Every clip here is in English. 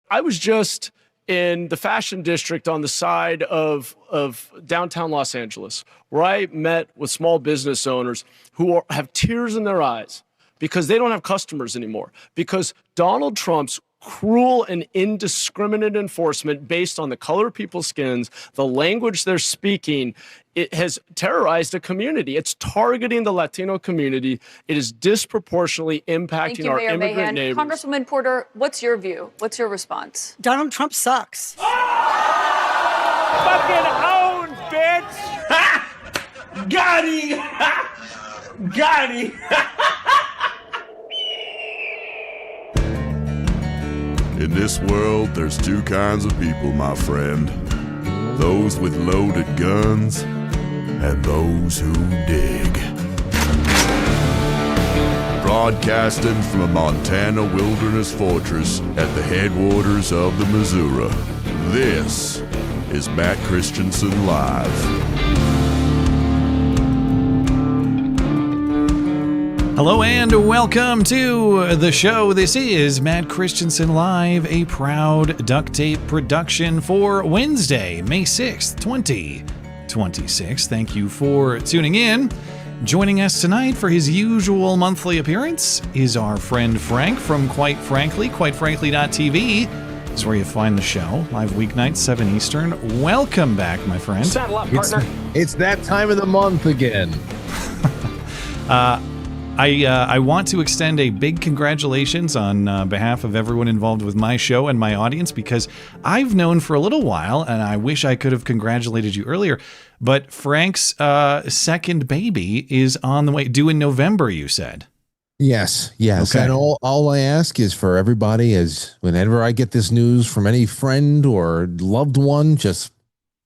I was just in the fashion district on the side of downtown Los Angeles, where I met with small business owners who have tears in their eyes because they don't have customers anymore, because Donald Trump's cruel and indiscriminate enforcement based on the color of people's skins, the language they're speaking, it has terrorized a community. It's targeting the Latino community. It is disproportionately impacting our immigrant neighbors. Congresswoman Porter, what's your view? What's your response? Donald Trump sucks. Fucking own, bitch! Got him! Got him! In this world, there's two kinds of people, my friend. Those with loaded guns and those who dig. Broadcasting from a Montana wilderness fortress at the headwaters of the Missouri, this is Matt Christiansen Live. Hello and welcome to the show. This is Matt Christiansen Live, a proud duct tape production for Wednesday, May 6th, 2026. Thank you for tuning in. Joining us tonight for his usual monthly appearance is our friend Frank from quitefrankly.tv. This is where you find the show, live weeknights, 7 Eastern. Welcome back, my friend. Saddle up, partner. It's that time of the month again. I want to extend a big congratulations on behalf of everyone involved with my show and my audience, because I've known for a little while, and I wish I could have congratulated you earlier, but Frank's second baby is on the way, due in November, you said. Yes. Okay. And all I ask is for everybody, is whenever I get this news from any friend or loved one, just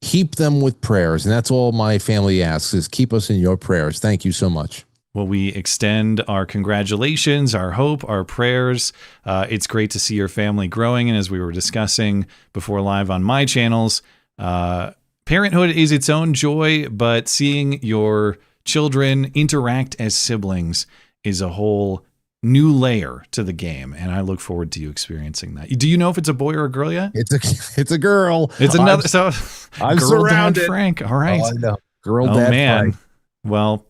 keep them with prayers. And that's all my family asks, is keep us in your prayers. Thank you so much. Well, we extend our congratulations, our hope, our prayers. It's great to see your family growing. And as we were discussing before live on my channels, parenthood is its own joy, but seeing your children interact as siblings is a whole new layer to the game. And I look forward to you experiencing that. Do you know if it's a boy or a girl yet? It's a girl. It's another. I'm girl surrounded. Dad Frank. All right. Oh, I know. Girl Oh, dad man. Frank. Well,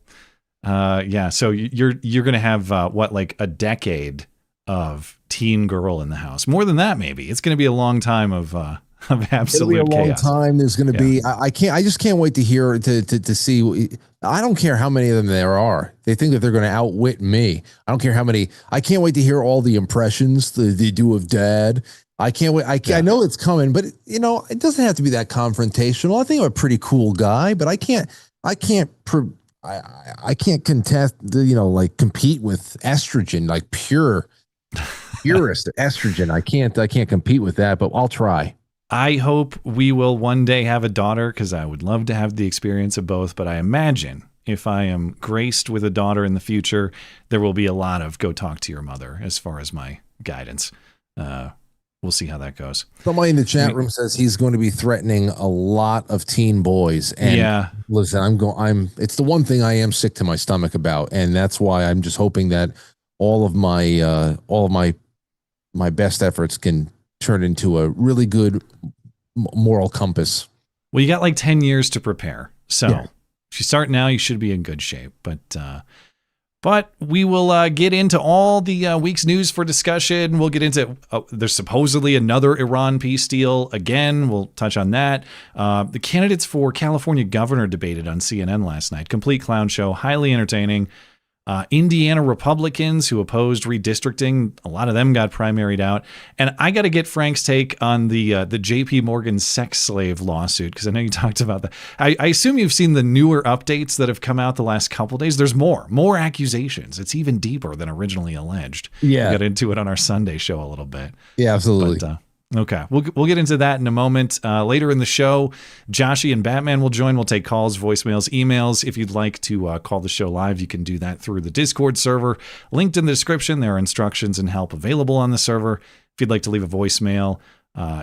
yeah. So you're going to have like a decade of teen girl in the house. More than that, maybe. It's going to be a long time of absolute It'll be a long chaos. time. There's going to be. I just can't wait to hear to see. I don't care how many of them there are. They think that they're going to outwit me. I don't care how many. I can't wait to hear all the impressions they do of dad. I can't wait. I know it's coming, but it doesn't have to be that confrontational. I think I'm a pretty cool guy, but I can't contest like compete with estrogen, like purest estrogen. I can't compete with that, but I'll try. I hope we will one day have a daughter, because I would love to have the experience of both. But I imagine if I am graced with a daughter in the future, there will be a lot of go talk to your mother as far as my guidance. We'll see how that goes. Somebody in the chat room says he's going to be threatening a lot of teen boys. And yeah, listen, it's the one thing I am sick to my stomach about. And that's why I'm just hoping that all of my best efforts can turn into a really good moral compass. Well, you got like 10 years to prepare. So if you start now, you should be in good shape. But we will get into all the week's news for discussion. We'll get into, there's supposedly another Iran peace deal. Again, we'll touch on that. The candidates for California governor debated on CNN last night. Complete clown show, highly entertaining. Indiana Republicans who opposed redistricting, a lot of them got primaried out. And I got to get Frank's take on the JP Morgan sex slave lawsuit, because I know you talked about that. I assume you've seen the newer updates that have come out the last couple of days. There's more accusations. It's even deeper than originally alleged. Yeah. We got into it on our Sunday show a little bit. Yeah, absolutely. But, okay, we'll get into that in a moment. Later in the show, Joshy and Batman will join. We'll take calls, voicemails, emails. If you'd like to call the show live, you can do that through the Discord server. Linked in the description, there are instructions and help available on the server. If you'd like to leave a voicemail,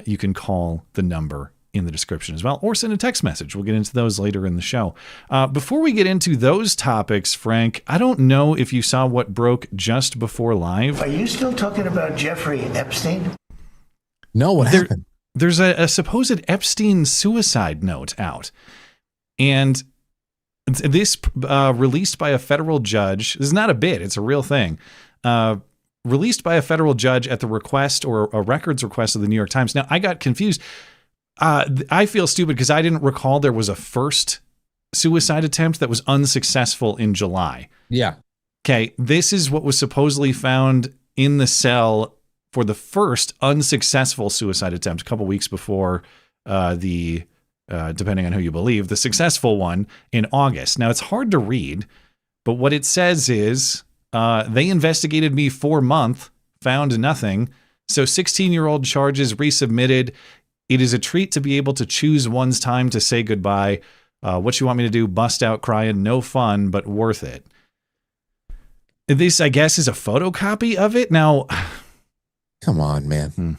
you can call the number in the description as well, or send a text message. We'll get into those later in the show. Before we get into those topics, Frank, I don't know if you saw what broke just before live. Are you still talking about Jeffrey Epstein? No, what happened? There's a supposed Epstein suicide note out. And this released by a federal judge. This is not a bit. It's a real thing. Released by a federal judge at the request or a records request of the New York Times. Now, I got confused. I feel stupid because I didn't recall there was a first suicide attempt that was unsuccessful in July. Yeah. Okay. This is what was supposedly found in the cell for the first unsuccessful suicide attempt a couple weeks before depending on who you believe, the successful one in August. Now, it's hard to read, but what it says is they investigated me for a month, found nothing. So 16-year-old charges resubmitted. It is a treat to be able to choose one's time to say goodbye. What you want me to do? Bust out crying. No fun, but worth it. This, I guess, is a photocopy of it. Now, come on, man.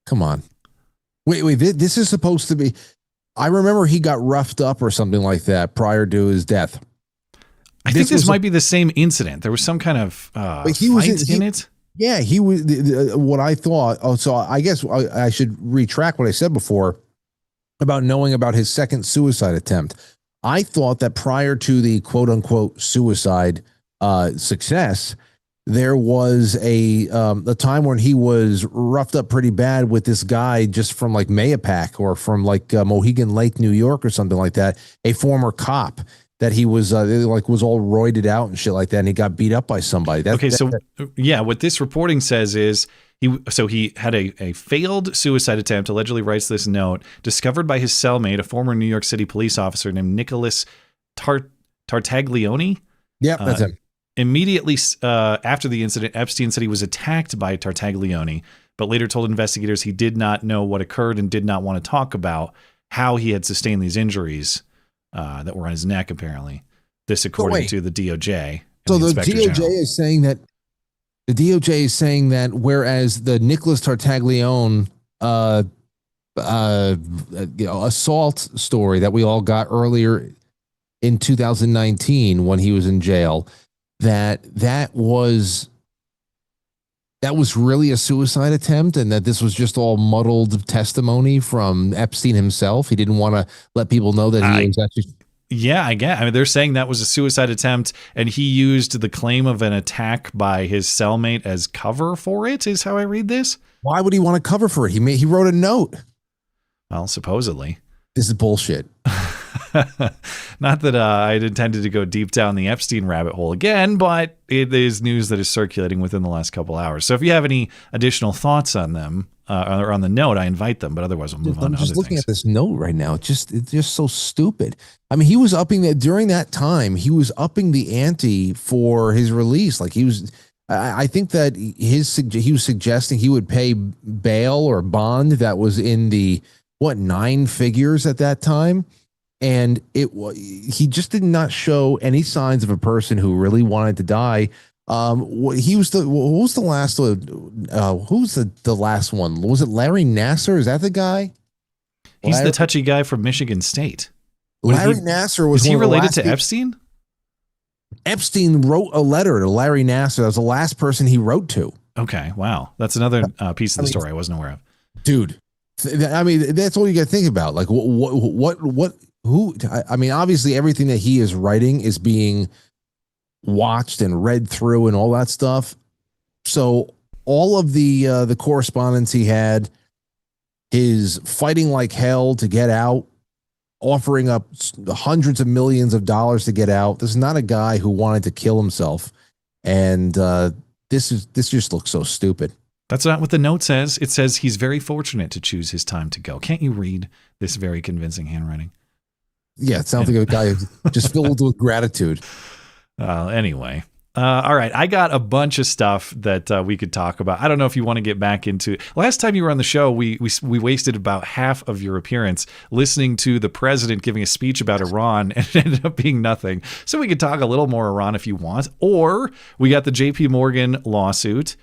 Come on. Wait. This is supposed to be. I remember he got roughed up or something like that prior to his death. I think this might be the same incident. There was some kind of fight in it. Yeah, he was. What I thought. Oh, so I guess I should retract what I said before about knowing about his second suicide attempt. I thought that prior to the quote unquote suicide success, there was a time when he was roughed up pretty bad with this guy just from like Mayapack or from like Mohegan Lake, New York or something like that. A former cop that he was was all roided out and shit like that. And he got beat up by somebody. What this reporting says is he had a failed suicide attempt, allegedly writes this note, discovered by his cellmate, a former New York City police officer named Nicholas Tartaglione. Yeah, that's him. Immediately after the incident, Epstein said he was attacked by Tartaglione, but later told investigators he did not know what occurred and did not want to talk about how he had sustained these injuries that were on his neck, apparently. This according to the DOJ. So the DOJ is saying that whereas the Nicholas Tartaglione assault story that we all got earlier in 2019 when he was in jail, that was really a suicide attempt, and that this was just all muddled testimony from Epstein himself. He didn't want to let people know that he was actually. Yeah, I get. I mean, they're saying that was a suicide attempt, and he used the claim of an attack by his cellmate as cover for it. Is how I read this. Why would he want to cover for it? He wrote a note. Well, supposedly. This is bullshit. Not that I'd intended to go deep down the Epstein rabbit hole again, but it is news that is circulating within the last couple hours. So if you have any additional thoughts on them or on the note, I invite them. But otherwise, we'll move on. I'm just looking at this note right now. It's just so stupid. I mean, he was upping that during that time. He was upping the ante for his release. Like he was. I think that he was suggesting he would pay bail or bond that was in the 9 figures at that time. And he just did not show any signs of a person who really wanted to die. Who was the last one? Was it Larry Nassar? Is that the guy? He's the touchy guy from Michigan State. Larry Nassar was. Is he related to Epstein? Epstein wrote a letter to Larry Nassar. That was the last person he wrote to. Okay, wow, that's another piece of the story I wasn't aware of. Dude, I mean, that's all you got to think about. Like, who? I mean, obviously, everything that he is writing is being watched and read through and all that stuff. So all of the correspondence he had, his fighting like hell to get out, offering up hundreds of millions of dollars to get out. This is not a guy who wanted to kill himself, and this just looks so stupid. That's not what the note says. It says he's very fortunate to choose his time to go. Can't you read this very convincing handwriting? Yeah, it sounds like a guy just filled with gratitude. Anyway. All right. I got a bunch of stuff that we could talk about. I don't know if you want to get back into. Last time you were on the show, we wasted about half of your appearance listening to the president giving a speech about Iran, and it ended up being nothing. So we could talk a little more Iran if you want. Or we got the JP Morgan lawsuit.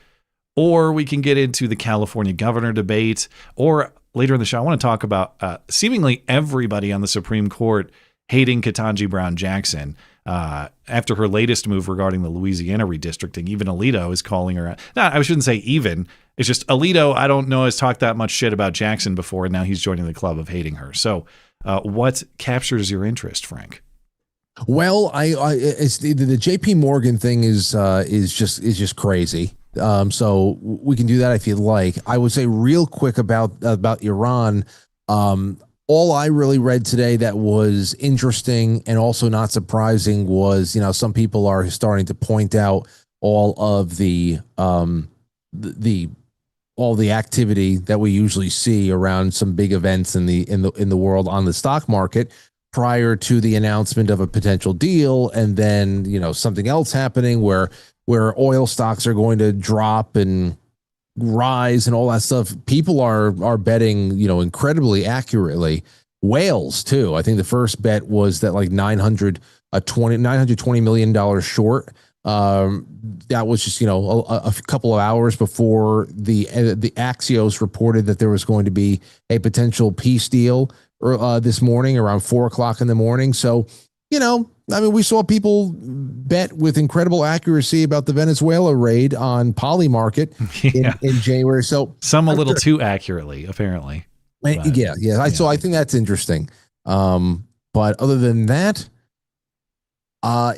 Or we can get into the California governor debate. Or later in the show, I want to talk about seemingly everybody on the Supreme Court hating Ketanji Brown Jackson after her latest move regarding the Louisiana redistricting. Even Alito is calling her out. No, I shouldn't say even. It's just Alito, I don't know, has talked that much shit about Jackson before, and now he's joining the club of hating her. So what captures your interest, Frank? Well, it's the JP Morgan thing is just crazy. So we can do that if you'd like. I would say real quick about Iran. All I really read today that was interesting and also not surprising was, some people are starting to point out all of the activity that we usually see around some big events in the world on the stock market prior to the announcement of a potential deal, and then something else happening where oil stocks are going to drop and rise and all that stuff. People are betting incredibly accurately. Whales too. I think the first bet was that like $920 million short. That was just a couple of hours before the Axios reported that there was going to be a potential peace deal this morning around 4:00 in the morning. So we saw people bet with incredible accuracy about the Venezuela raid on Polymarket in January. So some a little too accurately, apparently. Yeah. So I think that's interesting. But other than that,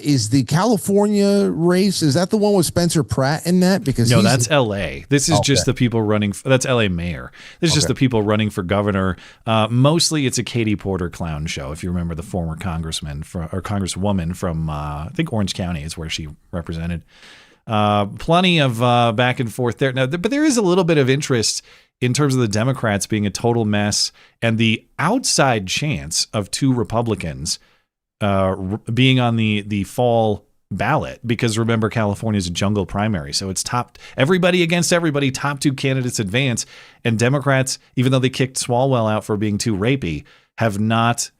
is the California race, is that the one with Spencer Pratt in that? Because no, that's LA. This is just the people running. That's LA mayor. This is just the people running for governor. Mostly it's a Katie Porter clown show. If you remember the former congressman or congresswoman from, I think Orange County is where she represented. Plenty of back and forth there. Now, but there is a little bit of interest in terms of the Democrats being a total mess and the outside chance of two Republicans being on the fall ballot, because remember, California is a jungle primary, so it's everybody against everybody, top two candidates advance, and Democrats, even though they kicked Swalwell out for being too rapey, have not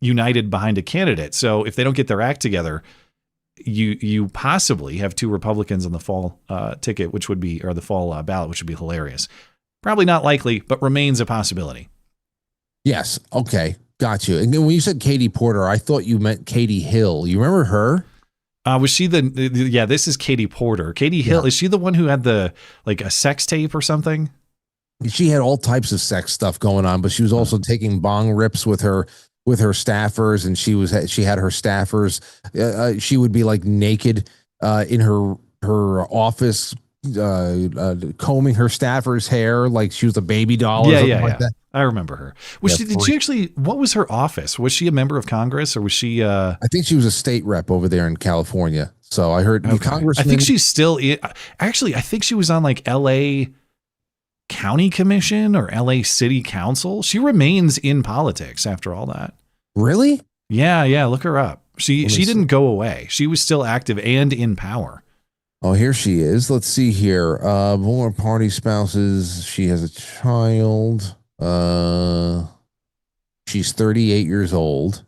united behind a candidate. So if they don't get their act together, you possibly have two Republicans on the fall ticket, which would be, or the fall ballot, which would be hilarious. Probably not likely, but remains a possibility. Yes. Okay. Got you. And then when you said Katie Porter, I thought you meant Katie Hill. You remember her? Was she yeah, this is Katie Porter. Katie Hill, is she the one who had a sex tape or something? She had all types of sex stuff going on, but she was also taking bong rips with her staffers, and she had her staffers. She would be like naked in her office, combing her staffer's hair like she was a baby doll or something like that. I remember her. Did she actually, what was her office? Was she a member of Congress, or was she? I think she was a state rep over there in California. So I heard congressman. I think she's still actually, I think she was on like LA County Commission or LA City Council. She remains in politics after all that. Really? Yeah. Look her up. She didn't go away. She was still active and in power. Oh, here she is. Let's see here. More party spouses. She has a child. She's 38 years old.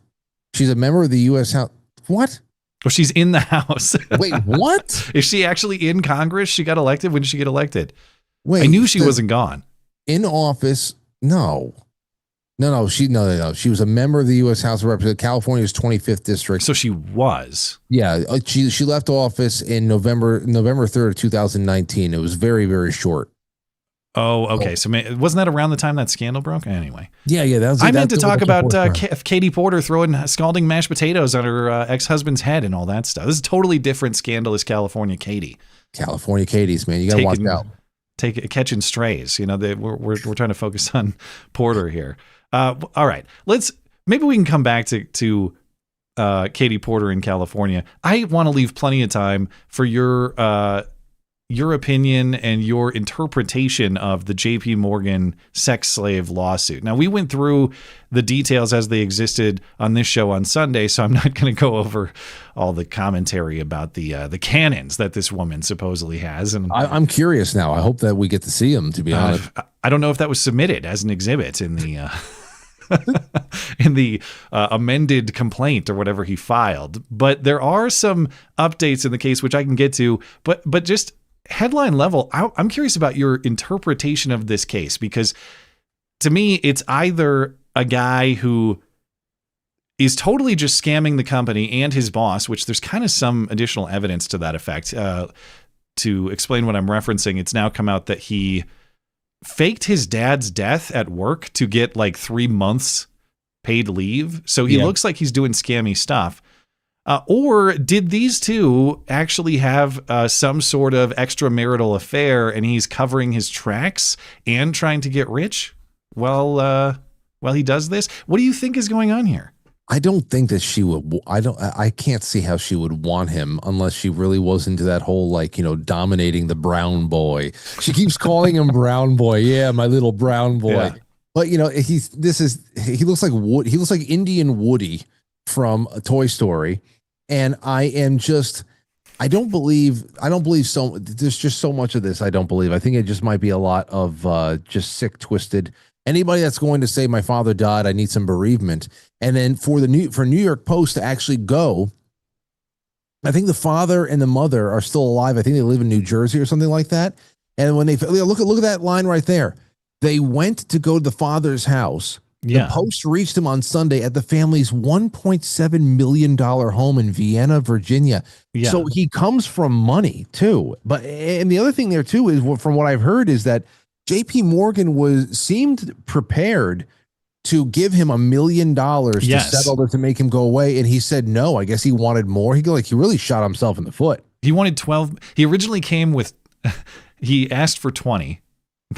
She's a member of the U.S. House. What? Oh, she's in the House. Wait, what? Is she actually in Congress? She got elected. When did she get elected? Wait, I knew she wasn't gone. In office? No. She was a member of the U.S. House of Representatives, California's 25th district. So she was. Yeah, she left office in November 3rd of 2019. It was very, very short. Oh, okay. So wasn't that around the time that scandal broke? Anyway. Yeah. I meant to talk about Katie Porter throwing scalding mashed potatoes on her ex-husband's head and all that stuff. This is a totally different scandalous California Katie. California Katies, man. You got to watch out. Catching strays. We're trying to focus on Porter here. All right. Maybe we can come back to Katie Porter in California. I want to leave plenty of time for your opinion and your interpretation of the JP Morgan sex slave lawsuit. Now, we went through the details as they existed on this show on Sunday, so I'm not going to go over all the commentary about the cannons that this woman supposedly has. And I'm curious now. I hope that we get to see them, to be honest. I don't know if that was submitted as an exhibit in the in the amended complaint or whatever he filed, but there are some updates in the case which I can get to. But just headline level, I'm curious about your interpretation of this case, because to me, it's either a guy who is totally just scamming the company and his boss, which there's kind of some additional evidence to that effect. to explain what I'm referencing, it's now come out that he faked his dad's death at work to get like 3 months paid leave. So he looks like he's doing scammy stuff. Or did these two actually have some sort of extramarital affair and he's covering his tracks and trying to get rich while he does this? What do you think is going on here? I don't think that she would. I can't see how she would want him unless she really was into that whole, like, dominating the brown boy. She keeps calling him brown boy. Yeah, my little brown boy. Yeah. But he looks like Wood. He looks like Indian Woody from Toy Story. And I don't believe so. There's just so much of this. I don't believe. I think it just might be a lot of just sick, twisted. Anybody that's going to say my father died, I need some bereavement. And then for New York Post to actually go, I think the father and the mother are still alive. I think they live in New Jersey or something like that. And when they look at that line right there, they went to go to the father's house. The Post reached him on Sunday at the family's $1.7 million home in Vienna, Virginia. Yeah. So he comes from money too. And the other thing there too is, from what I've heard, is that JP Morgan seemed prepared to give him $1 million to settle it, to make him go away. And he said no. I guess he wanted more. He really shot himself in the foot. He wanted 12. He originally came with, he asked for 20.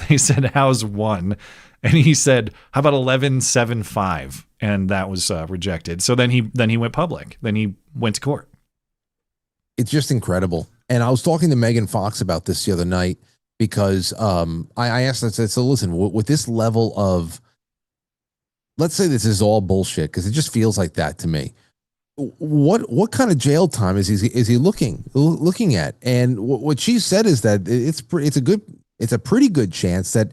They said, how's one? And he said, how about 11.75? And that was rejected. So then he went public. Then he went to court. It's just incredible. And I was talking to Megan Fox about this the other night, because I asked her, so listen, with this level of, let's say this is all bullshit, because it just feels like that to me. What kind of jail time is he looking at? And what she said is that it's a pretty good chance that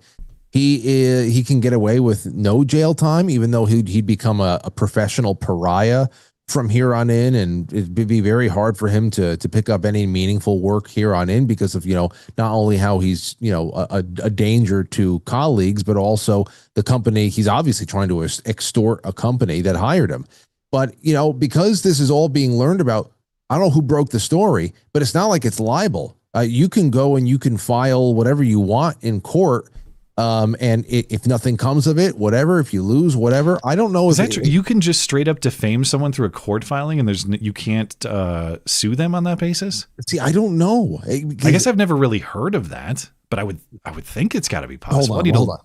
he can get away with no jail time, even though he'd become a professional pariah from here on in, and it'd be very hard for him to pick up any meaningful work here on in, because of not only how he's a danger to colleagues, but also the company. He's obviously trying to extort a company that hired him. But because this is all being learned about, I don't know who broke the story, but it's not like it's libel. You can go and you can file whatever you want in court. And if nothing comes of it, whatever, if you lose, whatever, I don't know. Is that true? You can just straight up defame someone through a court filing, and you can't sue them on that basis? See, I don't know. I guess I've never really heard of that, but I would think it's got to be possible. Hold on.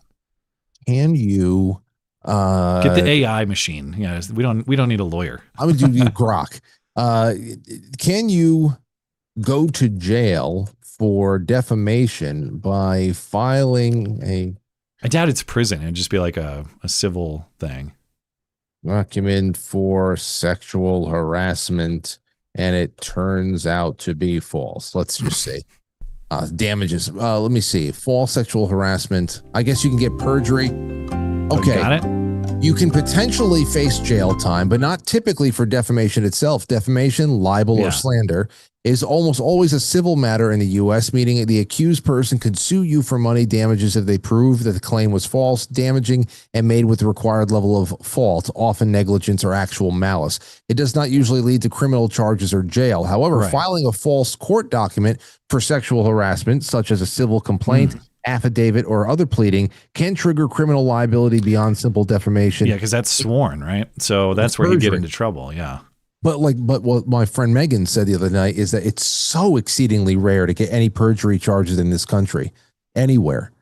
Can you get the AI machine? Yeah, we don't need a lawyer. I'm gonna do Grok. Can you go to jail for defamation by filing I doubt it's prison. It'd just be like a civil thing. Document for sexual harassment, and it turns out to be false. Let's just see. Damages. Let me see. False sexual harassment. I guess you can get perjury. Okay. Got it. You can potentially face jail time, but not typically for defamation itself. Defamation, libel, or slander is almost always a civil matter in the U.S., meaning the accused person could sue you for money damages if they prove that the claim was false, damaging, and made with the required level of fault, often negligence or actual malice. It does not usually lead to criminal charges or jail. However, filing a false court document for sexual harassment, such as a civil complaint, affidavit, or other pleading, can trigger criminal liability beyond simple defamation. Yeah, because that's sworn, right? So that's where you get into trouble. Yeah. But what my friend Megan said the other night is that it's so exceedingly rare to get any perjury charges in this country, anywhere.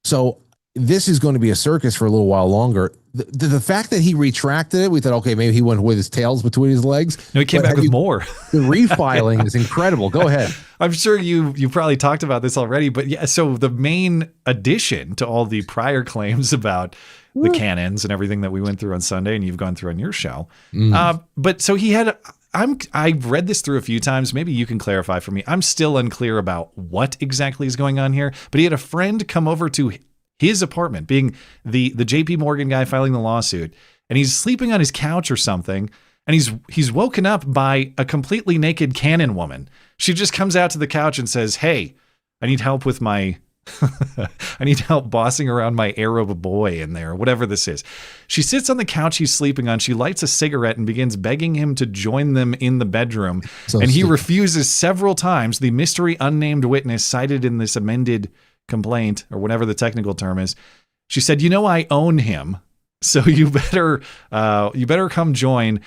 So this is going to be a circus for a little while longer. The fact that he retracted it, we thought, okay, maybe he went with his tails between his legs. No, he came back with more. The refiling is incredible. Go ahead. I'm sure you probably talked about this already, but yeah. So the main addition to all the prior claims about the canons and everything that we went through on Sunday, and you've gone through on your show. But so he had. I've read this through a few times. Maybe you can clarify for me. I'm still unclear about what exactly is going on here. But he had a friend come over to his apartment, being the JP Morgan guy filing the lawsuit, and he's sleeping on his couch or something, and he's woken up by a completely naked canon woman. She just comes out to the couch and says, "Hey, I need help with my I need help bossing around my Arab boy in there, whatever this is. She sits on the couch he's sleeping on. She lights a cigarette and begins begging him to join them in the bedroom. And he refuses several times. The mystery unnamed witness cited in this amended complaint, or whatever the technical term is, she said, I own him, so you better come join.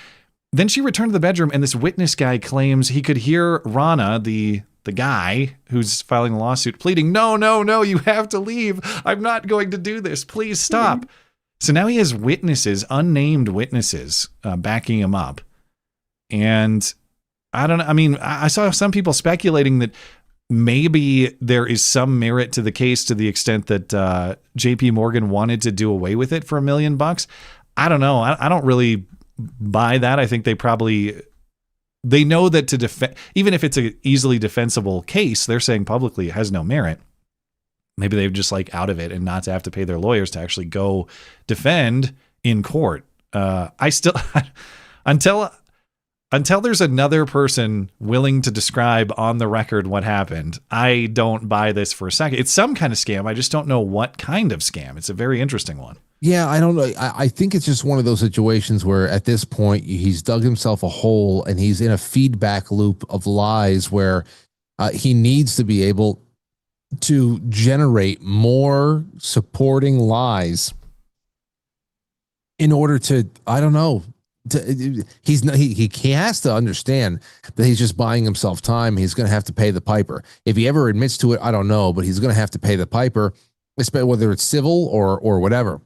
Then she returned to the bedroom, and this witness guy claims he could hear Rana, the guy who's filing the lawsuit, pleading, no, you have to leave. I'm not going to do this. Please stop. So now he has witnesses, unnamed witnesses, backing him up. And I don't know. I mean, I saw some people speculating that maybe there is some merit to the case to the extent that JP Morgan wanted to do away with it for $1 million. I don't know. I don't really buy that. I think they know that to defend, even if it's an easily defensible case, they're saying publicly it has no merit. Maybe they've just out of it and not to have to pay their lawyers to actually go defend in court. I still, until there's another person willing to describe on the record what happened, I don't buy this for a second. It's some kind of scam. I just don't know what kind of scam. It's a very interesting one. Yeah, I don't know. I think it's just one of those situations where at this point he's dug himself a hole and he's in a feedback loop of lies where he needs to be able to generate more supporting lies in order to, I don't know, he has to understand that he's just buying himself time. He's going to have to pay the piper. If he ever admits to it, I don't know, but he's going to have to pay the piper, whether it's civil or whatever.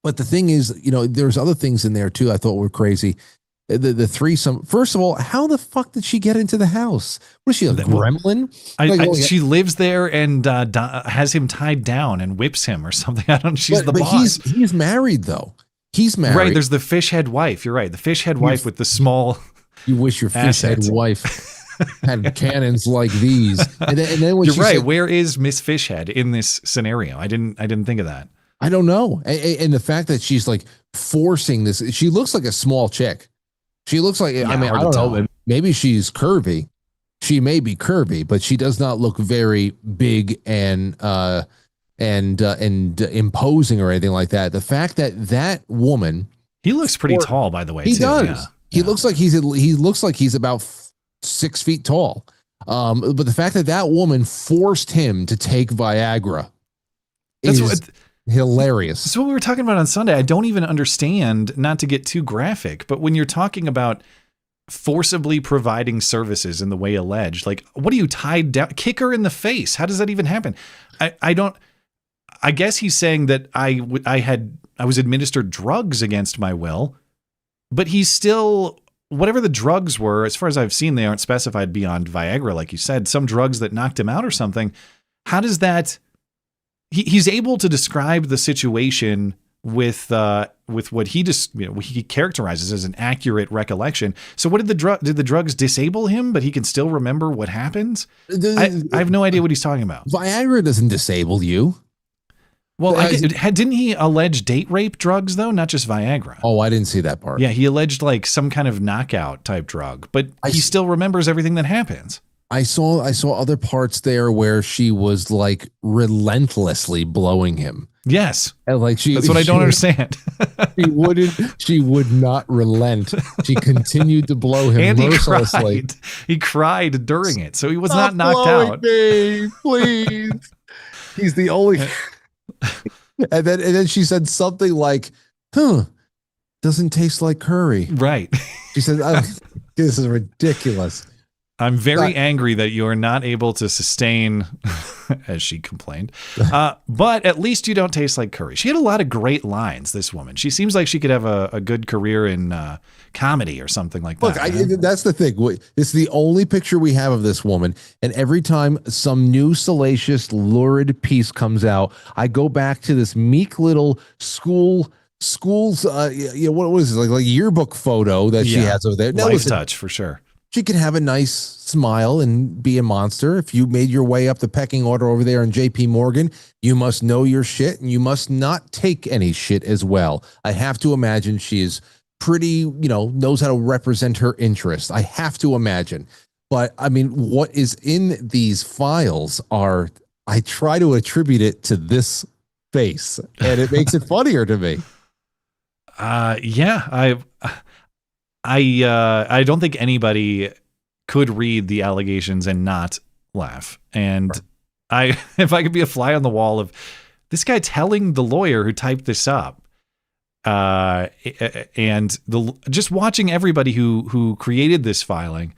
But the thing is, there's other things in there too I thought were crazy. The threesome. First of all, how the fuck did she get into the house? Was she a gremlin? She lives there and has him tied down and whips him or something. I don't. She's the boss. He's married though. He's married. Right. There's the fish head wife. You're right. The fish head wife with the small. You wish your fish head wife had cannons like these. And then when you're right. Said, where is Miss Fishhead in this scenario? I didn't think of that. I don't know. And the fact that she's forcing this, she looks like a small chick. She looks like, I don't know, maybe she's curvy. She may be curvy, but she does not look very big and imposing or anything like that. The fact that woman, he looks pretty tall, by the way. He does. Yeah. He looks like he's about 6 feet tall. But the fact that woman forced him to take Viagra is hilarious. That's what we were talking about on Sunday. I don't even understand, not to get too graphic, but when you're talking about forcibly providing services in the way alleged, what are you tied down? Kick her in the face. How does that even happen? I guess he's saying that I was administered drugs against my will, but he's still, whatever the drugs were, as far as I've seen, they aren't specified beyond Viagra, like you said, some drugs that knocked him out or something. How does that? He's able to describe the situation with what he just he characterizes as an accurate recollection. So what did the drugs disable him, but he can still remember what happens? I have no idea what he's talking about. Viagra doesn't disable you. Well, didn't he allege date rape drugs though, not just Viagra? Oh, I didn't see that part. Yeah, he alleged some kind of knockout type drug, but he still remembers everything that happens. I saw other parts there where she was relentlessly blowing him. Yes. And that's what I don't understand. she would not relent. She continued to blow him and mercilessly. He cried during it. So he was not knocked out. Me, please. He's the only. And then she said something like, doesn't taste like curry. Right. She said, this is ridiculous. I'm very angry that you're not able to sustain, as she complained, but at least you don't taste like curry. She had a lot of great lines, this woman. She seems like she could have a good career in comedy or something like that. Look, that's the thing. It's the only picture we have of this woman, and every time some new salacious, lurid piece comes out, I go back to this meek little school's what was it, like yearbook photo that she has over there. Life touch for sure. She can have a nice smile and be a monster. If you made your way up the pecking order over there in JP Morgan, you must know your shit and you must not take any shit as well. I have to imagine she is pretty, knows how to represent her interests. I have to imagine. But I mean, what is in these files are, I try to attribute it to this face, and it makes it funnier to me. Yeah, I don't think anybody could read the allegations and not laugh. And if I could be a fly on the wall of this guy telling the lawyer who typed this up, and just watching everybody who created this filing,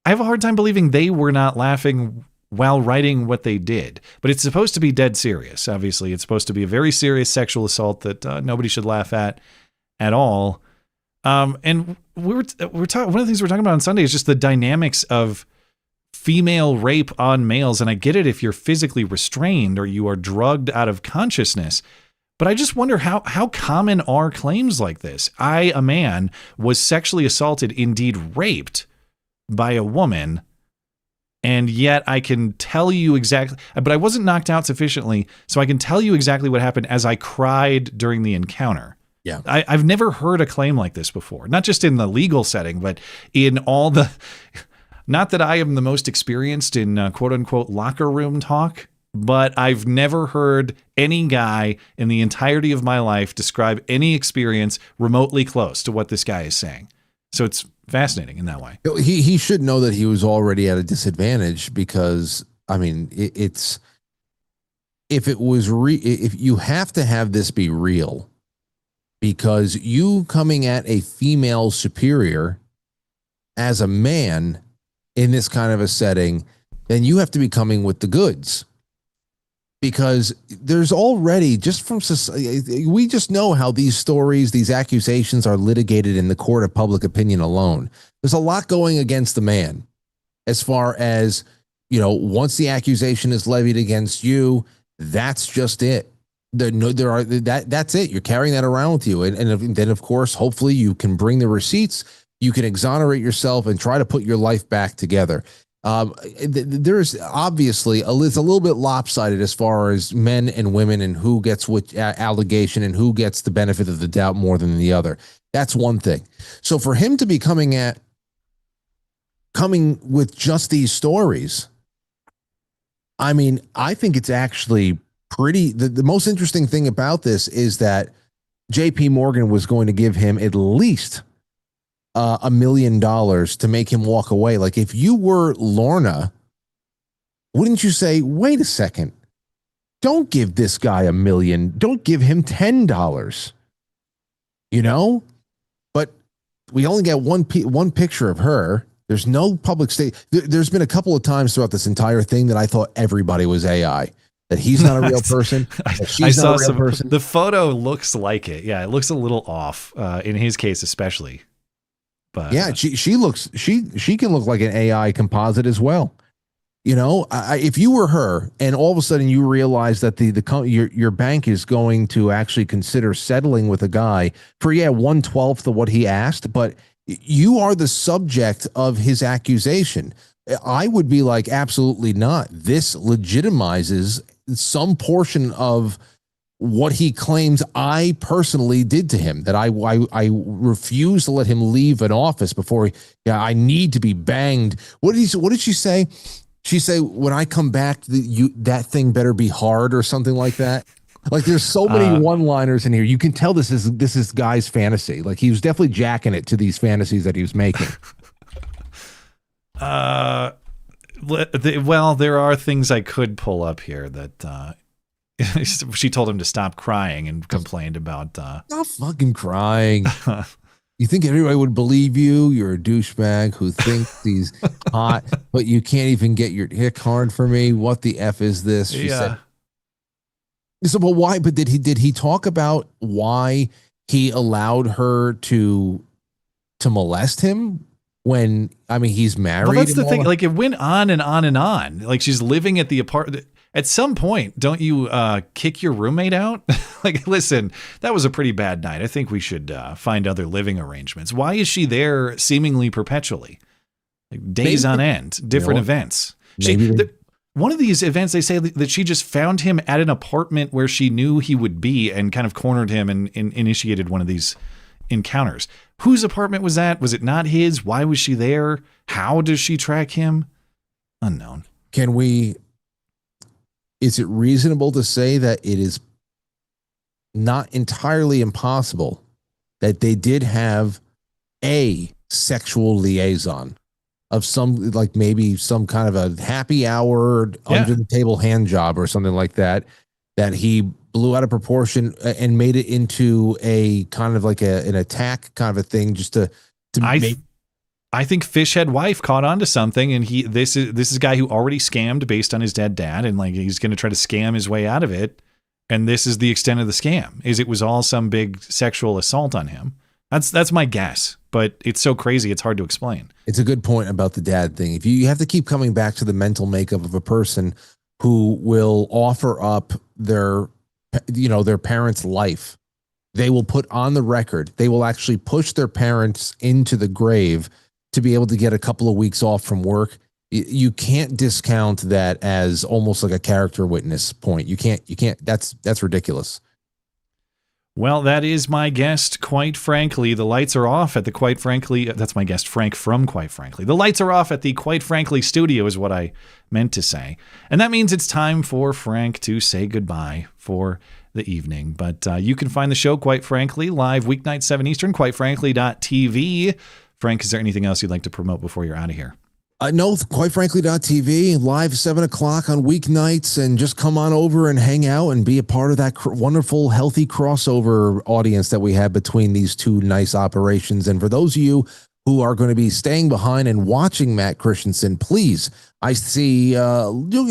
I have a hard time believing they were not laughing while writing what they did. But it's supposed to be dead serious. Obviously, it's supposed to be a very serious sexual assault that nobody should laugh at all. And we're talking. One of the things we're talking about on Sunday is just the dynamics of female rape on males. And I get it if you're physically restrained or you are drugged out of consciousness. But I just wonder how common are claims like this? I, a man, was sexually assaulted, indeed raped by a woman. And yet I can tell you exactly, but I wasn't knocked out sufficiently, so I can tell you exactly what happened as I cried during the encounter. Yeah. I've never heard a claim like this before, not just in the legal setting, but in all the, not that I am the most experienced in quote unquote locker room talk, but I've never heard any guy in the entirety of my life describe any experience remotely close to what this guy is saying. So it's fascinating in that way. He should know that he was already at a disadvantage because, I mean, it's if you have to have this be real, because you coming at a female superior as a man in this kind of a setting, then you have to be coming with the goods. Because there's already, just from society, we just know how these stories, these accusations are litigated in the court of public opinion alone. There's a lot going against the man as far as, once the accusation is levied against you, that's just it. That's it. You're carrying that around with you. And then, of course, hopefully you can bring the receipts, you can exonerate yourself and try to put your life back together. There's obviously it's a little bit lopsided as far as men and women and who gets which allegation and who gets the benefit of the doubt more than the other. That's one thing. So for him to be coming with just these stories, I mean, I think it's actually pretty. The most interesting thing about this is that JP Morgan was going to give him at least $1 million to make him walk away. Like, if you were Lorna, wouldn't you say, wait a second, don't give this guy $1 million, don't give him $10, but we only get one picture of her. There's no public state. There's been a couple of times throughout this entire thing that I thought everybody was AI, that he's not a real person. She's not a real person. The photo looks like it. Yeah. It looks a little off, in his case, especially. But yeah, she can look like an AI composite as well. If you were her and all of a sudden you realize that your bank is going to actually consider settling with a guy for 1/12 of what he asked, but you are the subject of his accusation, I would be like, absolutely not. This legitimizes some portion of what he claims I personally did to him, that I refuse to let him leave an office before I need to be banged. What did she say? She say, when I come back, that thing better be hard or something like that. Like, there's so many one-liners in here. You can tell this is guy's fantasy. Like, he was definitely jacking it to these fantasies that he was making. Well, there are things I could pull up here that she told him to stop crying and complained about. Stop fucking crying. You think everybody would believe you? You're a douchebag who thinks he's hot, but you can't even get your hick hard for me. What the F is this? She said. So, but why? But did he talk about why he allowed her to molest him when, I mean, he's married? Well, that's the thing. Like, it went on and on and on. Like, she's living at the apartment. At some point, don't you kick your roommate out? Like, listen, that was a pretty bad night. I think we should find other living arrangements. Why is she there seemingly perpetually? Like, days on end, different events. One of these events, they say that she just found him at an apartment where she knew he would be and kind of cornered him and initiated one of these encounters. Whose apartment was that? Was it not his? Why was she there? How does she track him? Unknown. Can we... is it reasonable to say that it is not entirely impossible that they did have a sexual liaison of some, like maybe some kind of a happy hour under the table hand job or something like that, that he blew out of proportion and made it into a kind of like an attack kind of a thing just to make. I think Fishhead wife caught on to something, and this is a guy who already scammed based on his dead dad, and like he's going to try to scam his way out of it. And this is the extent of the scam: is it was all some big sexual assault on him. That's my guess, but it's so crazy it's hard to explain. It's a good point about the dad thing. If you have to keep coming back to the mental makeup of a person who will offer up their parents' life, they will put on the record, they will actually push their parents into the grave to be able to get a couple of weeks off from work. You can't discount that as almost like a character witness point. You can't, that's ridiculous. Well, that is my guest, Quite Frankly. The lights are off at the Quite Frankly. That's my guest, Frank from Quite Frankly. The lights are off at the Quite Frankly studio is what I meant to say. And that means it's time for Frank to say goodbye for the evening. But you can find the show, Quite Frankly, live weeknights 7 Eastern, quitefrankly.tv. Frank, is there anything else you'd like to promote before you're out of here? No, quitefrankly.tv, live 7 o'clock on weeknights, and just come on over and hang out and be a part of that wonderful, healthy crossover audience that we have between these two nice operations. And for those of you who are going to be staying behind and watching Matt Christiansen, please, I see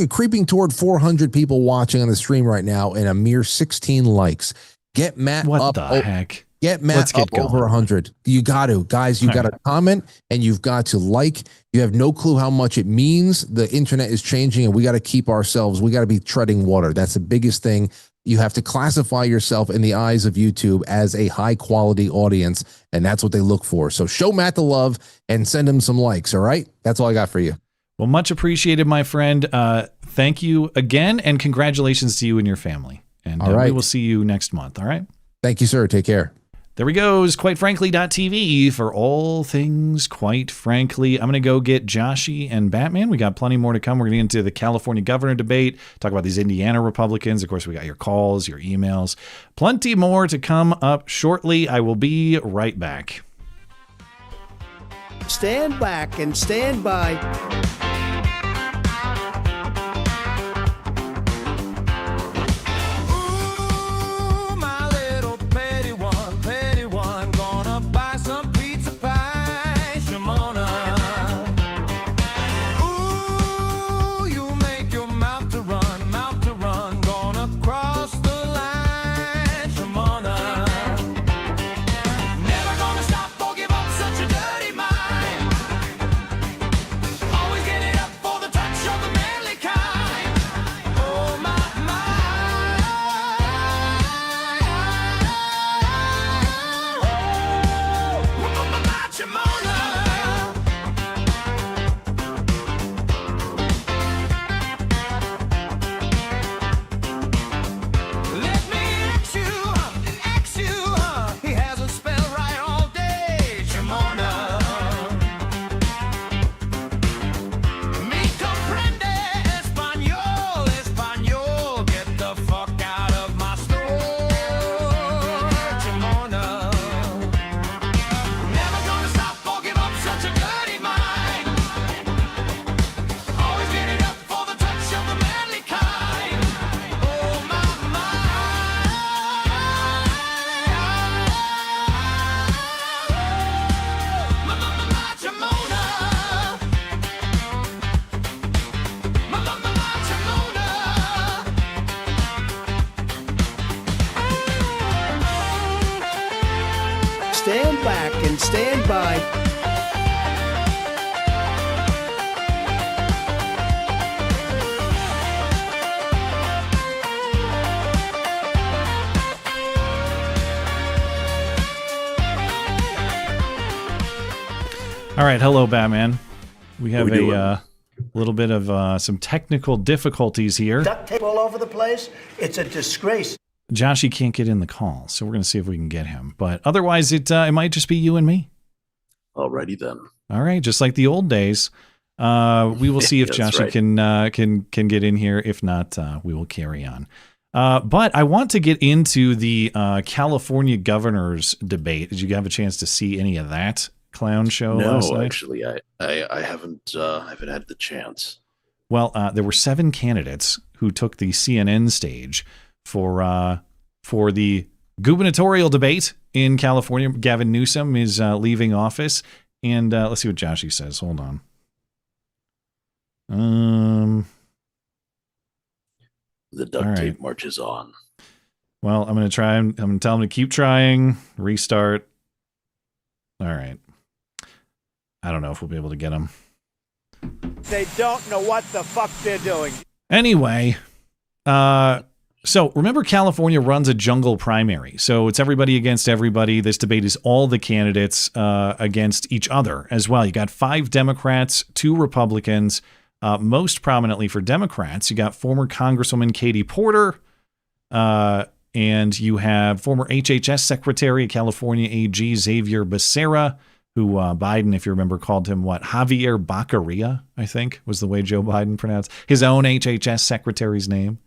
creeping toward 400 people watching on the stream right now and a mere 16 likes. Get Matt what up. What the heck? Get Matt up over 100. You got to, guys. You got to comment and you've got to like. You have no clue how much it means. The internet is changing, and we got to keep ourselves. We got to be treading water. That's the biggest thing. You have to classify yourself in the eyes of YouTube as a high quality audience, and that's what they look for. So show Matt the love and send him some likes. All right, that's all I got for you. Well, much appreciated, my friend. Thank you again, and congratulations to you and your family. And all right. We will see you next month. All right. Thank you, sir. Take care. There we goes, quitefrankly.tv for all things Quite Frankly. I'm going to go get Joshy and Batman. We got plenty more to come. We're going to get into the California governor debate, talk about these Indiana Republicans. Of course, we got your calls, your emails. Plenty more to come up shortly. I will be right back. Stand back and stand by. Stand back and stand by. All right. Hello, Batman. We have a little bit of some technical difficulties here. Duct tape all over the place. It's a disgrace. Joshy can't get in the call, so we're going to see if we can get him. But otherwise, it might just be you and me. Alrighty then. All right, just like the old days. We will see if That's Joshy right. can get in here. If not, we will carry on. But I want to get into the California governor's debate. Did you have a chance to see any of that clown show last No, night? actually, I haven't had the chance. Well, there were 7 candidates who took the CNN stage for the gubernatorial debate in California. Gavin Newsom is leaving office, and let's see what Joshy says. Hold on. The duct all tape right. marches on. Well, I'm going to try. I'm going to tell him to keep trying. Restart. All right. I don't know if we'll be able to get him. They don't know what the fuck they're doing. Anyway, so remember California runs a jungle primary. So it's everybody against everybody. This debate is all the candidates against each other as well. You got 5 Democrats, 2 Republicans. Most prominently for Democrats, you got former Congresswoman Katie Porter, and you have former HHS Secretary of California AG Xavier Becerra, who Biden, if you remember, called him what? Javier Baccaria, I think, was the way Joe Biden pronounced his own HHS secretary's name.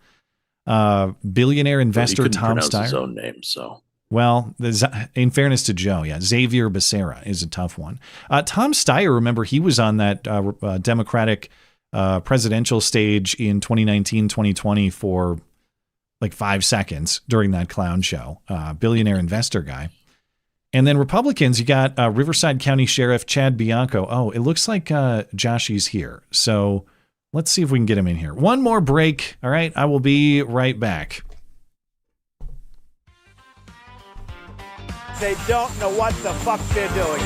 Billionaire investor he couldn't Tom pronounce Steyer. his own name, so. Well, in fairness to Joe, yeah, Xavier Becerra is a tough one. Tom Steyer, remember, he was on that Democratic presidential stage in 2019, 2020 for like 5 seconds during that clown show. Billionaire investor guy. And then Republicans, you got Riverside County Sheriff Chad Bianco. Oh, it looks like Joshy's here. So let's see if we can get him in here. One more break. All right. I will be right back. They don't know what the fuck they're doing.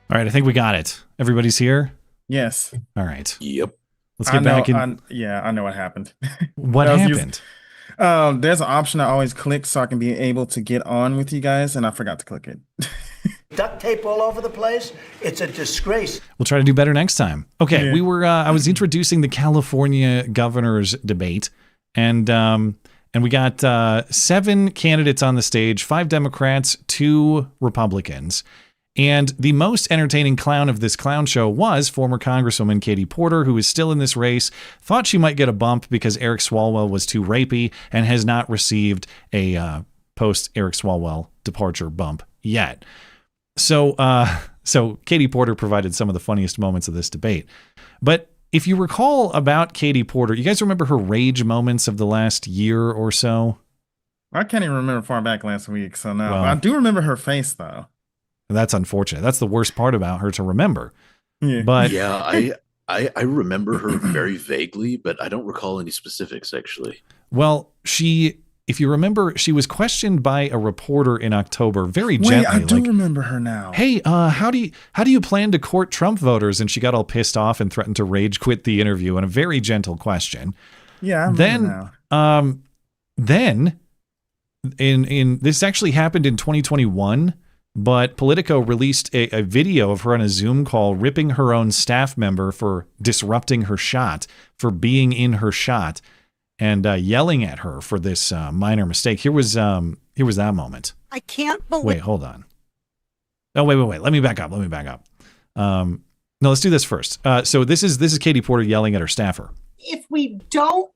All right, I think we got it. Everybody's here? Yes. All right. Yep. Let's get back in. I know what happened. What happened? There's an option I always click so I can be able to get on with you guys, and I forgot to click it. Duct tape all over the place. It's a disgrace. We'll try to do better next time. Okay, we were. I was introducing the California governor's debate, and we got 7 candidates on the stage, 5 Democrats, 2 Republicans. And the most entertaining clown of this clown show was former Congresswoman Katie Porter, who is still in this race, thought she might get a bump because Eric Swalwell was too rapey, and has not received a post-Eric Swalwell departure bump yet. So Katie Porter provided some of the funniest moments of this debate. But if you recall about Katie Porter, you guys remember her rage moments of the last year or so? I can't even remember far back last week, so no. Well, I do remember her face, though. That's unfortunate. That's the worst part about her to remember. Yeah. But yeah, I remember her very vaguely, but I don't recall any specifics, actually. Well, if you remember, she was questioned by a reporter in October very gently. I do remember her now. Hey, how do you plan to court Trump voters? And she got all pissed off and threatened to rage quit the interview in a very gentle question. Yeah, I remember now. Then in this actually happened in 2021. But Politico released a video of her on a Zoom call ripping her own staff member for disrupting her shot, for being in her shot, and yelling at her for this minor mistake. Here was that moment. I can't believe. Wait, hold on. Oh, wait. Let me back up. No, let's do this first. So this is Katie Porter yelling at her staffer. If we don't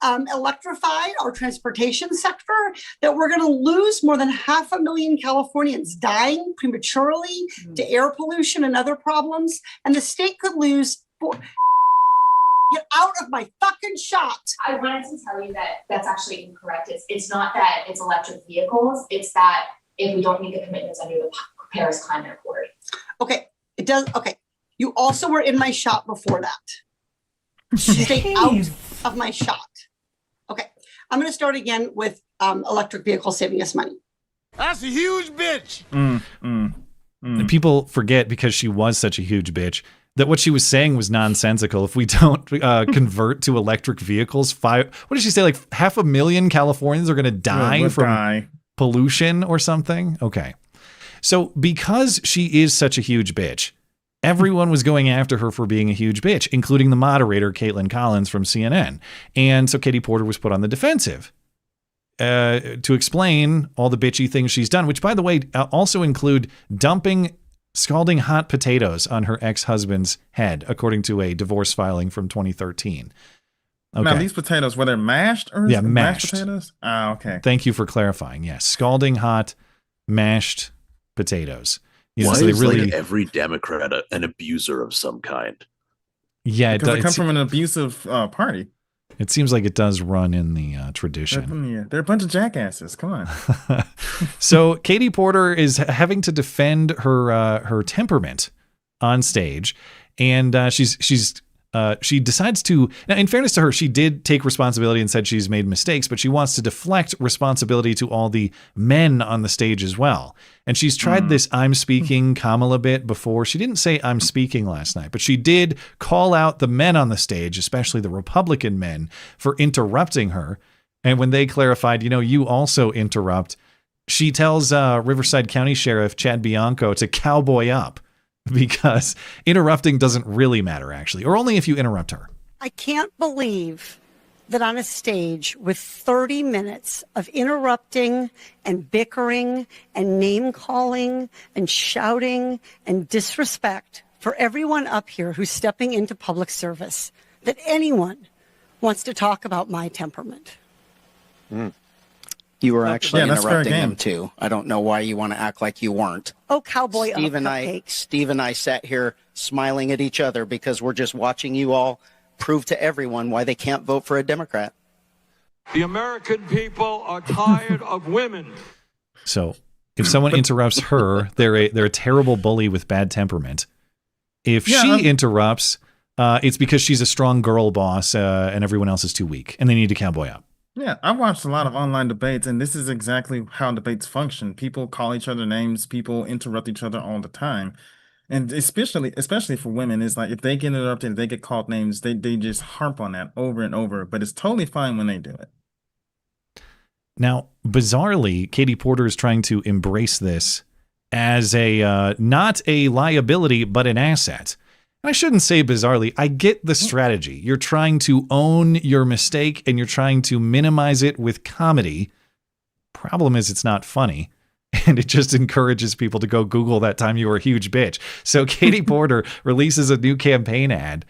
electrify our transportation sector, that we're going to lose more than 500,000 Californians dying prematurely to air pollution and other problems. And the state could lose. Get out of my fucking shot. I wanted to tell you that that's actually incorrect. It's not that it's electric vehicles. It's that if we don't meet the commitments under the Paris Climate Accord. Okay, it does. Okay, you also were in my shot before that. Stay out of my shot. Okay, I'm going to start again with electric vehicles saving us money. That's a huge bitch. And people forget, because she was such a huge bitch, that what she was saying was nonsensical. If we don't convert to electric vehicles, what did she say? Like 500,000 Californians are going to die from pollution or something? Okay. So because she is such a huge bitch, everyone was going after her for being a huge bitch, including the moderator, Caitlin Collins from CNN. And so Katie Porter was put on the defensive to explain all the bitchy things she's done, which, by the way, also include dumping scalding hot potatoes on her ex-husband's head, according to a divorce filing from 2013. Okay. Now, these potatoes, were they mashed or mashed potatoes? Oh, okay. Thank you for clarifying. Yes, scalding hot mashed potatoes. Why so is really, like every Democrat an abuser of some kind? Yeah, because they come from an abusive party. It seems like it does run in the tradition. They're a bunch of jackasses. Come on. So Katie Porter is having to defend her temperament on stage, and she decides to. Now, in fairness to her, she did take responsibility and said she's made mistakes, but she wants to deflect responsibility to all the men on the stage as well. And she's tried this "I'm speaking" Kamala bit before. She didn't say "I'm speaking" last night, but she did call out the men on the stage, especially the Republican men, for interrupting her. And when they clarified, you also interrupt, she tells Riverside County Sheriff Chad Bianco to cowboy up, because interrupting doesn't really matter, actually, or only if you interrupt her. I can't believe that on a stage with 30 minutes of interrupting and bickering and name calling and shouting and disrespect for everyone up here who's stepping into public service, that anyone wants to talk about my temperament. You were actually interrupting them too. I don't know why you want to act like you weren't. Oh, cowboy Steve and I sat here smiling at each other because we're just watching you all prove to everyone why they can't vote for a Democrat. The American people are tired of women. So if someone interrupts her, they're a terrible bully with bad temperament. If she interrupts, it's because she's a strong girl boss and everyone else is too weak, and they need to cowboy up. Yeah, I watched a lot of online debates, and this is exactly how debates function. People call each other names, people interrupt each other all the time. And especially for women, it's like if they get interrupted, if they get called names, they just harp on that over and over. But it's totally fine when they do it. Now, bizarrely, Katie Porter is trying to embrace this as a not a liability, but an asset. I shouldn't say bizarrely. I get the strategy. You're trying to own your mistake and you're trying to minimize it with comedy. Problem is, it's not funny. And it just encourages people to go Google that time you were a huge bitch. So Katie Porter releases a new campaign ad,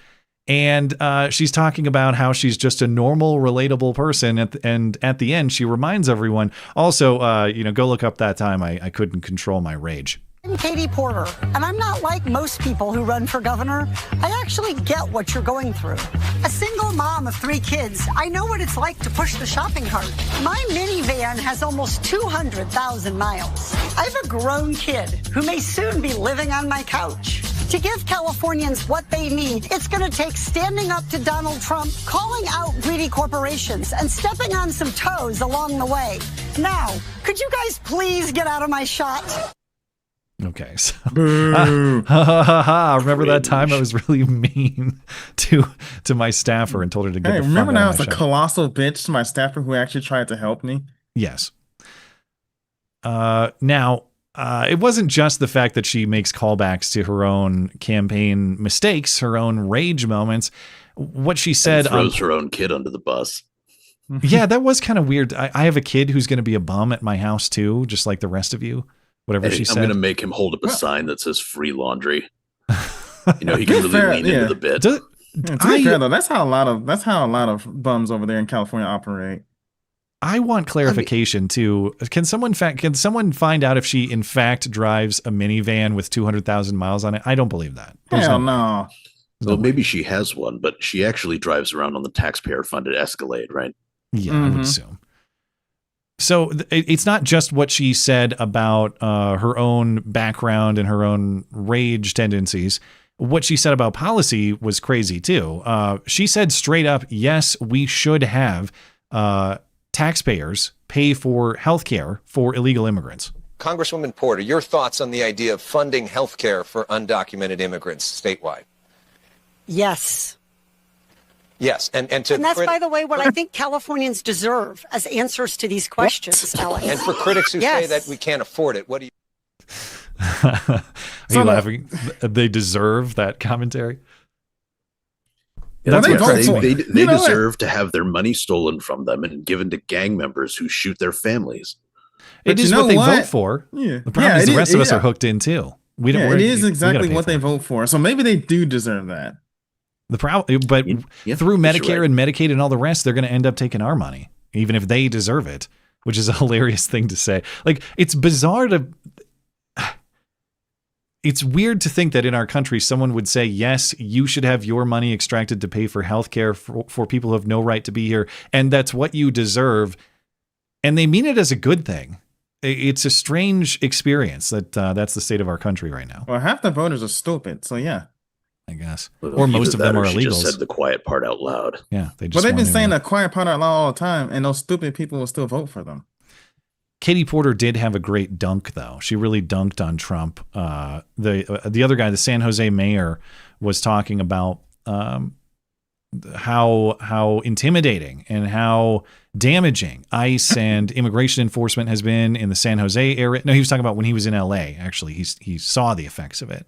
and she's talking about how she's just a normal, relatable person. And at the end, she reminds everyone, also, go look up that time I couldn't control my rage. I'm Katie Porter, and I'm not like most people who run for governor. I actually get what you're going through. A single mom of 3 kids, I know what it's like to push the shopping cart. My minivan has almost 200,000 miles. I have a grown kid who may soon be living on my couch. To give Californians what they need, it's going to take standing up to Donald Trump, calling out greedy corporations, and stepping on some toes along the way. Now, could you guys please get out of my shot? Okay, so remember that time I was really mean to my staffer and told her to get the fuck out of my shop. Remember when I was a colossal bitch to my staffer who actually tried to help me? Yes. Now, it wasn't just the fact that she makes callbacks to her own campaign mistakes, her own rage moments. What she said throws her own kid under the bus. Yeah, that was kind of weird. I have a kid who's going to be a bum at my house too, just like the rest of you. Whatever she said. I'm going to make him hold up a sign that says free laundry. He can really lean into the bit. To be fair, though, that's how a lot of bums over there in California operate. I want clarification too. Can someone find out if she in fact drives a minivan with 200,000 miles on it? I don't believe that. Hell no. Well, maybe she has one, but she actually drives around on the taxpayer-funded Escalade, right? Yeah, I would assume. So it's not just what she said about her own background and her own rage tendencies. What she said about policy was crazy too. She said straight up, yes, we should have taxpayers pay for healthcare for illegal immigrants. Congresswoman Porter, your thoughts on the idea of funding healthcare for undocumented immigrants statewide? Yes. Yes, and that's, by the way, what I think Californians deserve as answers to these questions, Alex. And for critics who say that we can't afford it, what do you... Are you laughing? They deserve that commentary. That's what they deserve to have their money stolen from them and given to gang members who shoot their families. It is what they vote for. Yeah. The problem is the rest of us are hooked in too. It is exactly what they vote for. So maybe they do deserve that. The problem, but through Medicare and Medicaid and all the rest, they're going to end up taking our money, even if they deserve it, which is a hilarious thing to say. Like, it's bizarre to. It's weird to think that in our country, someone would say, yes, you should have your money extracted to pay for healthcare for people who have no right to be here. And that's what you deserve. And they mean it as a good thing. It's a strange experience that that's the state of our country right now. Well, half the voters are stupid. So, yeah. I guess. Or most of them are illegals. Just said the quiet part out loud. Yeah. They've been saying the quiet part out loud all the time. And those stupid people will still vote for them. Katie Porter did have a great dunk, though. She really dunked on Trump. The other guy, the San Jose mayor, was talking about how intimidating and how damaging ICE and immigration enforcement has been in the San Jose area. No, he was talking about when he was in LA. Actually, he saw the effects of it.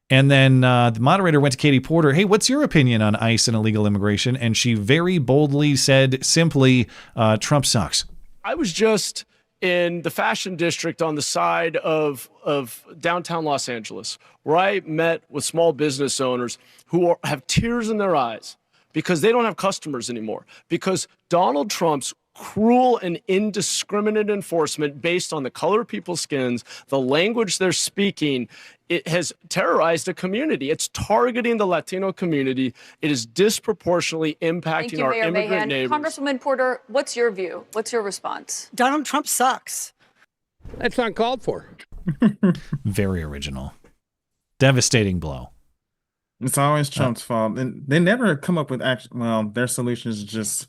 And then the moderator went to Katie Porter. Hey, what's your opinion on ICE and illegal immigration? And she very boldly said simply, Trump sucks. I was just in the fashion district on the side of downtown Los Angeles, where I met with small business owners who have tears in their eyes because they don't have customers anymore, because Donald Trump's cruel and indiscriminate enforcement based on the color of people's skins, the language they're speaking, it has terrorized a community. It's targeting the Latino community. It is disproportionately impacting our immigrant neighbors. Congresswoman Porter, what's your view? What's your response? Donald Trump sucks. That's uncalled for. Very original. Devastating blow. It's always Trump's fault. And they never come up with their solution is just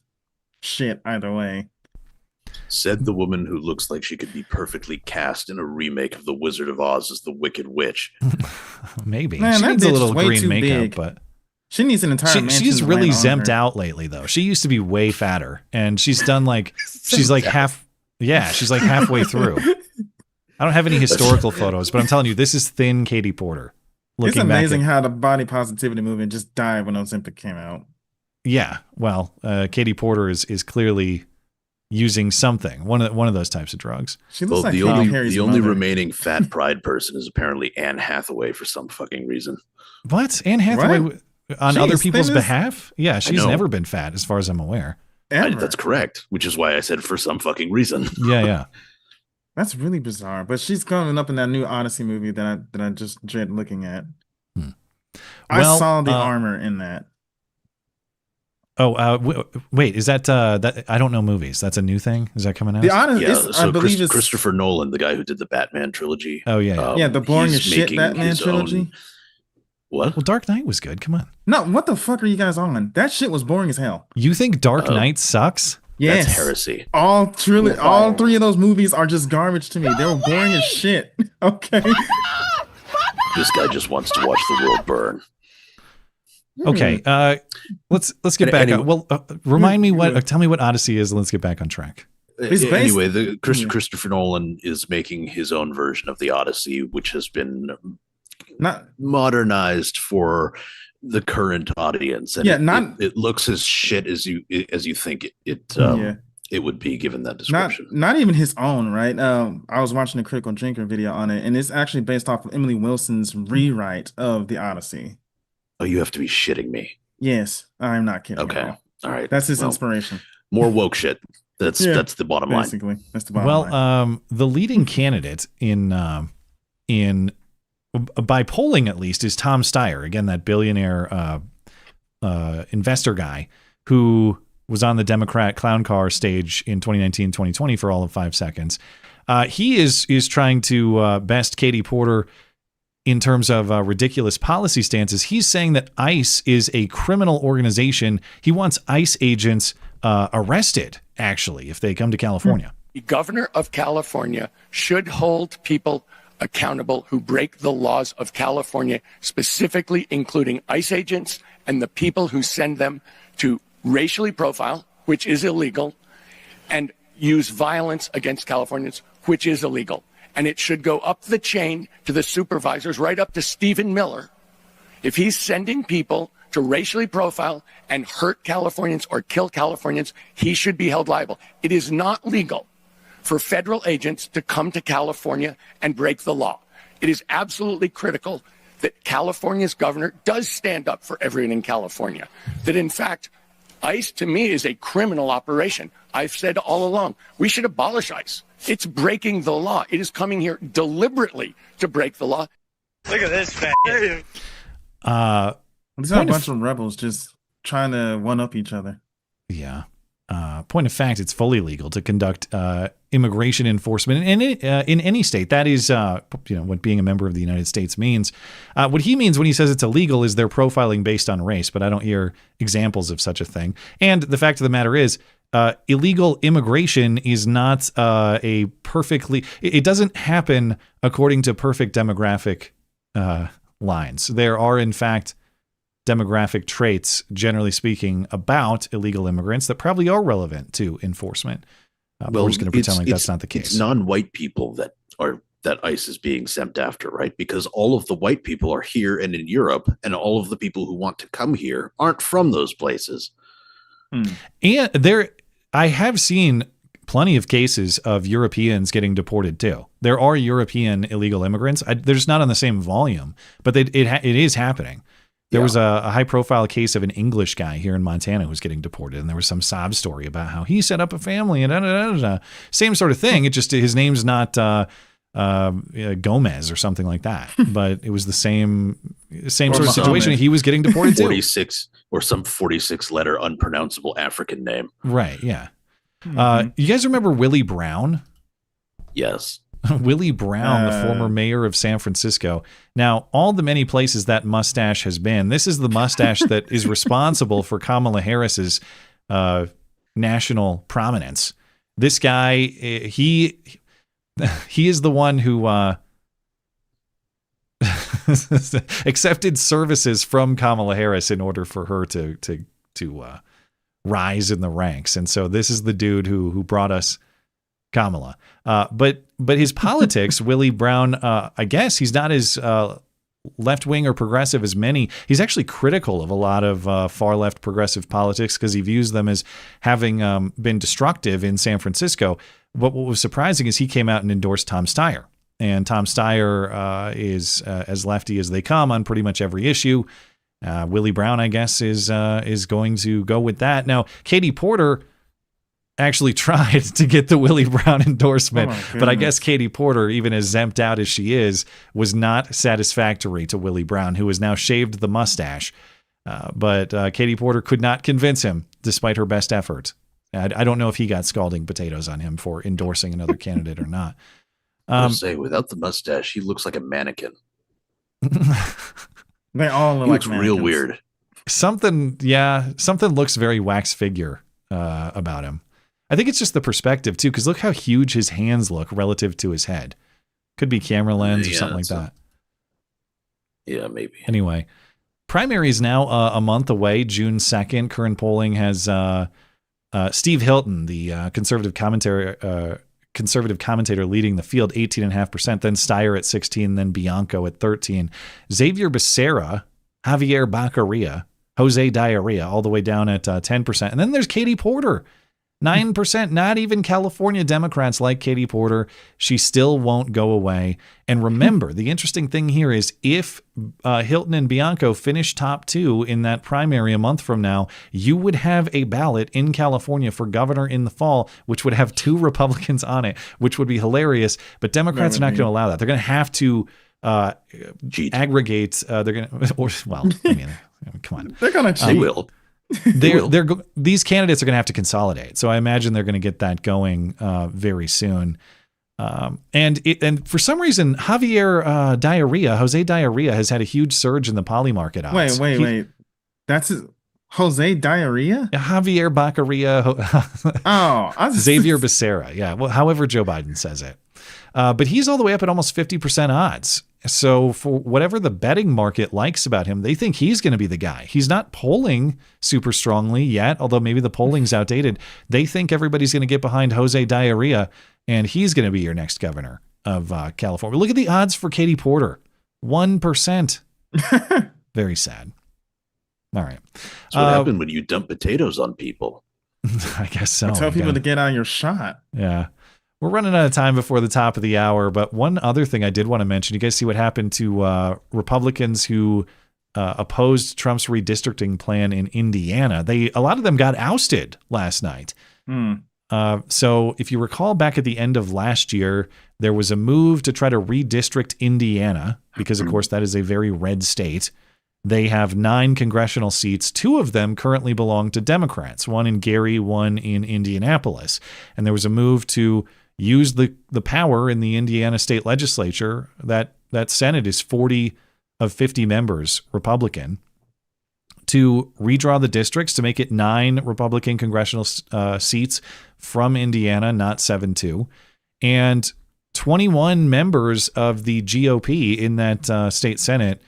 shit either way. Said the woman who looks like she could be perfectly cast in a remake of The Wizard of Oz as the Wicked Witch. Maybe. Man, she needs a little green makeup, but she needs an entire she's really zemped out lately, though. She used to be way fatter, and she's done she's like halfway through. I don't have any historical photos, but I'm telling you, this is thin Katie Porter. It's amazing how the body positivity movement just died when Ozempic came out. Yeah, well, Katie Porter is clearly using something, one of those types of drugs. She looks like the only remaining fat pride person is apparently Anne Hathaway for some fucking reason. What? Anne Hathaway on other people's behalf? Yeah, she's never been fat as far as I'm aware. That's correct, which is why I said for some fucking reason. Yeah. That's really bizarre. But she's coming up in that new Odyssey movie that I just dread looking at. I saw the armor in that. Oh, wait, is that I don't know movies. That's a new thing? Is that coming out? I believe it's Christopher Nolan, the guy who did the Batman trilogy. Oh, yeah. Yeah, the boring as shit Batman trilogy. What? Well, Dark Knight was good. Come on. No, what the fuck are you guys on? That shit was boring as hell. You think Dark Knight sucks? Yes. That's heresy. All three of those movies are just garbage to me. They were boring as shit. Okay. This guy just wants to watch the world burn. Okay, let's get back on. Well, remind me tell me what Odyssey is, and let's get back on track. Anyway, Christopher Nolan is making his own version of the Odyssey, which has been not modernized for the current audience, and it looks as shit as you think it would be given that description. Not even his own, right? I was watching a Critical Drinker video on it, and it's actually based off of Emily Wilson's rewrite of the Odyssey. Oh, you have to be shitting me. Yes, I'm not kidding. Okay. All right. That's his inspiration. More woke shit. That's the bottom line. Basically, that's the bottom line. The leading candidate in by polling at least is Tom Steyer, again that billionaire investor guy who was on the Democrat clown car stage in 2019, 2020 for all of 5 seconds. He is trying to best Katie Porter in terms of ridiculous policy stances. He's saying that ICE is a criminal organization. He wants ICE agents arrested, actually, if they come to California. The governor of California should hold people accountable who break the laws of California, specifically including ICE agents and the people who send them to racially profile, which is illegal, and use violence against Californians, which is illegal. And it should go up the chain to the supervisors, right up to Stephen Miller. If he's sending people to racially profile and hurt Californians or kill Californians, he should be held liable. It is not legal for federal agents to come to California and break the law. It is absolutely critical that California's governor does stand up for everyone in California. That, in fact, ICE, to me, is a criminal operation. I've said all along, we should abolish ICE. It's breaking the law. It is coming here deliberately to break the law. Look at this fat. There's not a bunch of rebels just trying to one-up each other. Yeah. Point of fact, it's fully legal to conduct immigration enforcement in any state. That is, what being a member of the United States means. What he means when he says it's illegal is they're profiling based on race, but I don't hear examples of such a thing. And the fact of the matter is, illegal immigration is not it doesn't happen according to perfect demographic lines. There are, in fact, demographic traits, generally speaking, about illegal immigrants that probably are relevant to enforcement. We're just going to pretend like that's not the case. It's non-white people that ICE is being sent after, right? Because all of the white people are here and in Europe, and all of the people who want to come here aren't from those places. And I have seen plenty of cases of Europeans getting deported too. There are European illegal immigrants. They're just not on the same volume, but it is happening. There was a high-profile case of an English guy here in Montana who was getting deported, and there was some sob story about how he set up a family and same sort of thing. It just his name's not Gomez or something like that, but it was the same sort of situation. He was getting deported too. 46 or some 46-letter unpronounceable African name. Right? Yeah. You guys remember Willie Brown? Yes. Willie Brown, the former mayor of San Francisco. Now, all the many places that mustache has been, this is the mustache that is responsible for Kamala Harris's national prominence. This guy, he is the one who accepted services from Kamala Harris in order for her to rise in the ranks. And so this is the dude who brought us Kamala. But his politics, Willie Brown, I guess he's not as left-wing or progressive as many. He's actually critical of a lot of far-left progressive politics because he views them as having been destructive in San Francisco. But what was surprising is he came out and endorsed Tom Steyer. And Tom Steyer is as lefty as they come on pretty much every issue. Willie Brown, I guess, is going to go with that. Now, Katie Porter actually tried to get the Willie Brown endorsement, but I guess Katie Porter, even as zemped out as she is, was not satisfactory to Willie Brown, who has now shaved the mustache. But Katie Porter could not convince him, despite her best efforts. I don't know if he got scalding potatoes on him for endorsing another candidate or not. I say, without the mustache, he looks like a mannequin. They all look like mannequins. Real weird. Something looks very wax figure about him. I think it's just the perspective too, because look how huge his hands look relative to his head. Could be camera lens or something like that. Yeah, maybe. Anyway, primary is now a month away, June 2nd. Current polling has Steve Hilton, the conservative commentator leading the field, 18.5%, then Steyer at 16%, then Bianco at 13%. Xavier Becerra, Javier Baccaria, Jose Diarrhea, all the way down at 10%. And then there's Katie Porter, 9%. Not even California Democrats like Katie Porter. She still won't go away. And remember, the interesting thing here is if Hilton and Bianco finish top two in that primary a month from now, you would have a ballot in California for governor in the fall, which would have 2 Republicans on it, which would be hilarious. But Democrats are not going to allow that. They're going to have to aggregate. They're going to, come on. They're going to cheat. They will. These candidates are going to have to consolidate. So I imagine they're going to get that going very soon. And for some reason, Jose Diarrhea has had a huge surge in the poly market odds. Wait. That's Jose Diarrhea? Javier Baccaria. Xavier Becerra. Yeah. Well, however Joe Biden says it. But he's all the way up at almost 50% odds. So for whatever the betting market likes about him, they think he's going to be the guy. He's not polling super strongly yet, although maybe the polling's outdated. They think everybody's going to get behind Jose Diarrhea, and he's going to be your next governor of California. Look at the odds for Katie Porter. 1%. Very sad. All right. That's what happened when you dump potatoes on people. I guess so. Tell people to get on your shot. Yeah. We're running out of time before the top of the hour, but one other thing I did want to mention, you guys see what happened to Republicans who opposed Trump's redistricting plan in Indiana. A lot of them got ousted last night. So if you recall back at the end of last year, there was a move to try to redistrict Indiana because, of course, that is a very red state. They have 9 congressional seats. 2 of them currently belong to Democrats, one in Gary, one in Indianapolis. And there was a move to use the power in the Indiana state legislature. That Senate is 40 of 50 members Republican, to redraw the districts to make it 9 Republican congressional seats from Indiana, not 7-2. And 21 members of the GOP in that state Senate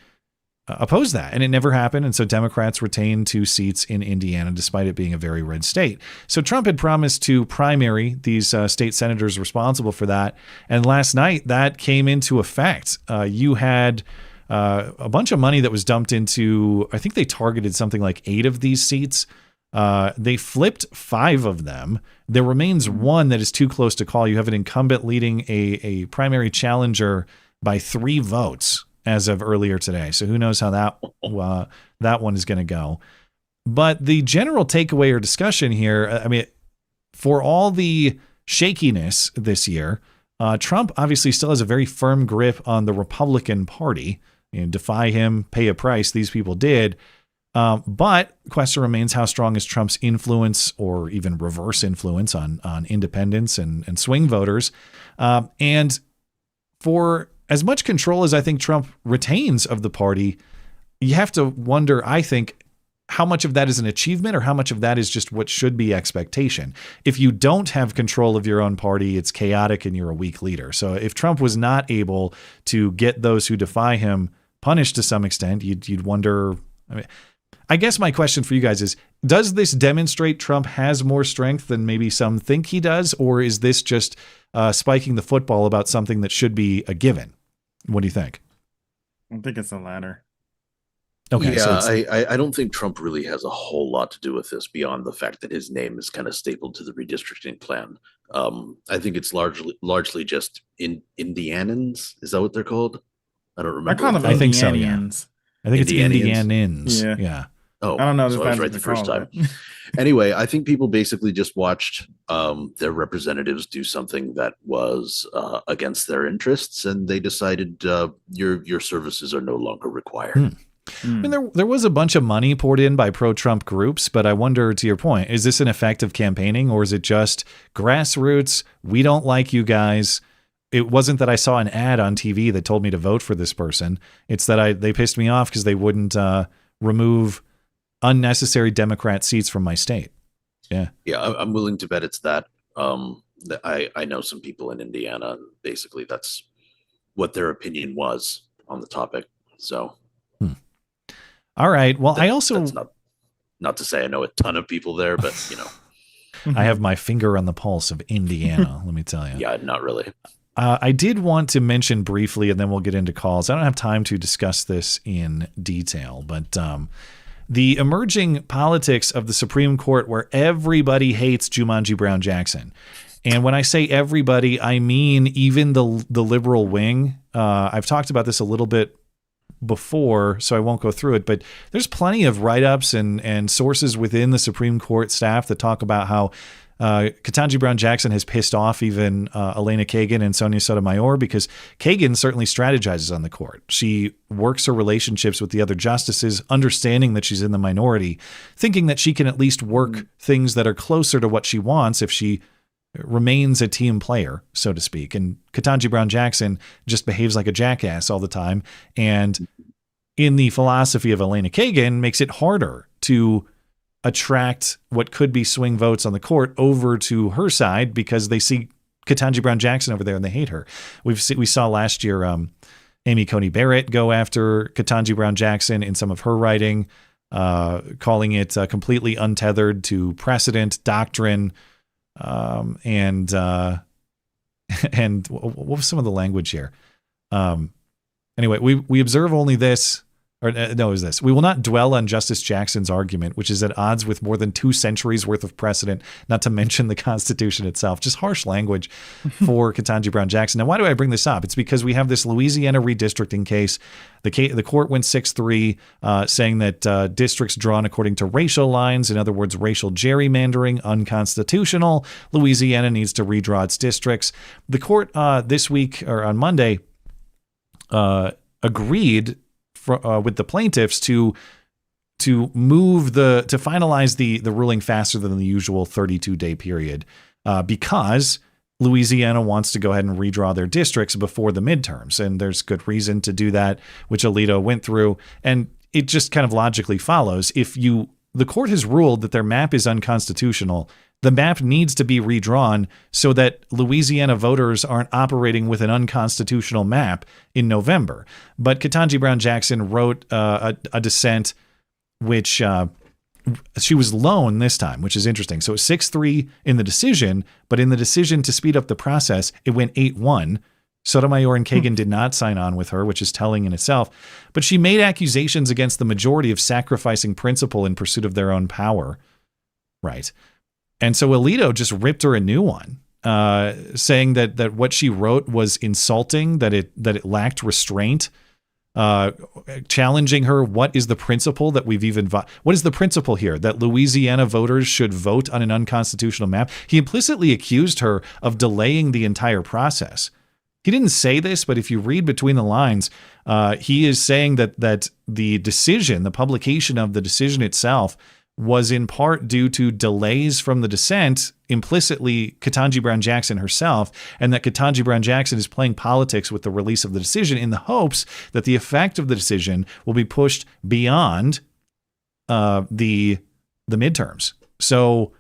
opposed that, and it never happened. And so Democrats retained 2 seats in Indiana, despite it being a very red state. So Trump had promised to primary these state senators responsible for that. And last night that came into effect. You had a bunch of money that was dumped into, I think they targeted something like 8 of these seats. They flipped 5 of them. There remains 1 that is too close to call. You have an incumbent leading a primary challenger by 3 votes as of earlier today. So who knows how that one is going to go. But the general takeaway or discussion here, I mean, for all the shakiness this year, Trump obviously still has a very firm grip on the Republican Party. You know, defy him, pay a price. These people did. But the question remains, how strong is Trump's influence or even reverse influence on independents and swing voters? And for as much control as I think Trump retains of the party, you have to wonder, I think, how much of that is an achievement or how much of that is just what should be expectation. If you don't have control of your own party, it's chaotic and you're a weak leader. So if Trump was not able to get those who defy him punished to some extent, you'd wonder. I mean, I guess my question for you guys is, does this demonstrate Trump has more strength than maybe some think he does, or is this just spiking the football about something that should be a given? What do you think? I think it's the latter. Okay, yeah, so I don't think Trump really has a whole lot to do with this beyond the fact that his name is kind of stapled to the redistricting plan. I think it's largely just Indianans. Is that what they're called? I don't remember. I think so. Yeah. I think it's Indianans. Yeah. Oh, I don't know. So I was right the first time. Anyway, I think people basically just watched their representatives do something that was against their interests, and they decided your services are no longer required. I mean, there was a bunch of money poured in by pro-Trump groups, but I wonder, to your point, is this an effective campaigning, or is it just grassroots? We don't like you guys. It wasn't that I saw an ad on TV that told me to vote for this person. It's that they pissed me off because they wouldn't remove unnecessary Democrat seats from my state. Yeah. Yeah, I'm willing to bet it's that. I know some people in Indiana, and basically that's what their opinion was on the topic. So. All right. Well, I also that's not to say I know a ton of people there, but you know, I have my finger on the pulse of Indiana. Let me tell you. Yeah, not really. I did want to mention briefly, and then we'll get into calls. I don't have time to discuss this in detail, but the emerging politics of the Supreme Court, where everybody hates Jumanji Brown Jackson. And when I say everybody, I mean even the liberal wing. I've talked about this a little bit before, so I won't go through it, but there's plenty of write-ups and sources within the Supreme Court staff that talk about how Ketanji Brown Jackson has pissed off even Elena Kagan and Sonia Sotomayor, because Kagan certainly strategizes on the court. She works her relationships with the other justices, understanding that she's in the minority, thinking that she can at least work things that are closer to what she wants if she remains a team player, so to speak. And Ketanji Brown Jackson just behaves like a jackass all the time. And in the philosophy of Elena Kagan, makes it harder to attract what could be swing votes on the court over to her side, because they see Ketanji Brown Jackson over there and they hate her. We saw last year Amy Coney Barrett go after Ketanji Brown Jackson in some of her writing, calling it completely untethered to precedent, doctrine, and what was some of the language here? Anyway, we observe only this. Or no, is this: we will not dwell on Justice Jackson's argument, which is at odds with more than 2 centuries worth of precedent, not to mention the Constitution itself. Just harsh language for Ketanji Brown Jackson. Now, why do I bring this up? It's because we have this Louisiana redistricting case. The court went 6-3, saying that districts drawn according to racial lines, in other words, racial gerrymandering, unconstitutional. Louisiana needs to redraw its districts. The court this week, or on Monday, agreed with the plaintiffs to finalize the ruling faster than the usual 32-day period, because Louisiana wants to go ahead and redraw their districts before the midterms, and there's good reason to do that, which Alito went through, and it just kind of logically follows. The court has ruled that their map is unconstitutional. The map needs to be redrawn so that Louisiana voters aren't operating with an unconstitutional map in November. But Ketanji Brown Jackson wrote a dissent, which she was lone this time, which is interesting. So 6-3 in the decision, but in the decision to speed up the process, it went 8-1. Sotomayor and Kagan did not sign on with her, which is telling in itself. But she made accusations against the majority of sacrificing principle in pursuit of their own power. Right. And so Alito just ripped her a new one, saying that what she wrote was insulting, that it lacked restraint, challenging her. What is the principle that what is the principle here? That Louisiana voters should vote on an unconstitutional map? He implicitly accused her of delaying the entire process. He didn't say this, but if you read between the lines, he is saying that the decision, the publication of the decision itself, was in part due to delays from the dissent, implicitly Ketanji Brown Jackson herself, and that Ketanji Brown Jackson is playing politics with the release of the decision in the hopes that the effect of the decision will be pushed beyond the midterms. So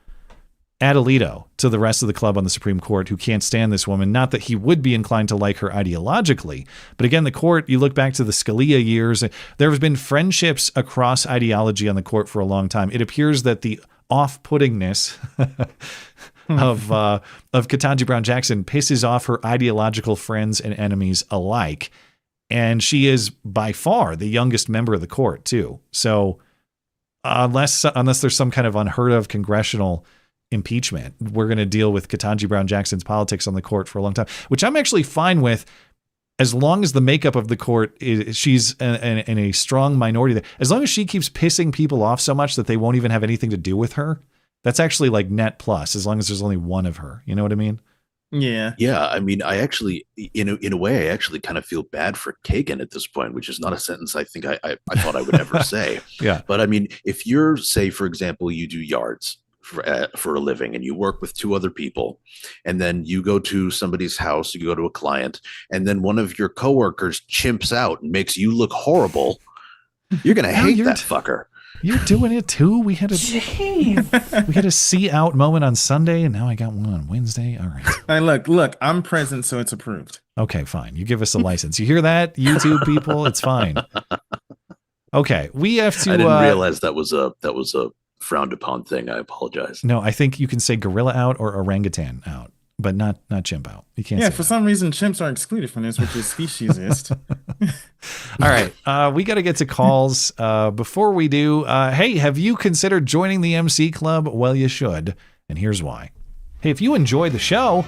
add Alito to the rest of the club on the Supreme Court who can't stand this woman. Not that he would be inclined to like her ideologically, but again, the court, you look back to the Scalia years, there have been friendships across ideology on the court for a long time. It appears that the off-puttingness of Ketanji Brown Jackson pisses off her ideological friends and enemies alike. And she is by far the youngest member of the court too. So unless there's some kind of unheard of congressional impeachment, we're going to deal with Ketanji Brown Jackson's politics on the court for a long time, which I'm actually fine with, as long as the makeup of the court is she's in a strong minority there. As long as she keeps pissing people off so much that they won't even have anything to do with her, that's actually like net plus, as long as there's only one of her. You know what I mean? Yeah. Yeah. I mean, I actually, in a way, I actually kind of feel bad for Kagan at this point, which is not a sentence I think I thought I would ever say. Yeah. But I mean, if you're, say, for example, you do yards for a living and you work with 2 other people, and then you go to somebody's house, you go to a client, and then one of your coworkers chimps out and makes you look horrible, you're going to hate that fucker. You're doing it too. We had a see out moment on Sunday, and now I got one on Wednesday. All right. Hey, look, I'm present, so it's approved. Okay, fine. You give us a license. You hear that, YouTube people? It's fine. Okay, we have to. I didn't realize that was a frowned upon thing. I apologize. No, I think you can say gorilla out or orangutan out, but not chimp out. You can't. Yeah, say for some reason, chimps are excluded from this, which is speciesist. All right, we got to get to calls. Before we do, hey, have you considered joining the MC Club? Well, you should, and here's why. Hey, if you enjoy the show,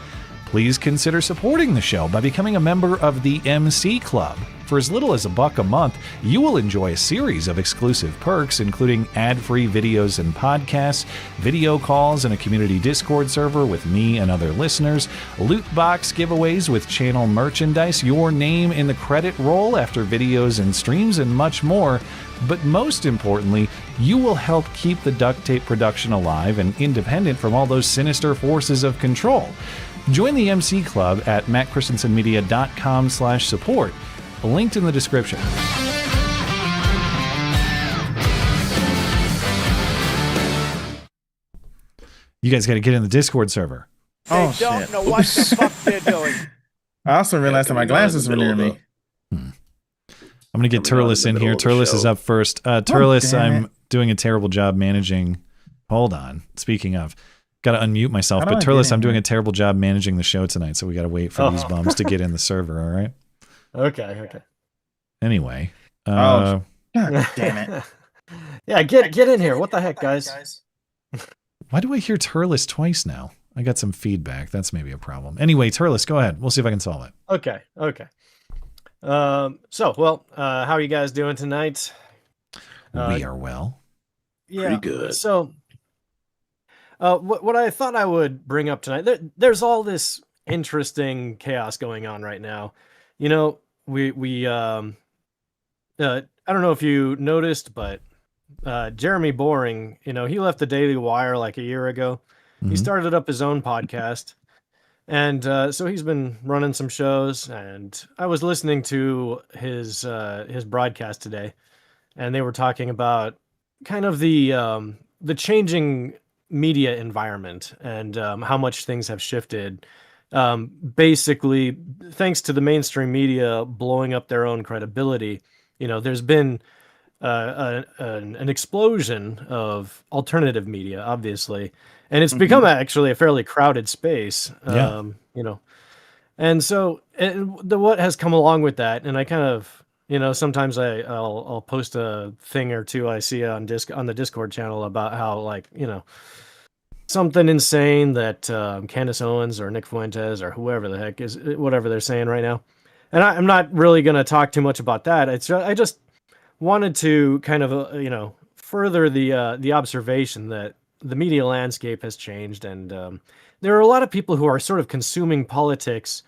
please consider supporting the show by becoming a member of the MC Club. For as little as $1 a month, you will enjoy a series of exclusive perks, including ad-free videos and podcasts, video calls, and a community Discord server with me and other listeners, loot box giveaways with channel merchandise, your name in the credit roll after videos and streams, and much more. But most importantly, you will help keep the Duct Tape production alive and independent from all those sinister forces of control. Join the MC Club at mattchristiansenmedia.com/support. Linked in the description. You guys got to get in the Discord server. They don't know what the fuck they're doing. I also realized that my glasses were near me. I'm going to get Turles in here. Turles is up first. Turles, I'm doing a terrible job managing. Hold on. Speaking of, got to unmute myself. But Turles, I'm doing a terrible job managing the show tonight, so we got to wait for these bums to get in the server, all right? Okay. Anyway. God damn it. Yeah, get in here. What the heck, guys? Why do I hear Turles twice now? I got some feedback. That's maybe a problem. Anyway, Turles, go ahead. We'll see if I can solve it. Okay. How are you guys doing tonight? We are well. Yeah, pretty good. So, what I thought I would bring up tonight, there's all this interesting chaos going on right now. You know, we I don't know if you noticed, but Jeremy Boring, you know, he left the Daily Wire like a year ago. He started up his own podcast. And so he's been running some shows, and I was listening to his broadcast today, and they were talking about kind of the changing media environment and how much things have shifted. Basically, thanks to the mainstream media blowing up their own credibility, you know, there's been an explosion of alternative media, obviously. And it's become actually a fairly crowded space, you know. And so what has come along with that, and I kind of, you know, sometimes I'll post a thing or two I see on the Discord channel about how, like, you know, something insane that Candace Owens or Nick Fuentes or whoever the heck is, whatever they're saying right now. And I'm not really going to talk too much about that. I just wanted to kind of, you know, further the observation that the media landscape has changed, and there are a lot of people who are sort of consuming politics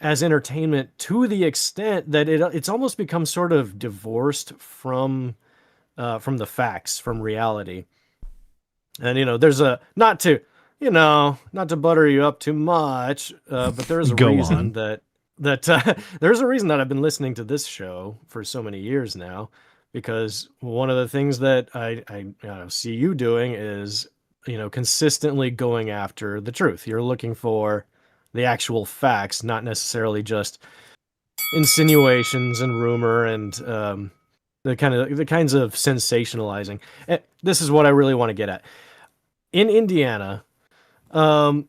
as entertainment to the extent that it's almost become sort of divorced from the facts, from reality. And, you know, there's not to butter you up too much, but there is a reason that there's a reason that I've been listening to this show for so many years now. Because one of the things that I see you doing is, you know, consistently going after the truth. You're looking for the actual facts, not necessarily just insinuations and rumor and the kinds of sensationalizing. This is what I really want to get at. In Indiana,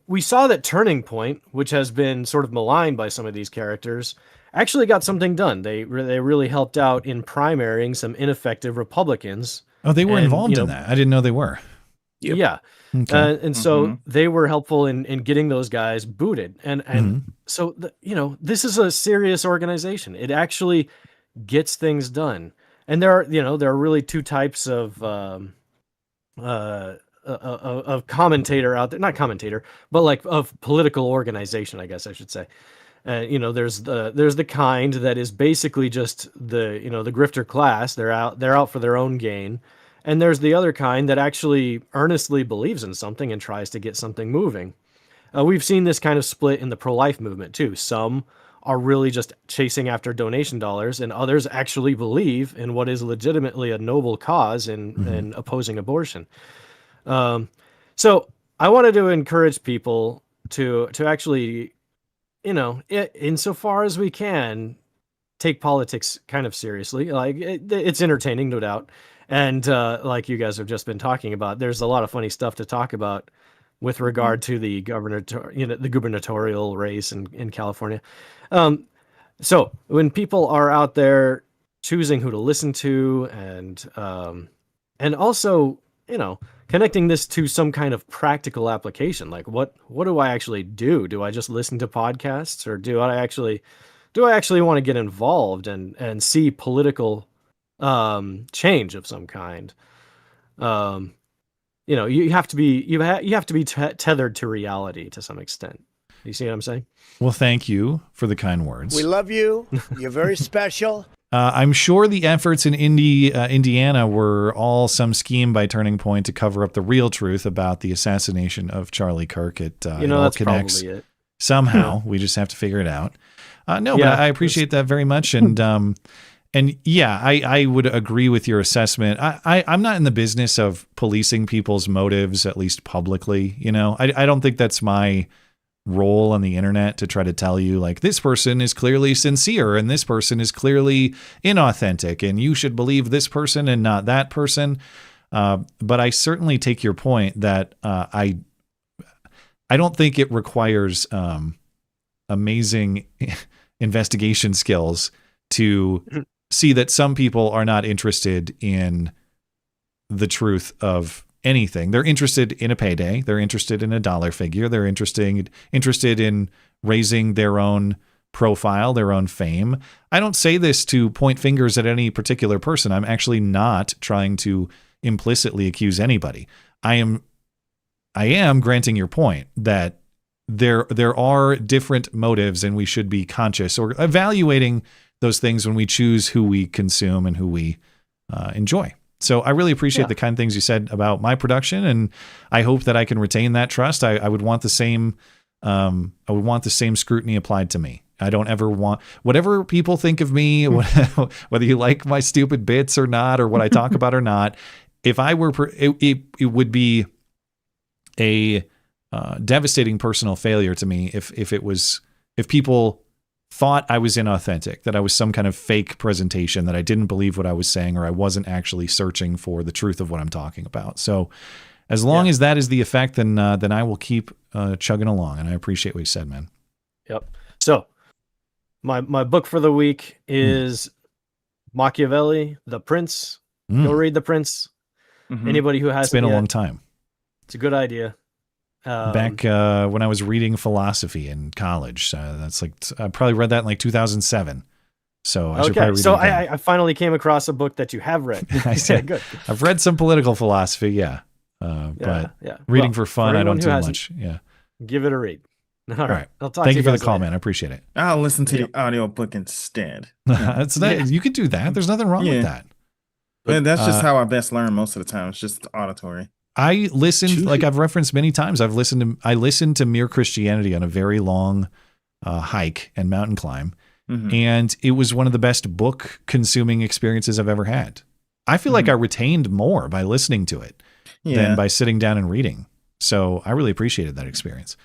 we saw that Turning Point, which has been sort of maligned by some of these characters, actually got something done. They really helped out in primarying some ineffective Republicans. Oh, they were involved in that. I didn't know they were. Yep. Yeah. Okay. And so they were helpful in getting those guys booted. And so, you know, this is a serious organization. It actually gets things done. And there are really two types of commentator out there, not commentator, but like of political organization, I guess I should say. You know, there's the kind that is basically just the grifter class. They're out for their own gain. And there's the other kind that actually earnestly believes in something and tries to get something moving. We've seen this kind of split in the pro-life movement too. Some are really just chasing after donation dollars, and others actually believe in what is legitimately a noble cause in opposing abortion. So I wanted to encourage people to actually, you know, insofar as we can, take politics kind of seriously. Like it's entertaining, no doubt. And like you guys have just been talking about, there's a lot of funny stuff to talk about with regard to the gubernatorial race in California. So when people are out there choosing who to listen to and also connecting this to some kind of practical application. Like what do I actually do? Do I just listen to podcasts, or do I actually want to get involved and see political change of some kind? You have to be tethered to reality to some extent. You see what I'm saying? Well, thank you for the kind words. We love you. You're very special. I'm sure the efforts in Indiana were all some scheme by Turning Point to cover up the real truth about the assassination of Charlie Kirk. It all that's connects probably it. somehow. We just have to figure it out. But I appreciate that very much. And yeah, I would agree with your assessment. I'm not in the business of policing people's motives, at least publicly. I don't think that's my role on the internet to try to tell you like this person is clearly sincere and this person is clearly inauthentic and you should believe this person and not that person. But I certainly take your point that I don't think it requires amazing investigation skills to see that some people are not interested in the truth of anything. They're interested in a payday. They're interested in a dollar figure. They're interested in raising their own profile, their own fame. I don't say this to point fingers at any particular person. I'm actually not trying to implicitly accuse anybody. I am granting your point that there are different motives and we should be conscious or evaluating those things when we choose who we consume and who we enjoy. So I really appreciate the kind things you said about my production, and I hope that I can retain that trust. I would want the same. I would want the same scrutiny applied to me. I don't ever want whatever people think of me, whether you like my stupid bits or not, or what I talk about or not. If I were, it would be a devastating personal failure to me if people thought I was inauthentic, that I was some kind of fake presentation, that I didn't believe what I was saying, or I wasn't actually searching for the truth of what I'm talking about. So as long as that is the effect, then I will keep chugging along. And I appreciate what you said, man. Yep. So my book for the week is Machiavelli, The Prince. Go read The Prince. Anybody who has it's been a long time. It's a good idea. Back when I was reading philosophy in college, that's like I probably read that in like 2007. So I should probably read it again. I finally came across a book that you have read. I said, good. I've read some political philosophy, but reading for fun, I don't do much. Yeah, give it a read. All right. I'll talk Thank to you for the guys call, later. man. I appreciate it. I'll listen to the audiobook instead. You could do that. There's nothing wrong with that. But that's just how I best learn most of the time. It's just auditory. I listened, like I've referenced many times, I listened to Mere Christianity on a very long hike and mountain climb. And it was one of the best book consuming experiences I've ever had. I feel like I retained more by listening to it than by sitting down and reading. So I really appreciated that experience.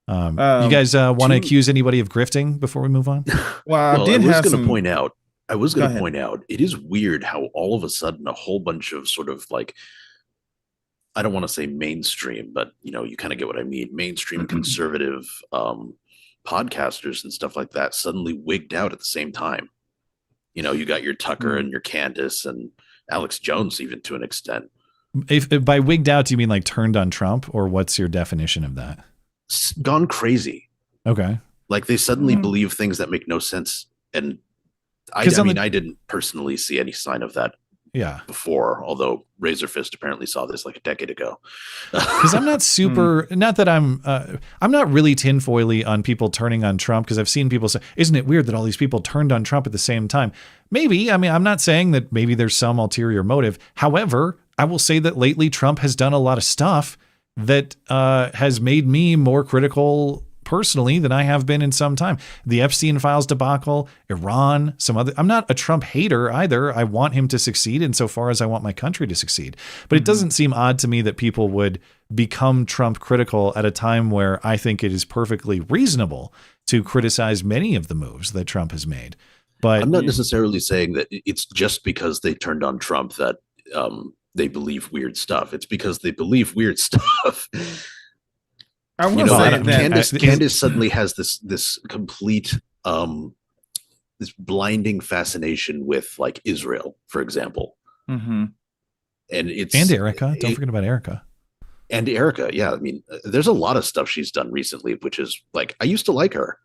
You guys want to accuse anybody of grifting before we move on? I was going to point out, it is weird how all of a sudden a whole bunch of sort of like, I don't want to say mainstream, but you kind of get what I mean. Mainstream conservative podcasters and stuff like that suddenly wigged out at the same time. You got your Tucker and your Candace and Alex Jones, even to an extent. If by wigged out, do you mean like turned on Trump, or what's your definition of that? Gone crazy. Okay. Like they suddenly believe things that make no sense. And I didn't personally see any sign of that before, although Razor Fist apparently saw this like a decade ago. Because I'm not super, not that I'm not really tinfoily on people turning on Trump, because I've seen people say, isn't it weird that all these people turned on Trump at the same time? Maybe. I mean, I'm not saying that maybe there's some ulterior motive. However, I will say that lately Trump has done a lot of stuff that has made me more critical personally than I have been in some time. The Epstein files debacle, Iran, some other. I'm not a Trump hater either. I want him to succeed insofar as I want my country to succeed. But it doesn't seem odd to me that people would become Trump critical at a time where I think it is perfectly reasonable to criticize many of the moves that Trump has made. But I'm not necessarily saying that it's just because they turned on Trump that they believe weird stuff. It's because they believe weird stuff. I will say that Candace suddenly has this complete this blinding fascination with like Israel, for example. and it's and Erica. Don't forget about Erica. And Erica, yeah. I mean, there's a lot of stuff she's done recently, which is like, I used to like her.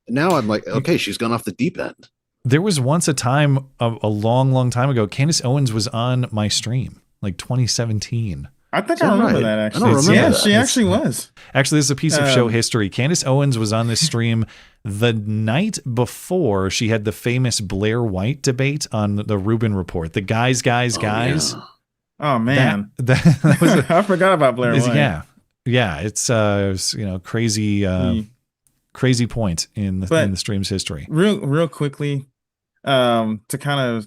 Now I'm like, okay, she's gone off the deep end. There was once a time, a long, long time ago, Candace Owens was on my stream, like 2017. I think I remember that, actually. I don't remember that. She actually was. Actually, this is a piece of show history. Candace Owens was on this stream the night before she had the famous Blair White debate on the Rubin Report. The guys. Yeah. Oh man, that was I forgot about Blair White. Yeah. It's crazy point in the stream's history. Real quickly, to kind of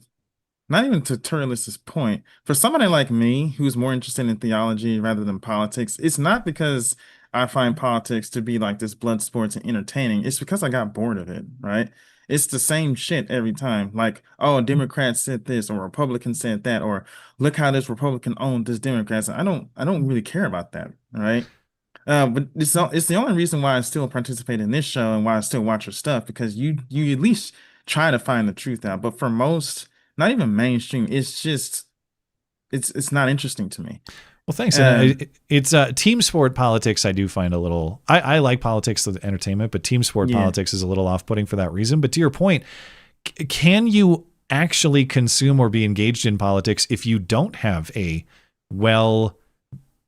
not even to Turles' point, for somebody like me who's more interested in theology rather than politics, it's not because I find politics to be like this blood sports and entertaining. It's because I got bored of it, right? It's the same shit every time. Like, oh, Democrats said this, or Republicans said that, or look how this Republican owned this Democrat. I don't really care about that, right? But it's the only reason why I still participate in this show and why I still watch your stuff, because you at least try to find the truth out. But for most, not even mainstream, it's just it's not interesting to me. Well, thanks. It's team sport politics. I do find a little. I like politics as entertainment, but team sport politics is a little off-putting for that reason. But to your point, can you actually consume or be engaged in politics if you don't have a well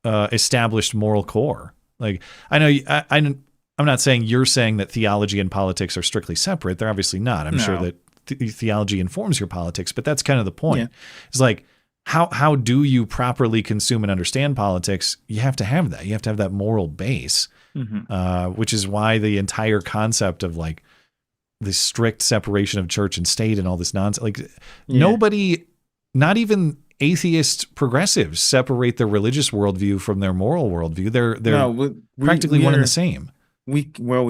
established moral core? Like, I know I'm not saying you're saying that theology and politics are strictly separate. They're obviously not. I'm sure that theology informs your politics, but that's kind of the point. Yeah. It's like, how do you properly consume and understand politics? You have to have that. You have to have that moral base, which is why the entire concept of like the strict separation of church and state and all this nonsense, like nobody, not even atheist progressives, separate their religious worldview from their moral worldview. They're practically one and the same. We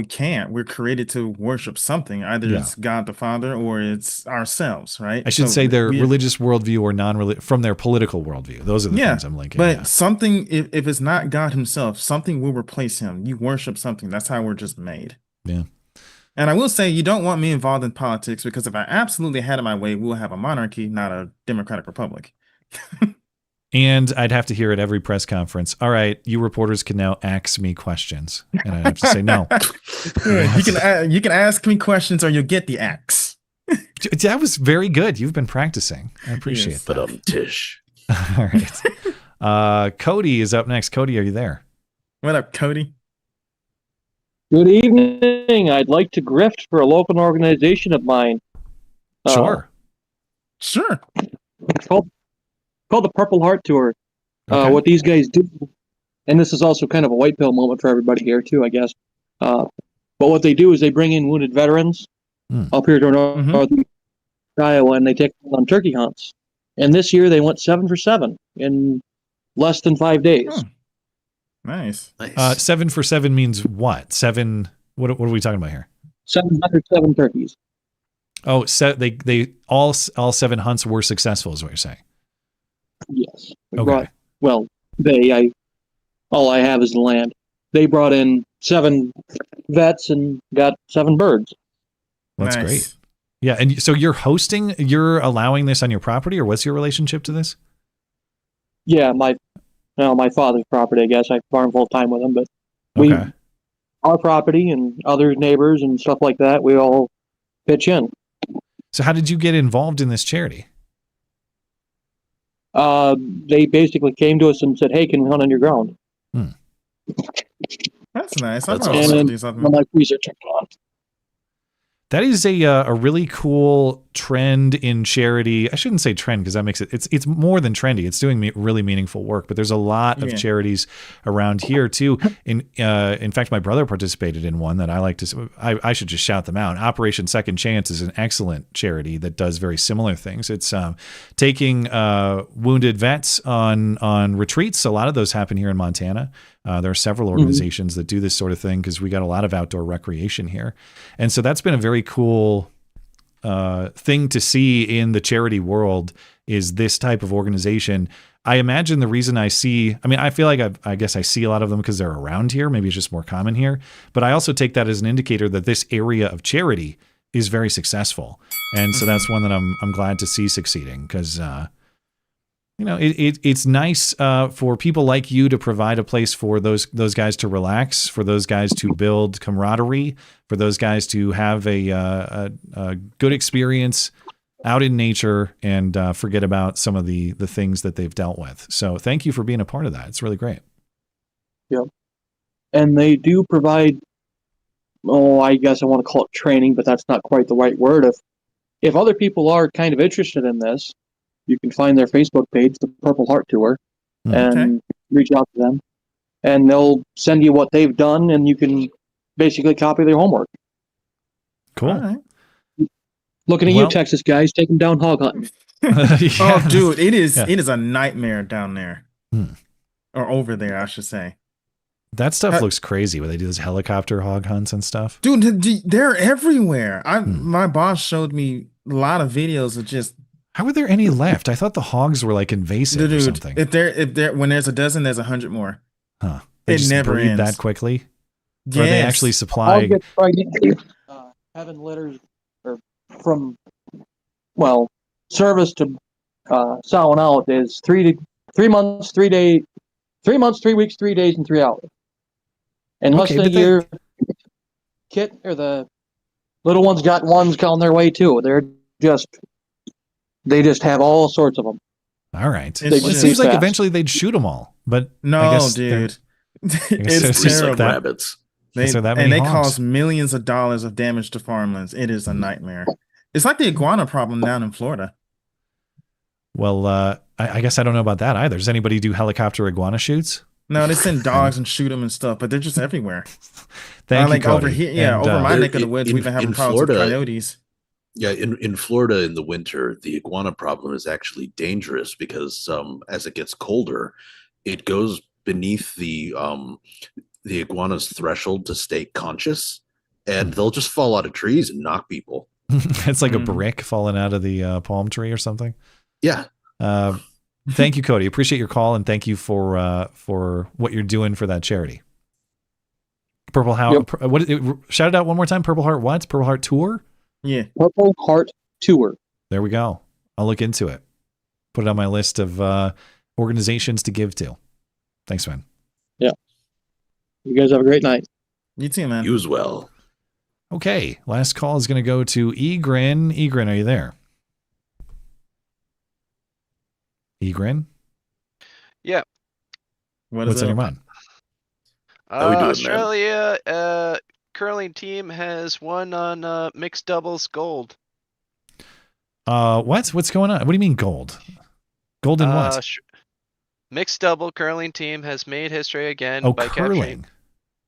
can't. We're created to worship something. Either it's God the Father or it's ourselves, right? I should say their religious worldview or non-religious from their political worldview. Those are the things I'm linking. But something, if it's not God himself, something will replace him. You worship something. That's how we're just made. Yeah. And I will say, you don't want me involved in politics, because if I absolutely had it my way, we'll have a monarchy, not a democratic republic. And I'd have to hear at every press conference, all right, you reporters can now ask me questions. And I'd have to say no. You can ask me questions or you'll get the axe. That was very good. You've been practicing. I appreciate that. But Tish. All right. Cody is up next. Cody, are you there? What up, Cody? Good evening. I'd like to grift for a local organization of mine. Sure. It's called the Purple Heart Tour. What these guys do, and this is also kind of a white pill moment for everybody here too, I guess. But what they do is they bring in wounded veterans up here to northern Iowa, and they take them on turkey hunts. And this year they went 7 for 7 in less than 5 days. Nice. 7 for 7 means what? 7. What are we talking about here? 707 turkeys. Oh, so they all 7 hunts were successful, is what you're saying? Yes. Okay. All I have is the land. They brought in 7 vets and got 7 birds. That's great. Yeah, and so you're allowing this on your property, or what's your relationship to this? Yeah, my father's property, I guess. I farm full time with him, but our property and other neighbors and stuff like that, we all pitch in. So how did you get involved in this charity? They basically came to us and said, "Hey, can we hunt on your ground?" That's nice. My research on. That is a really cool trend in charity. I shouldn't say trend because that makes it's more than trendy. It's doing really meaningful work, but there's a lot of charities around here too. In fact, my brother participated in one that I like to. I should just shout them out. Operation Second Chance is an excellent charity that does very similar things. It's taking wounded vets on retreats. A lot of those happen here in Montana. There are several organizations that do this sort of thing because we got a lot of outdoor recreation here. And so that's been a very cool thing to see in the charity world is this type of organization. I imagine the reason I feel like I guess I see a lot of them because they're around here. Maybe it's just more common here. But I also take that as an indicator that this area of charity is very successful. And so that's one that I'm glad to see succeeding because You know, it's nice for people like you to provide a place for those guys to relax, for those guys to build camaraderie, for those guys to have a good experience out in nature and forget about some of the things that they've dealt with. So thank you for being a part of that. It's really great. Yep. And they do provide, I guess I want to call it training, but that's not quite the right word. If other people are kind of interested in this, you can find their Facebook page, the Purple Heart Tour, and reach out to them. And they'll send you what they've done, and you can basically copy their homework. Cool. Right. Looking at you, Texas guys, take them down hog hunting. Oh, dude, it is a nightmare down there. Or over there, I should say. That stuff looks crazy when they do those helicopter hog hunts and stuff. Dude, they're everywhere. My boss showed me a lot of videos of just. How are there any left? I thought the hogs were like invasive or something. If there, when there's a dozen, there's 100 more. Huh? They just never breed ends that quickly. Yes. Or they actually supply. Having litters or from service to sowing out is 3 months, 3 days, 3 months, 3 weeks, 3 days, and 3 hours. In less than a year, kit or the little ones got ones on their way too. They just have all sorts of them. All right. It seems like eventually they'd shoot them all, but no, dude, it's terrible. Rabbits. They cause millions of dollars of damage to farmlands. It is a nightmare. It's like the iguana problem down in Florida. Well, I guess I don't know about that either. Does anybody do helicopter iguana shoots? No, they send dogs and shoot them and stuff, but they're just everywhere. Thank you, like Cody. over here, over my neck of the woods, we've been having problems with coyotes. Yeah, in Florida in the winter, the iguana problem is actually dangerous because as it gets colder, it goes beneath the iguana's threshold to stay conscious, and they'll just fall out of trees and knock people. It's like a brick falling out of the palm tree or something. Yeah. Thank you, Cody. Appreciate your call, and thank you for what you're doing for that charity. Purple Heart. Yep. Shout it out one more time. Purple Heart. What? Purple Heart Tour. Yeah. Purple Heart Tour. There we go. I'll look into it. Put it on my list of organizations to give to. Thanks, man. Yeah. You guys have a great night. You too, man. You as well. Okay. Last call is going to go to Egrin. Egrin, are you there? Egrin? Yeah. What's on your mind? Australia curling team has won on mixed doubles gold. What's going on? What do you mean gold? Gold in what? Mixed double curling team has made history again by curling. capturing.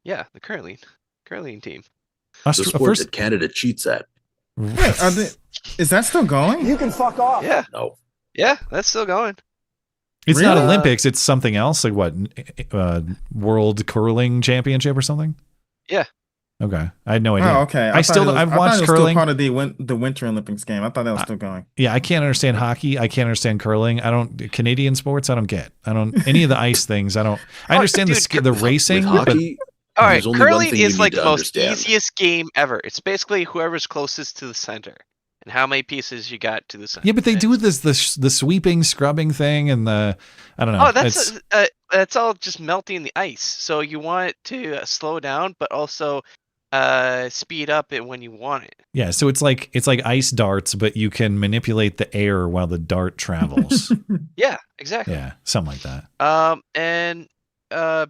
Yeah, the curling team. The sport that Canada cheats at. Wait, is that still going? You can fuck off. Yeah. No. Yeah, that's still going. It's not Olympics. It's something else. Like what? World Curling Championship or something? Yeah. Okay, I had no idea. Oh, okay. I've watched curling. Still part of the Winter Olympics game. I thought that was still going. Yeah, I can't understand hockey. I can't understand curling. Canadian sports. I don't get. I don't any of the ice things. I understand the racing. Hockey, all right, curling is like the most easiest game ever. It's basically whoever's closest to the center and how many pieces you got to the center. Yeah, but they do the sweeping, scrubbing thing, and I don't know. Oh, that's all just melting the ice. So you want it to slow down, but also speed up it when you want it. Yeah, so it's like ice darts, but you can manipulate the air while the dart travels. Yeah, exactly. Yeah, something like that. And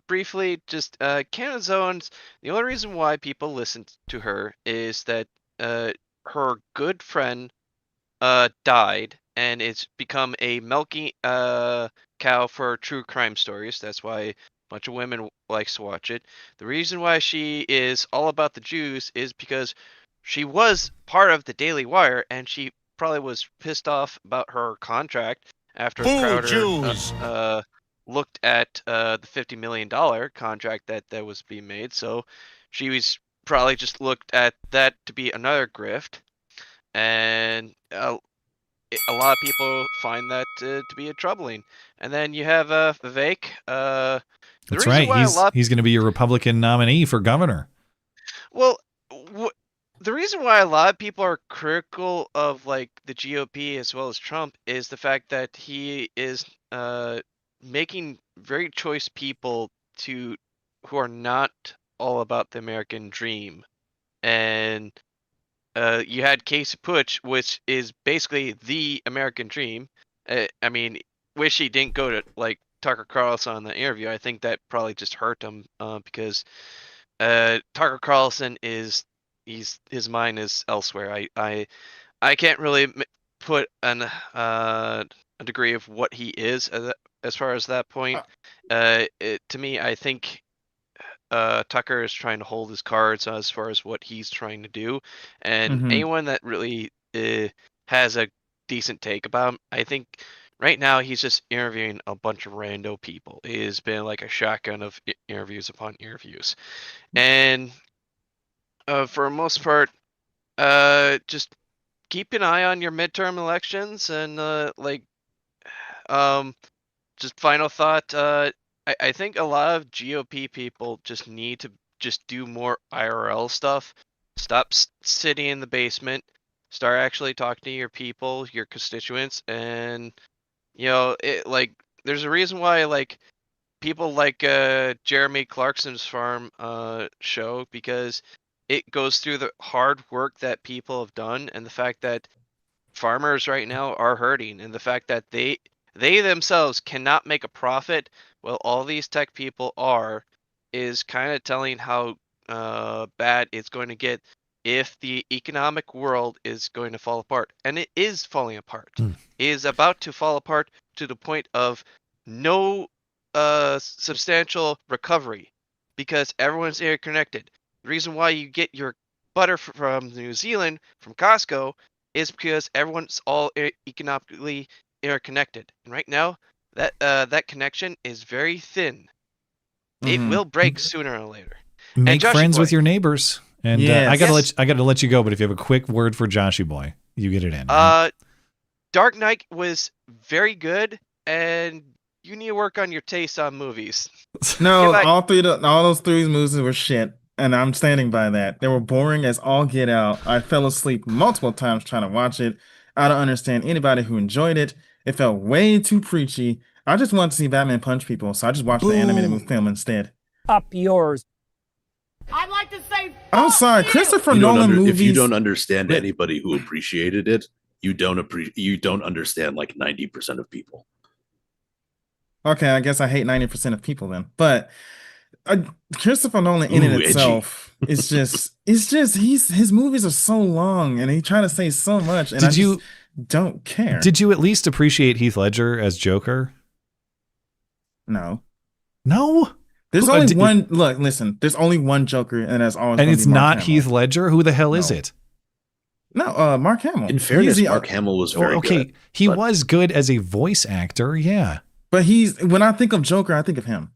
briefly, just Canada Zones. The only reason why people listen to her is that her good friend died, and it's become a milking cow for true crime stories. That's why a bunch of women likes to watch it. The reason why she is all about the Jews is because she was part of the Daily Wire, and she probably was pissed off about her contract after Crowder looked at the $50 million contract that was being made. So she was probably just looked at that to be another grift, and a lot of people find that to be troubling. And then you have Vivek. That's right. He's going to be a Republican nominee for governor. Well, the reason why a lot of people are critical of like the GOP as well as Trump is the fact that he is making very choice people who are not all about the American dream. And you had Casey Putsch, which is basically the American dream. I mean, wish he didn't go to like Tucker Carlson on the interview. I think that probably just hurt him because Tucker Carlson his mind is elsewhere. I can't really put a degree of what he is as far as that point. To me, I think Tucker is trying to hold his cards as far as what he's trying to do, and anyone that really has a decent take about him, I think right now he's just interviewing a bunch of rando people. It has been like a shotgun of interviews upon interviews, and for the most part, just keep an eye on your midterm elections and just final thought. I think a lot of GOP people just need to just do more IRL stuff. Stop sitting in the basement. Start actually talking to your people, your constituents, and there's a reason why like people like Jeremy Clarkson's farm show, because it goes through the hard work that people have done and the fact that farmers right now are hurting and the fact that they themselves cannot make a profit while all these tech people is kind of telling how bad it's going to get if the economic world is going to fall apart. And it is falling apart. It is about to fall apart to the point of no substantial recovery because everyone's interconnected. The reason why you get your butter from New Zealand, from Costco, is because everyone's all economically interconnected. And right now, that connection is very thin. It will break sooner or later. Make friends with your neighbors. And I gotta let you go. But if you have a quick word for Joshy Boy, you get it in. Right? Dark Knight was very good, and you need to work on your taste on movies. No, all those three movies were shit, and I'm standing by that. They were boring as all get out. I fell asleep multiple times trying to watch it. I don't understand anybody who enjoyed it. It felt way too preachy. I just wanted to see Batman punch people, so I just watched the animated film instead. Up yours. I'd like to say, I'm sorry, Christopher Nolan movies. If you don't understand anybody who appreciated it, you don't understand like 90% of people. Okay, I guess I hate 90% of people then. But Christopher Nolan in it itself is just his movies are so long and he trying to say so much, and I don't care. Did you at least appreciate Heath Ledger as Joker? No. There's only one. Look, listen. There's only one Joker, and that's always. And it's not Heath Ledger. Who the hell is it? No, Mark Hamill. In fairness, Mark Hamill was very good. He was good as a voice actor, yeah. But when I think of Joker, I think of him.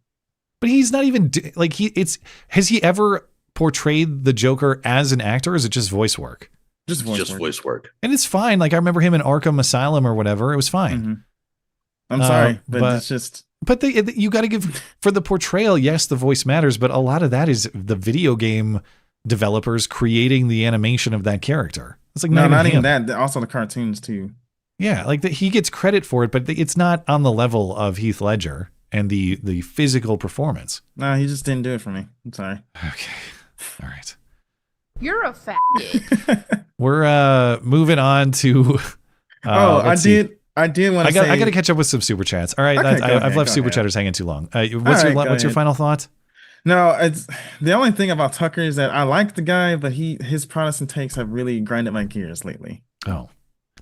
But he's not even like has he ever portrayed the Joker as an actor, or is it just voice work? Just voice work. And it's fine. Like I remember him in Arkham Asylum or whatever. It was fine. Mm-hmm. I'm sorry, but it's just. But you got to give for the portrayal. Yes, the voice matters, but a lot of that is the video game developers creating the animation of that character. It's like not even that. Also the cartoons too. Yeah, like he gets credit for it, but it's not on the level of Heath Ledger and the physical performance. No, he just didn't do it for me. I'm sorry. Okay, all right. You're a faggot. We're moving on to. I did want to say... I got to catch up with some super chats. All right, Okay, I've left super chatters hanging too long. What's your final thought? No, it's the only thing about Tucker is that I like the guy, but his Protestant takes have really grinded my gears lately. Oh,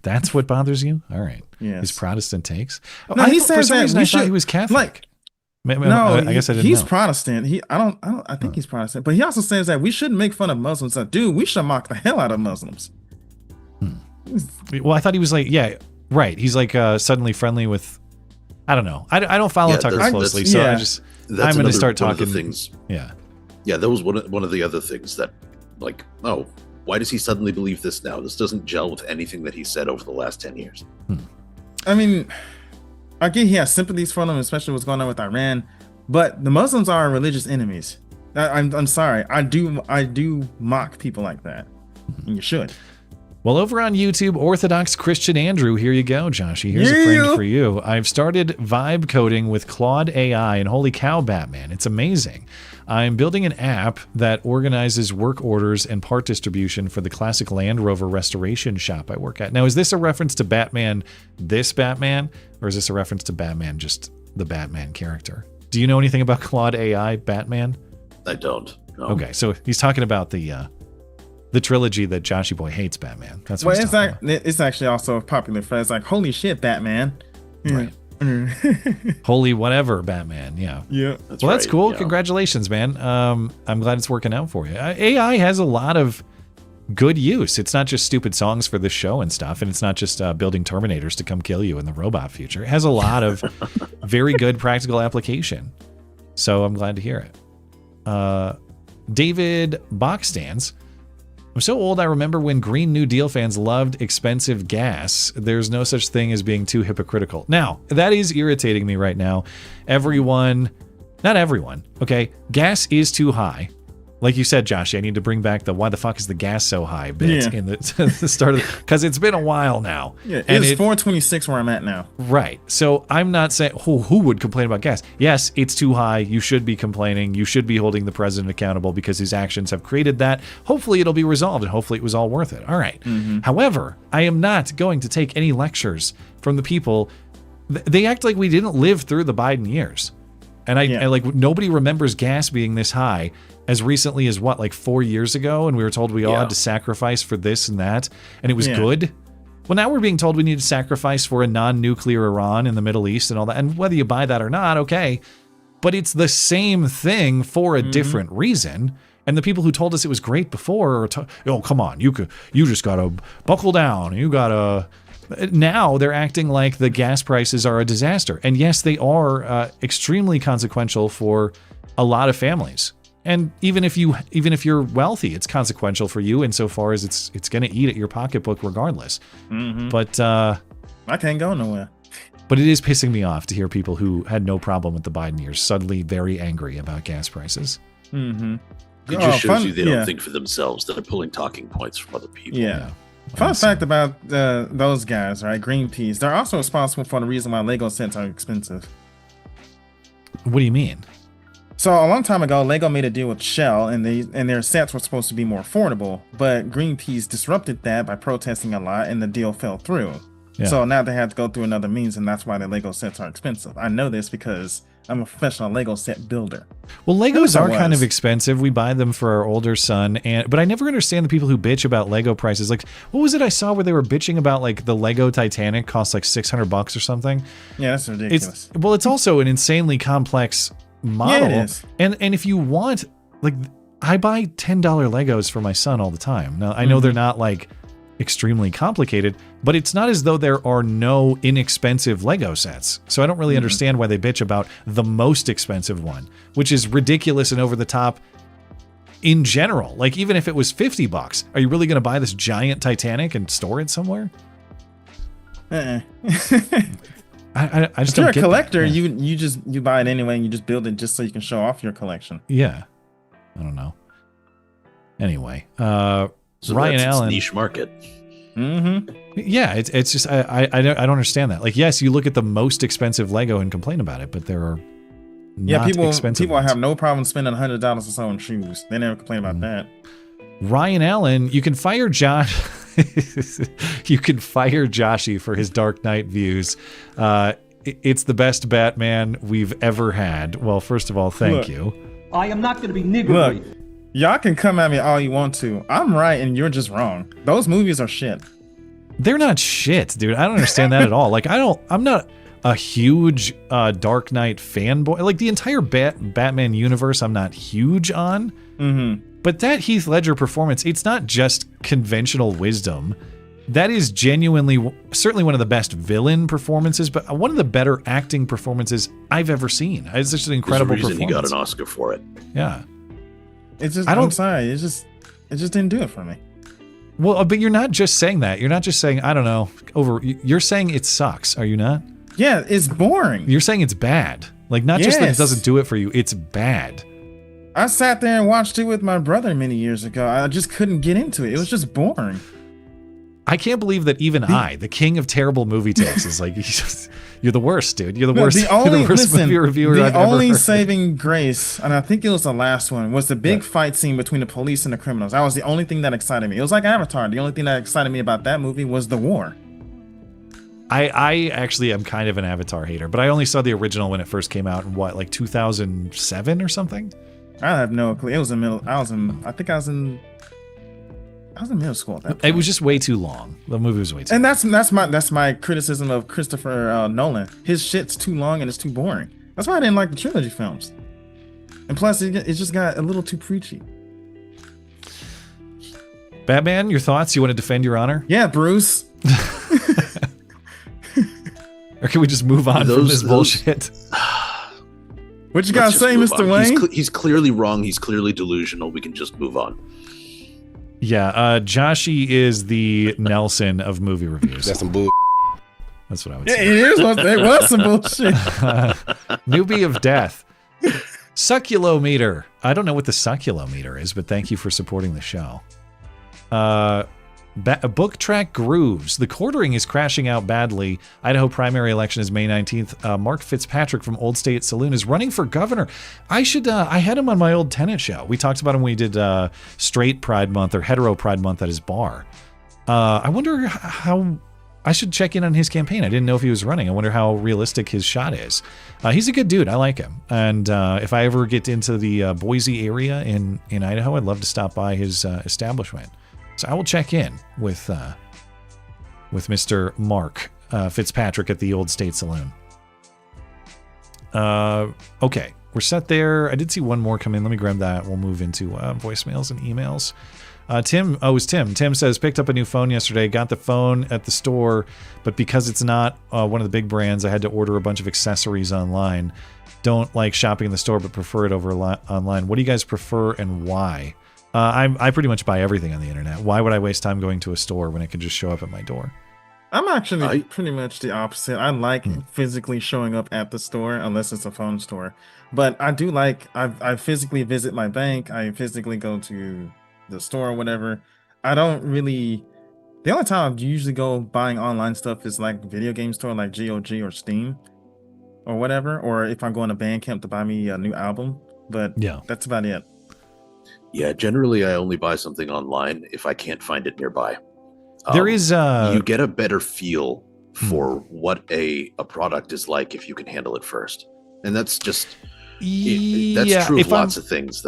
that's what bothers you? All right. Yes. His Protestant takes. No, he says for some that reason I thought he was Catholic. I guess I didn't he's know. Protestant. I think he's Protestant, but he also says that we shouldn't make fun of Muslims. Like, dude, we should mock the hell out of Muslims. Well, I thought he was like, yeah. Right, he's like suddenly friendly with. I don't know. I don't follow Tucker closely, so I'm going to start talking things. Yeah, that was one of the other things that, like, oh, why does he suddenly believe this now? This doesn't gel with anything that he said over the last 10 years. I mean, I get he has sympathies for them, especially what's going on with Iran, but the Muslims are our religious enemies. I'm sorry. I do mock people like that. And you should. Well, over on YouTube, Orthodox Christian Andrew, here you go, Joshy. Here's a friend for you. I've started vibe coding with Claude AI, and holy cow, Batman, it's amazing. I'm building an app that organizes work orders and part distribution for the classic Land Rover restoration shop I work at. Now, is this a reference to Batman, this Batman, or is this a reference to Batman, just the Batman character? Do you know anything about Claude AI, Batman? I don't. No. Okay, so he's talking about the trilogy that Joshy Boy hates, Batman. That's what he's talking about. It's actually also a popular phrase, like, holy shit, Batman. Right. Holy whatever, Batman. Yeah. Yeah. That's cool. Yeah. Congratulations, man. I'm glad it's working out for you. AI has a lot of good use. It's not just stupid songs for this show and stuff, and it's not just building Terminators to come kill you in the robot future. It has a lot of very good practical application. So I'm glad to hear it. David Boxstans. I'm so old I remember when Green New Deal fans loved expensive gas. There's no such thing as being too hypocritical. Now, that is irritating me right now. Not everyone, okay? Gas is too high. Like you said, Josh, I need to bring back the why the fuck is the gas so high bit in the start of because it's been a while now. Yeah, it's 426 where I'm at now. Right. So I'm not saying who would complain about gas. Yes, it's too high. You should be complaining. You should be holding the president accountable because his actions have created that. Hopefully it'll be resolved and hopefully it was all worth it. All right. Mm-hmm. However, I am not going to take any lectures from the people. They act like we didn't live through the Biden years. And I like nobody remembers gas being this high as recently as like 4 years ago, and we were told we all had to sacrifice for this and that, and it was good. Well, now we're being told we need to sacrifice for a non-nuclear Iran in the Middle East and all that. And whether you buy that or not, okay, but it's the same thing for a different reason. And the people who told us it was great before, oh come on, you just gotta buckle down. You gotta. Now they're acting like the gas prices are a disaster. And yes, they are extremely consequential for a lot of families. And even if you're wealthy, it's consequential for you insofar as it's going to eat at your pocketbook regardless. Mm-hmm. But I can't go nowhere. But it is pissing me off to hear people who had no problem with the Biden years suddenly very angry about gas prices. Mm-hmm. It just shows you they don't think for themselves. They're pulling talking points from other people. Yeah. Fun fact about those guys, right? Greenpeace. They're also responsible for the reason why Lego sets are expensive. What do you mean? So a long time ago, Lego made a deal with Shell, and their sets were supposed to be more affordable. But Greenpeace disrupted that by protesting a lot, and the deal fell through. Yeah. So now they have to go through another means, and that's why the Lego sets are expensive. I know this because I'm a professional Lego set builder. Well, Legos are kind of expensive. We buy them for our older son, but I never understand the people who bitch about Lego prices. Like, what was it I saw where they were bitching about like the Lego Titanic costs like $600 or something? Yeah, that's ridiculous. It's also an insanely complex model. Yeah, it is. And if you want, like, I buy $10 Legos for my son all the time. Now, I know they're not like extremely complicated, but it's not as though there are no inexpensive Lego sets. So I don't really understand why they bitch about the most expensive one, which is ridiculous and over the top in general. Like, even if it was $50, are you really going to buy this giant Titanic and store it somewhere? I just if you're don't get a collector, that. Yeah. you buy it anyway, and you just build it just so you can show off your collection. Yeah, I don't know. Anyway, so Ryan that's Allen, niche market. Yeah, it's just I don't understand that. Like, yes, you look at the most expensive Lego and complain about it, but there are people expensive ones. have no problem spending $100 or so on shoes. They never complain about that. Ryan Allen, you can fire Josh. You can fire Joshy for his Dark Knight views. It's the best Batman we've ever had. Well, first of all, thank you. I am not going to be niggardly. Look, y'all can come at me all you want to. I'm right and you're just wrong. Those movies are shit. They're not shit, dude. I don't understand that at all. Like, I'm not a huge Dark Knight fanboy. Like, the entire Batman universe, I'm not huge on. But that Heath Ledger performance, it's not just conventional wisdom. That is genuinely, certainly one of the best villain performances, but one of the better acting performances I've ever seen. It's just an incredible performance. He got an Oscar for it. Yeah. It's just, I'm sorry. It just didn't do it for me. Well, but you're not just saying that. You're not just saying, I don't know, you're saying it sucks, are you not? Yeah, it's boring. You're saying it's bad. Like, not just that it doesn't do it for you, it's bad. I sat there and watched it with my brother many years ago. I just couldn't get into it. It was just boring. I can't believe that even the king of terrible movie takes, is like, you're the worst, dude. You're the worst. You're the worst movie reviewer I've ever heard. The only saving grace, and I think it was the last one, was the big fight scene between the police and the criminals. That was the only thing that excited me. It was like Avatar. The only thing that excited me about that movie was the war. I actually am kind of an Avatar hater, but I only saw the original when it first came out in like 2007 or something. I have no clue. It was in middle. I was in middle school at that point. It was just way too long. The movie was way too. And that's my criticism of Christopher Nolan. His shit's too long and it's too boring. That's why I didn't like the trilogy films. And plus, it just got a little too preachy. Batman, your thoughts? You want to defend your honor? Yeah, Bruce. Or can we just move on from this bullshit? What you gotta say, Mr. Wayne? He's clearly wrong. He's clearly delusional. We can just move on. Yeah, Joshy is the Nelson of movie reviews. That's some bull. That's what I would say. It is. It was some bullshit. Newbie of death. Succulometer. I don't know what the succulometer is, but thank you for supporting the show. Book track grooves. The quartering is crashing out badly. Idaho primary election is May 19th. Mark Fitzpatrick from Old State Saloon is running for governor. I had him on my old tenant show. We talked about him when we did straight Pride Month or hetero Pride Month at his bar. I wonder how. I should check in on his campaign. I didn't know if he was running. I wonder how realistic his shot is. He's a good dude. I like him. And if I ever get into the Boise area in Idaho, I'd love to stop by his establishment. So I will check in with Mr. Mark Fitzpatrick at the Old State Saloon. Okay, we're set there. I did see one more come in. Let me grab that. We'll move into voicemails and emails. Tim. Oh, it's Tim. Tim says, picked up a new phone yesterday. Got the phone at the store, but because it's not one of the big brands, I had to order a bunch of accessories online. Don't like shopping in the store, but prefer it over online. What do you guys prefer and why? I pretty much buy everything on the internet. Why would I waste time going to a store when it could just show up at my door? I'm actually pretty much the opposite. I like physically showing up at the store unless it's a phone store. But I do like, I physically visit my bank. I physically go to the store or whatever. I don't really, the only time I usually go buying online stuff is like video game store like GOG or Steam or whatever. Or if I go on a Bandcamp to buy me a new album. But yeah, that's about it. Yeah, generally I only buy something online if I can't find it nearby. There is you get a better feel for what a product is like if you can handle it first. And that's just that's true of lots of things.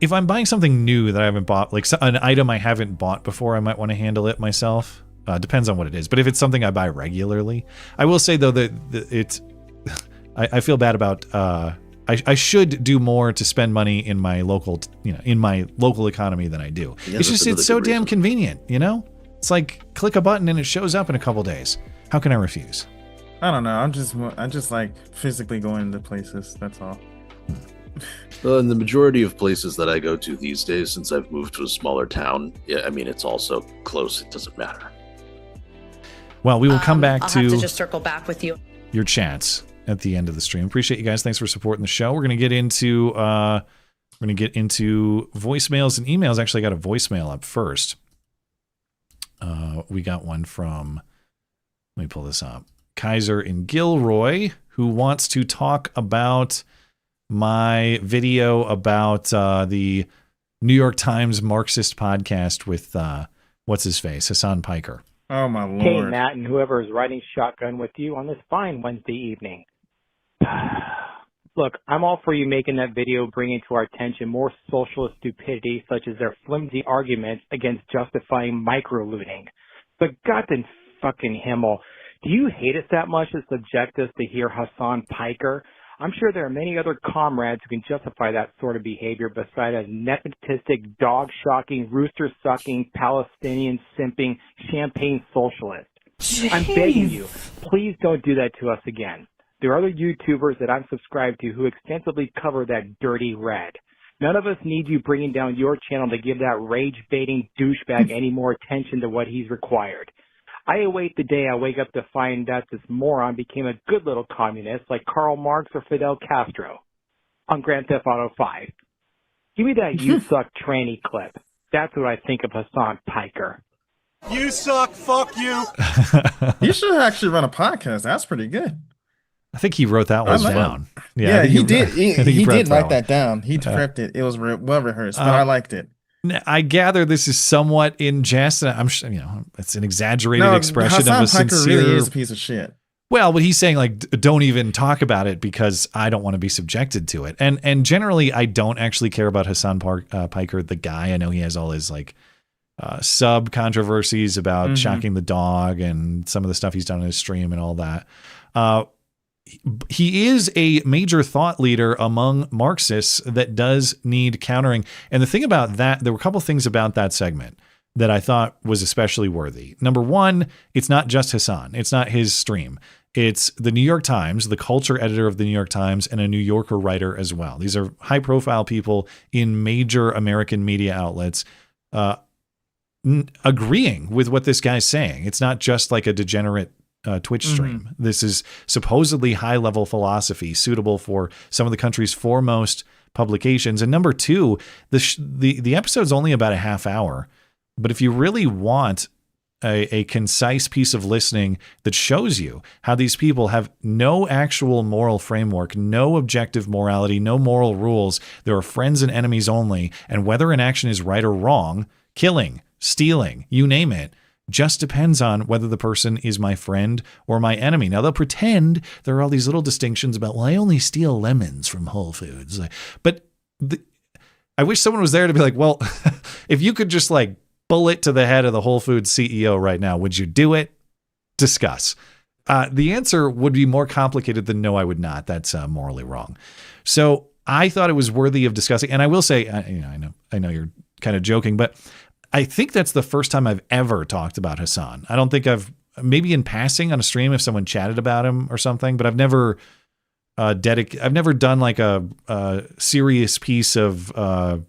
If I'm buying something new that I haven't bought, like an item I haven't bought before, I might want to handle it myself. Depends on what it is. But if it's something I buy regularly, I will say though that it's I feel bad about I should do more to spend money in my local, in my local economy than I do. Yeah, it's so damn convenient, It's like click a button and it shows up in a couple days. How can I refuse? I don't know. I just like physically going to places. That's all. Well, in the majority of places that I go to these days, since I've moved to a smaller town, I mean, it's also close. It doesn't matter. Well, we will come back I'll have to just circle back with you. Your chats at the end of the stream. Appreciate you guys. Thanks for supporting the show. We're gonna get into voicemails and emails. Actually, I got a voicemail up first. We got one from, let me pull this up. Kaiser in Gilroy, who wants to talk about my video about the New York Times Marxist podcast with what's his face, Hassan Piker. Oh my lord! Hey Matt, and whoever is riding shotgun with you on this fine Wednesday evening. Look, I'm all for you making that video, bringing to our attention more socialist stupidity, such as their flimsy arguments against justifying micro-looting. But goddamn fucking Himmel, do you hate us that much to subject us to hear Hassan Piker? I'm sure there are many other comrades who can justify that sort of behavior beside a nepotistic, dog-shocking, rooster-sucking, Palestinian simping, champagne socialist. Jeez. I'm begging you, please don't do that to us again. There are other YouTubers that I'm subscribed to who extensively cover that dirty red. None of us need you bringing down your channel to give that rage-baiting douchebag any more attention than what he's required. I await the day I wake up to find out this moron became a good little communist like Karl Marx or Fidel Castro on Grand Theft Auto 5. Give me that "you suck" tranny clip. That's what I think of Hassan Piker. You suck. Fuck you. You should actually run a podcast. That's pretty good. I think he wrote that one down. Yeah, he did. He did write that down. down. He prepped it. It was well rehearsed, but I liked it. I gather this is somewhat in jest. I'm sure, it's an exaggerated expression Hassan of a Piker sincere. really is a piece of shit. Well, but he's saying like, don't even talk about it because I don't want to be subjected to it. And generally, I don't actually care about Hassan Piker, the guy. I know he has all his like sub controversies about shocking the dog and some of the stuff he's done on his stream and all that. He is a major thought leader among Marxists that does need countering. And the thing about that, there were a couple things about that segment that I thought was especially worthy. Number one, it's not just Hassan. It's not his stream. It's the New York Times, the culture editor of the New York Times, and a New Yorker writer as well. These are high profile people in major American media outlets agreeing with what this guy's saying. It's not just like a degenerate Twitch stream. This is supposedly high-level philosophy suitable for some of the country's foremost publications. And number two, the episode's only about a half hour. But if you really want a concise piece of listening that shows you how these people have no actual moral framework, no objective morality, no moral rules, there are friends and enemies only, and whether an action is right or wrong, killing, stealing, you name it, just depends on whether the person is my friend or my enemy. Now, they'll pretend there are all these little distinctions about, well, I only steal lemons from Whole Foods. But I wish someone was there to be like, well, if you could just like bullet to the head of the Whole Foods CEO right now, would you do it? Discuss. The answer would be more complicated than no, I would not. That's morally wrong. So I thought it was worthy of discussing. And I will say, I know you're kind of joking, but I think that's the first time I've ever talked about Hassan. I don't think maybe in passing on a stream if someone chatted about him or something, but I've never I've never done like a serious piece of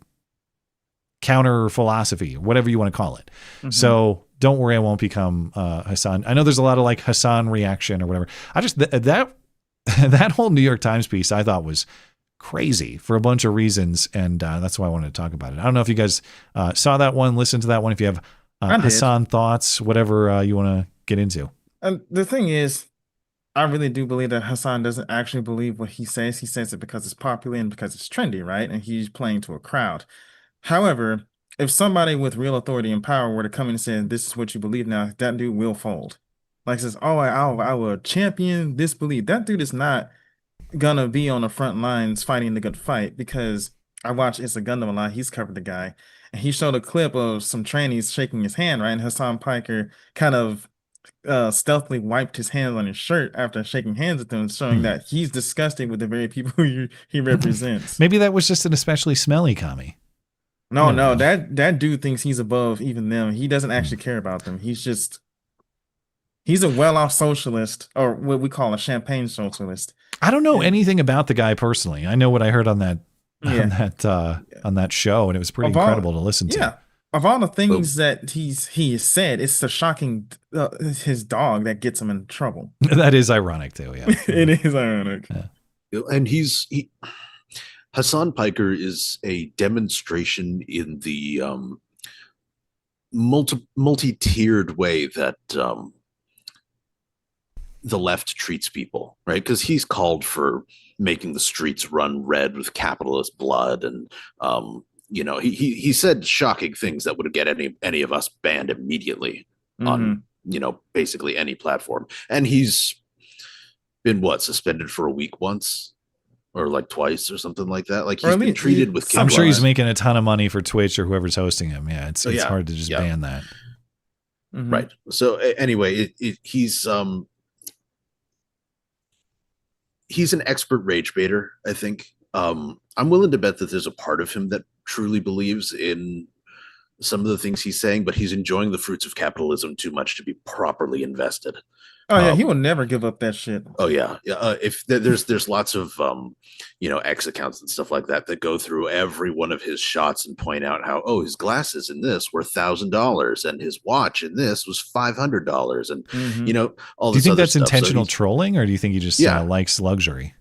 counter philosophy, whatever you want to call it. So don't worry, I won't become Hassan. I know there's a lot of like Hassan reaction or whatever. I just that whole New York Times piece I thought was crazy for a bunch of reasons, and that's why I wanted to talk about it. I don't know if you guys saw that one, listened to that one, if you have Hassan thoughts, whatever you want to get into. And the thing is, I really do believe that Hassan doesn't actually believe what he says. He says it because it's popular and because it's trendy, right? And he's playing to a crowd. However, if somebody with real authority and power were to come in and say, this is what you believe now, that dude will fold. Like says, oh, I will champion this belief. That dude is not gonna be on the front lines fighting the good fight, because I watched It's a Gundam a lot. He's covered the guy, and he showed a clip of some trainees shaking his hand, right? And Hassan Piker kind of stealthily wiped his hands on his shirt after shaking hands with them, showing that he's disgusted with the very people he represents. Maybe that was just an especially smelly commie. No, that dude thinks he's above even them. He doesn't actually care about them. He's a well-off socialist, or what we call a champagne socialist. I don't know anything about the guy personally. I know what I heard on that on that show, and it was pretty incredible to listen to. Yeah, of all the things that he has said, it's the shocking his dog that gets him in trouble. That is ironic too. Yeah, it is ironic. Yeah. And Hassan Piker is a demonstration in the multi-tiered way that the left treats people, right? Because he's called for making the streets run red with capitalist blood, and he said shocking things that would get any of us banned immediately on basically any platform. And he's been suspended for a week once, or like twice, or something like that. Like he's been treated with. I'm sure he's making a ton of money for Twitch or whoever's hosting him. Yeah, it's hard to just ban that. Right. So anyway, he's an expert rage baiter, I think. I'm willing to bet that there's a part of him that truly believes in some of the things he's saying, but he's enjoying the fruits of capitalism too much to be properly invested. Oh yeah, he will never give up that shit. Oh yeah, if there's lots of X accounts and stuff like that go through every one of his shots and point out how his glasses in this were $1,000 and his watch in this was $500, and all. Do you think that's stuff. intentional trolling, or do you think he just likes luxury?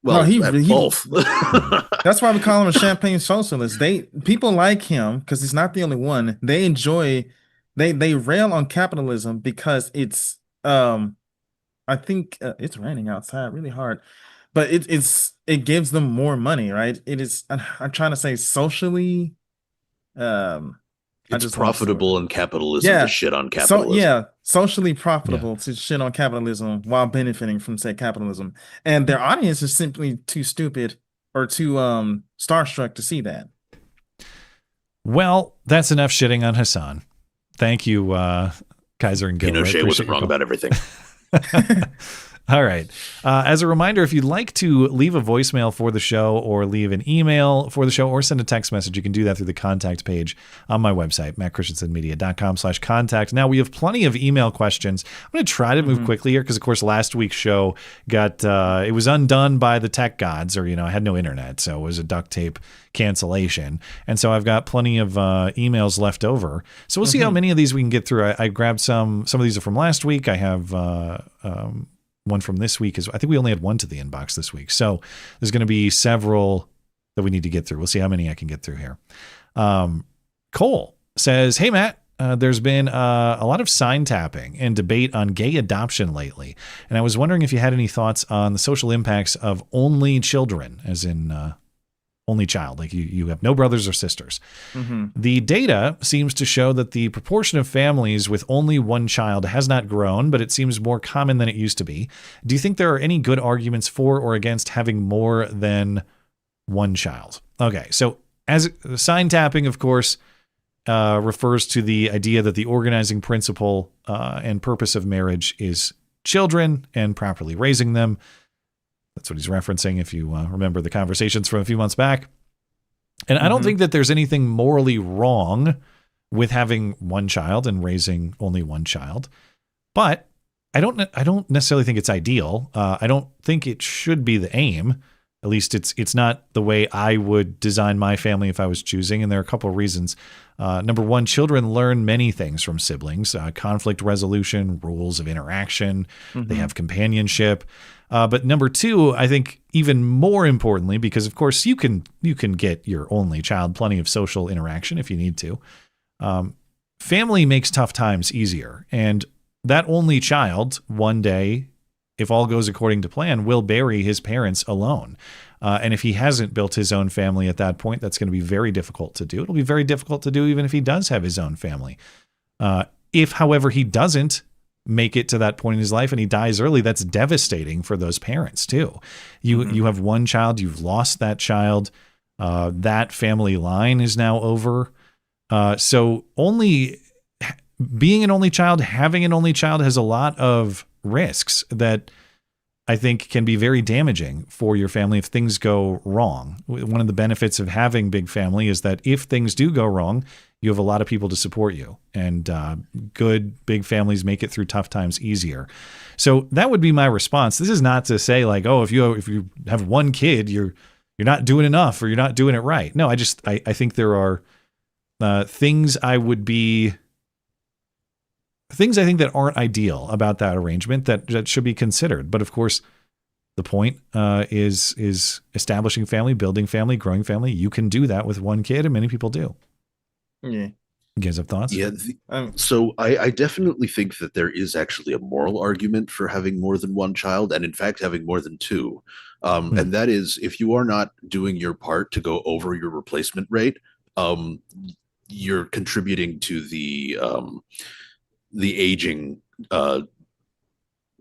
Well, he both. That's why we call him a champagne socialist. People like him because he's not the only one. They enjoy, they rail on capitalism because it's I think it's raining outside really hard, but it gives them more money, right? It is. I'm trying to say socially. It's profitable in capitalism to shit on capitalism. Socially profitable to shit on capitalism while benefiting from said capitalism, and their audience is simply too stupid or too starstruck to see that. Well, that's enough shitting on Hassan. Thank you, Kaiser and Gilbert. Pinochet wasn't wrong about everything. All right. As a reminder, if you'd like to leave a voicemail for the show or leave an email for the show or send a text message, you can do that through the contact page on my website, mattchristiansenmedia.com/contact. Now, we have plenty of email questions. I'm going to try to move quickly here because, of course, last week's show got, it was undone by the tech gods, or, I had no internet, so it was a duct tape cancellation. And so I've got plenty of emails left over. So we'll see how many of these we can get through. I grabbed some of these are from last week. I have one from this week. I think we only had one to the inbox this week. So there's going to be several that we need to get through. We'll see how many I can get through here. Cole says, hey, Matt, there's been a lot of sign tapping and debate on gay adoption lately. And I was wondering if you had any thoughts on the social impacts of only children, as in only child, like you have no brothers or sisters. The data seems to show that the proportion of families with only one child has not grown, but it seems more common than it used to be. Do you think there are any good arguments for or against having more than one child? Okay, so as sign tapping, of course, refers to the idea that the organizing principle and purpose of marriage is children and properly raising them. That's what he's referencing, if you remember the conversations from a few months back. And I don't think that there's anything morally wrong with having one child and raising only one child. But I don't necessarily think it's ideal. I don't think it should be the aim. At least it's not the way I would design my family if I was choosing. And there are a couple of reasons. Number one, children learn many things from siblings: conflict resolution, rules of interaction. They have companionship. But number two, I think even more importantly, because of course you can get your only child plenty of social interaction if you need to. Family makes tough times easier, and that only child one day, if all goes according to plan, will bury his parents alone. And if he hasn't built his own family at that point, that's going to be very difficult to do. It'll be very difficult to do even if he does have his own family. If, however, he doesn't make it to that point in his life and he dies early, that's devastating for those parents too. You have one child, you've lost that child. That family line is now over. So being an only child, having an only child has a lot of risks that I think can be very damaging for your family if things go wrong. One of the benefits of having big family is that if things do go wrong, you have a lot of people to support you, and good big families make it through tough times easier. So that would be my response. This is not to say like, oh, if you have one kid, you're not doing enough or you're not doing it right. No, I think there are things I think that aren't ideal about that arrangement that should be considered. But of course, the point is establishing family, building family, growing family. You can do that with one kid, and many people do. Yeah. You guys have thoughts? Yeah. So I definitely think that there is actually a moral argument for having more than one child, and in fact, having more than two. And that is, if you are not doing your part to go over your replacement rate, you're contributing to the aging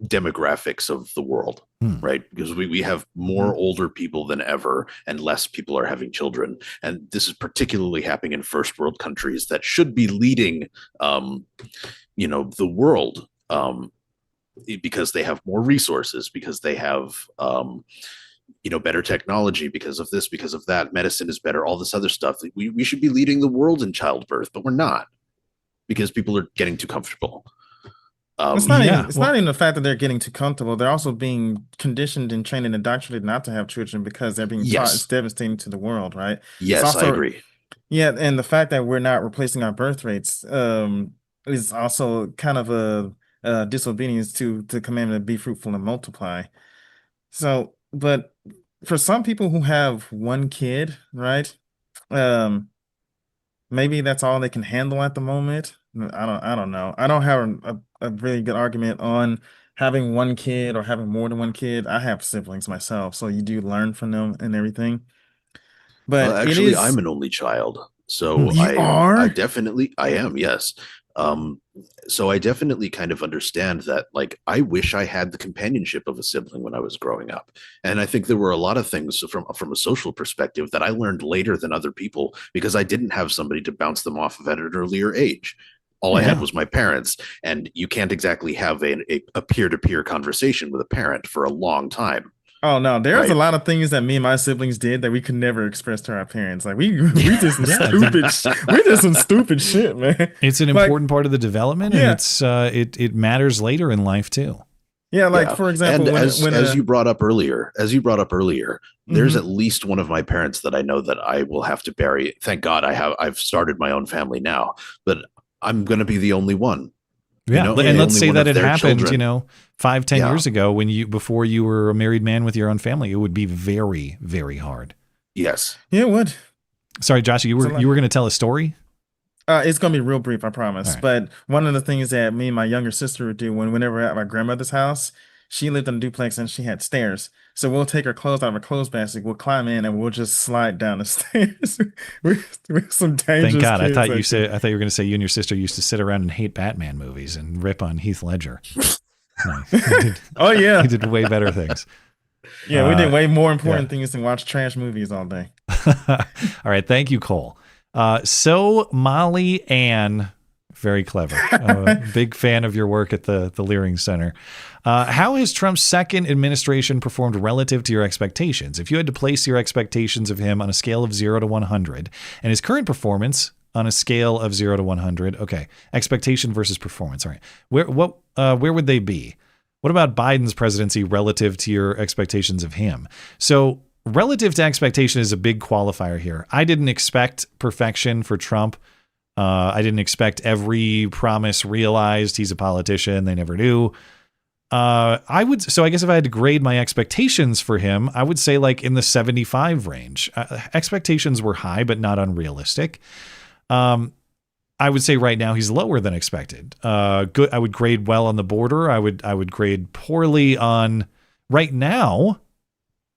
demographics of the world, right? Because we have more older people than ever, and less people are having children. And this is particularly happening in first world countries that should be leading, the world, because they have more resources, because they have, better technology, because of this, because of that. Medicine is better, all this other stuff. We should be leading the world in childbirth, but we're not, because people are getting too comfortable. It's not even the fact that they're getting too comfortable. They're also being conditioned and trained and indoctrinated not to have children because they're being taught it's devastating to the world, right? Yes, also, I agree. Yeah, and the fact that we're not replacing our birth rates is also kind of a disobedience to the commandment to be fruitful and multiply. So, but for some people who have one kid, right? Maybe that's all they can handle at the moment. I don't know. I don't have a really good argument on having one kid or having more than one kid. I have siblings myself, so you do learn from them and everything. But Actually, I'm an only child, so I definitely I am, yes. So I definitely kind of understand that. Like, I wish I had the companionship of a sibling when I was growing up, and I think there were a lot of things from a social perspective that I learned later than other people because I didn't have somebody to bounce them off of at an earlier age. All I had was my parents, and you can't exactly have a peer-to-peer conversation with a parent for a long time. Oh no, there's a lot of things that me and my siblings did that we could never express to our parents. Like we did some stupid shit, man. It's an important part of the development, and it matters later in life too. Yeah, like for example, and as you brought up earlier, there's at least one of my parents that I know that I will have to bury. Thank God I've started my own family now, but I'm going to be the only one. Yeah, and let's say that it happened, 5-10 years ago before you were a married man with your own family. It would be very, very hard. Yes. Yeah, it would. Sorry, Josh, you were going to tell a story? It's going to be real brief, I promise. Right. But one of the things that me and my younger sister would do whenever we're at my grandmother's house, she lived in a duplex and she had stairs. So we'll take her clothes out of her clothes basket, we'll climb in, and we'll just slide down the stairs. we're some dangerous Thank God. kids. I thought you were going to say you and your sister used to sit around and hate Batman movies and rip on Heath Ledger. No, oh yeah, he did way better things. Yeah, we did way more important things than watch trash movies all day. All right, thank you, Cole. So Molly Ann, very clever. Big fan of your work at the Leering Center. How has Trump's second administration performed relative to your expectations? If you had to place your expectations of him on a scale of 0 to 100 and his current performance on a scale of 0 to 100, okay, expectation versus performance. All right, where would they be? What about Biden's presidency relative to your expectations of him? So relative to expectation is a big qualifier here. I didn't expect perfection for Trump. I didn't expect every promise realized. He's a politician. They never do. So I guess if I had to grade my expectations for him, I would say like in the 75 range. Expectations were high, but not unrealistic. I would say right now he's lower than expected. Good. I would grade well on the border. I would grade poorly on right now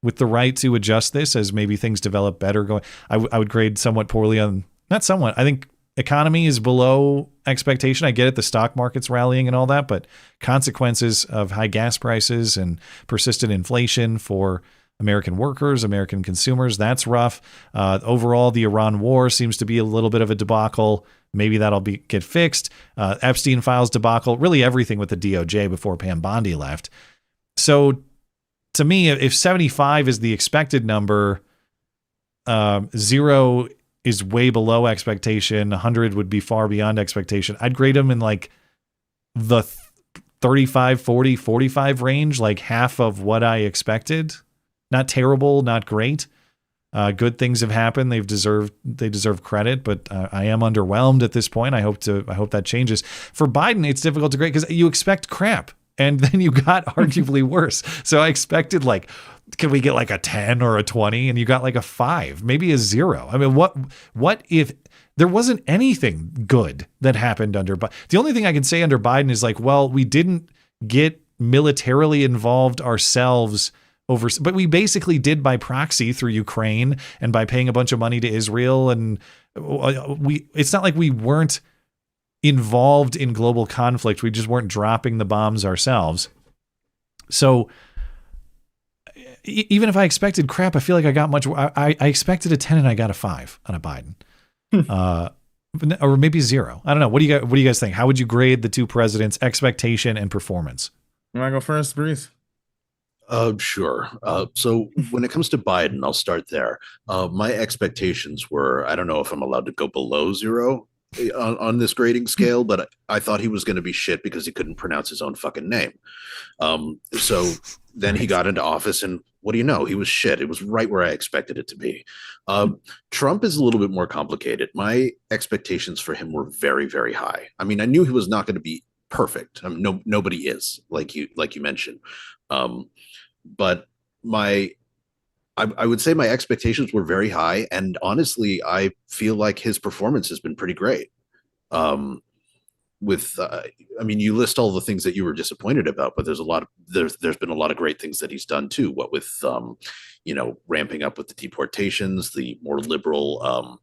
with the right to adjust this as maybe things develop better going. I would grade somewhat poorly on, not somewhat. I think economy is below expectation. I get it. The stock market's rallying and all that, but consequences of high gas prices and persistent inflation for American workers, American consumers, that's rough. Overall, the Iran war seems to be a little bit of a debacle. Maybe that'll get fixed. Epstein files debacle, really everything with the DOJ before Pam Bondi left. So to me, if 75 is the expected number, 0 is way below expectation. 100 would be far beyond expectation. I'd grade him in like the 35, 40, 45 range, like half of what I expected. Not terrible, not great. Good things have happened. They deserve credit, but I am underwhelmed at this point. I hope that changes. For Biden, it's difficult to grade because you expect crap, and then you got arguably worse. So I expected like, can we get like a 10 or a 20? And you got like a 5, maybe a 0. I mean, what if there wasn't anything good that happened under Biden? The only thing I can say under Biden is like, well, we didn't get militarily involved ourselves but we basically did by proxy through Ukraine and by paying a bunch of money to Israel. And it's not like we weren't involved in global conflict. We just weren't dropping the bombs ourselves. So even if I expected crap, I feel like I got much. I expected a 10 and I got a 5 on a Biden, or maybe 0. I don't know. What do you guys think? How would you grade the two presidents' expectation and performance? You want to go first, Breeze? Sure. So when it comes to Biden, I'll start there. My expectations were, I don't know if I'm allowed to go below 0 on this grading scale, but I thought he was going to be shit because he couldn't pronounce his own fucking name. So then he got into office and what do you know? He was shit. It was right where I expected it to be. Trump is a little bit more complicated. My expectations for him were very, very high. I mean, I knew he was not going to be perfect. Nobody is, like you mentioned. But I I would say my expectations were very high, and honestly, I feel like his performance has been pretty great. I mean, you list all the things that you were disappointed about, but there's been a lot of great things that he's done too. What with ramping up with the deportations, the more liberal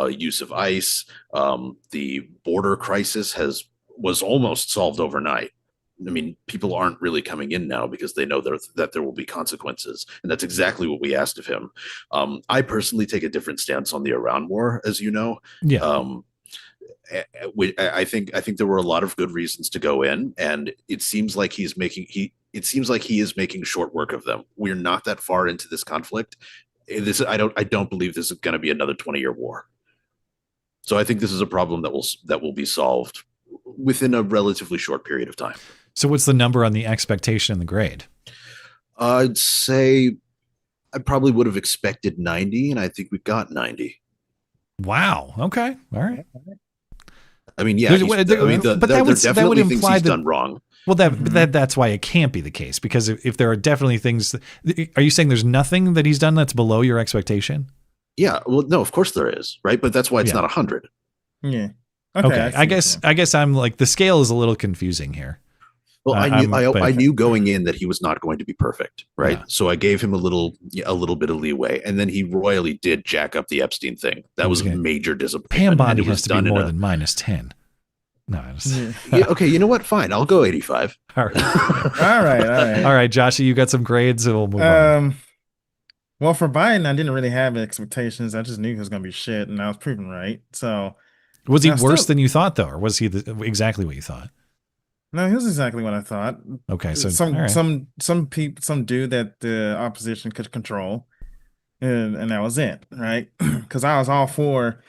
use of ICE, the border crisis was almost solved overnight. I mean, people aren't really coming in now because they know that there will be consequences. And that's exactly what we asked of him. I personally take a different stance on the Iran war, as you know. Yeah. I think there were a lot of good reasons to go in, and it seems like he is making short work of them. We're not that far into this conflict. I don't believe this is going to be another 20-year war. So I think this is a problem that will be solved within a relatively short period of time. So what's the number on the expectation and the grade? I'd say I probably would have expected 90, and I think we got 90. Wow. Okay. All right. I mean, yeah, but that would imply he's done wrong. Well, that's why it can't be the case, because if there are definitely things, are you saying there's nothing that he's done that's below your expectation? Yeah. Well, no, of course there is, right? But that's why it's not 100. Yeah. Okay. I guess I'm like, the scale is a little confusing here. Well, I knew going in that he was not going to be perfect, right? Yeah. So I gave him a little bit of leeway, and then he royally did jack up the Epstein thing. That was a major disappointment. Pam Bondi has to be more than -10. No, yeah, okay. You know what? Fine, I'll go 85. All right, all right. All right, Joshy, you got some grades, and we'll move on. Well, for Biden, I didn't really have expectations. I just knew he was going to be shit, and I was proven right. So, was he worse than you thought, though, or was he exactly what you thought? No, he was exactly what I thought. Okay, so some dude that the opposition could control, and that was it, right? Because I was all for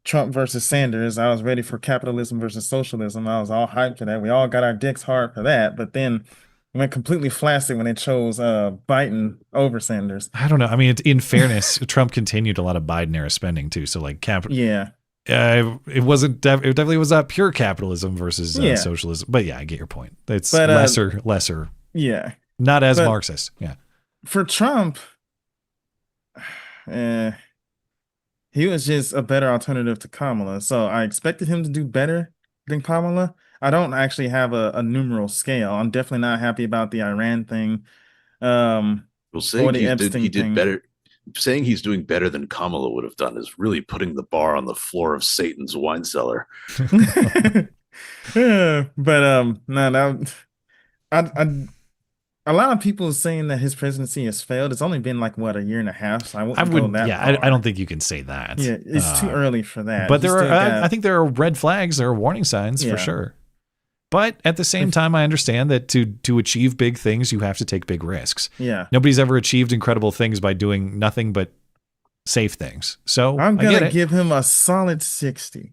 Trump versus Sanders. I was ready for capitalism versus socialism. I was all hyped for that. We all got our dicks hard for that, but then we went completely flaccid when they chose Biden over Sanders. I don't know. I mean, in fairness, Trump continued a lot of Biden era spending too. So like yeah. It wasn't. It definitely was not pure capitalism versus socialism. But yeah, I get your point. It's lesser. Yeah, not as Marxist. Yeah. For Trump, he was just a better alternative to Kamala. So I expected him to do better than Kamala. I don't actually have a numeral scale. I'm definitely not happy about the Iran thing. Saying he did better. Saying he's doing better than Kamala would have done is really putting the bar on the floor of Satan's wine cellar. Yeah, but no, a lot of people are saying that his presidency has failed. It's only been like what, a year and a half. So I wouldn't. I don't think you can say that. Yeah, it's too early for that. But I think there are red flags. There are warning signs for sure. But at the same time, I understand that to achieve big things, you have to take big risks. Yeah. Nobody's ever achieved incredible things by doing nothing but safe things. So I'm going to give him a solid 60.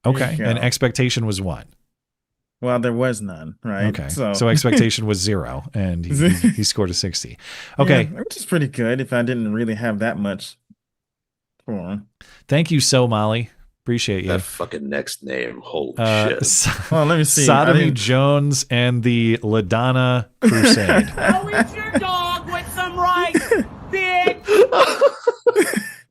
Okay. And expectation was what? Well, there was none, right? Okay. So expectation was 0, and he scored a 60. Okay. Yeah, which is pretty good if I didn't really have that much for him. Thank you so, Molly. Appreciate you. That fucking next name. Holy shit. Well, let me see. Sodomy Jones and the LaDonna Crusade. I'll eat your dog with some rice, bitch.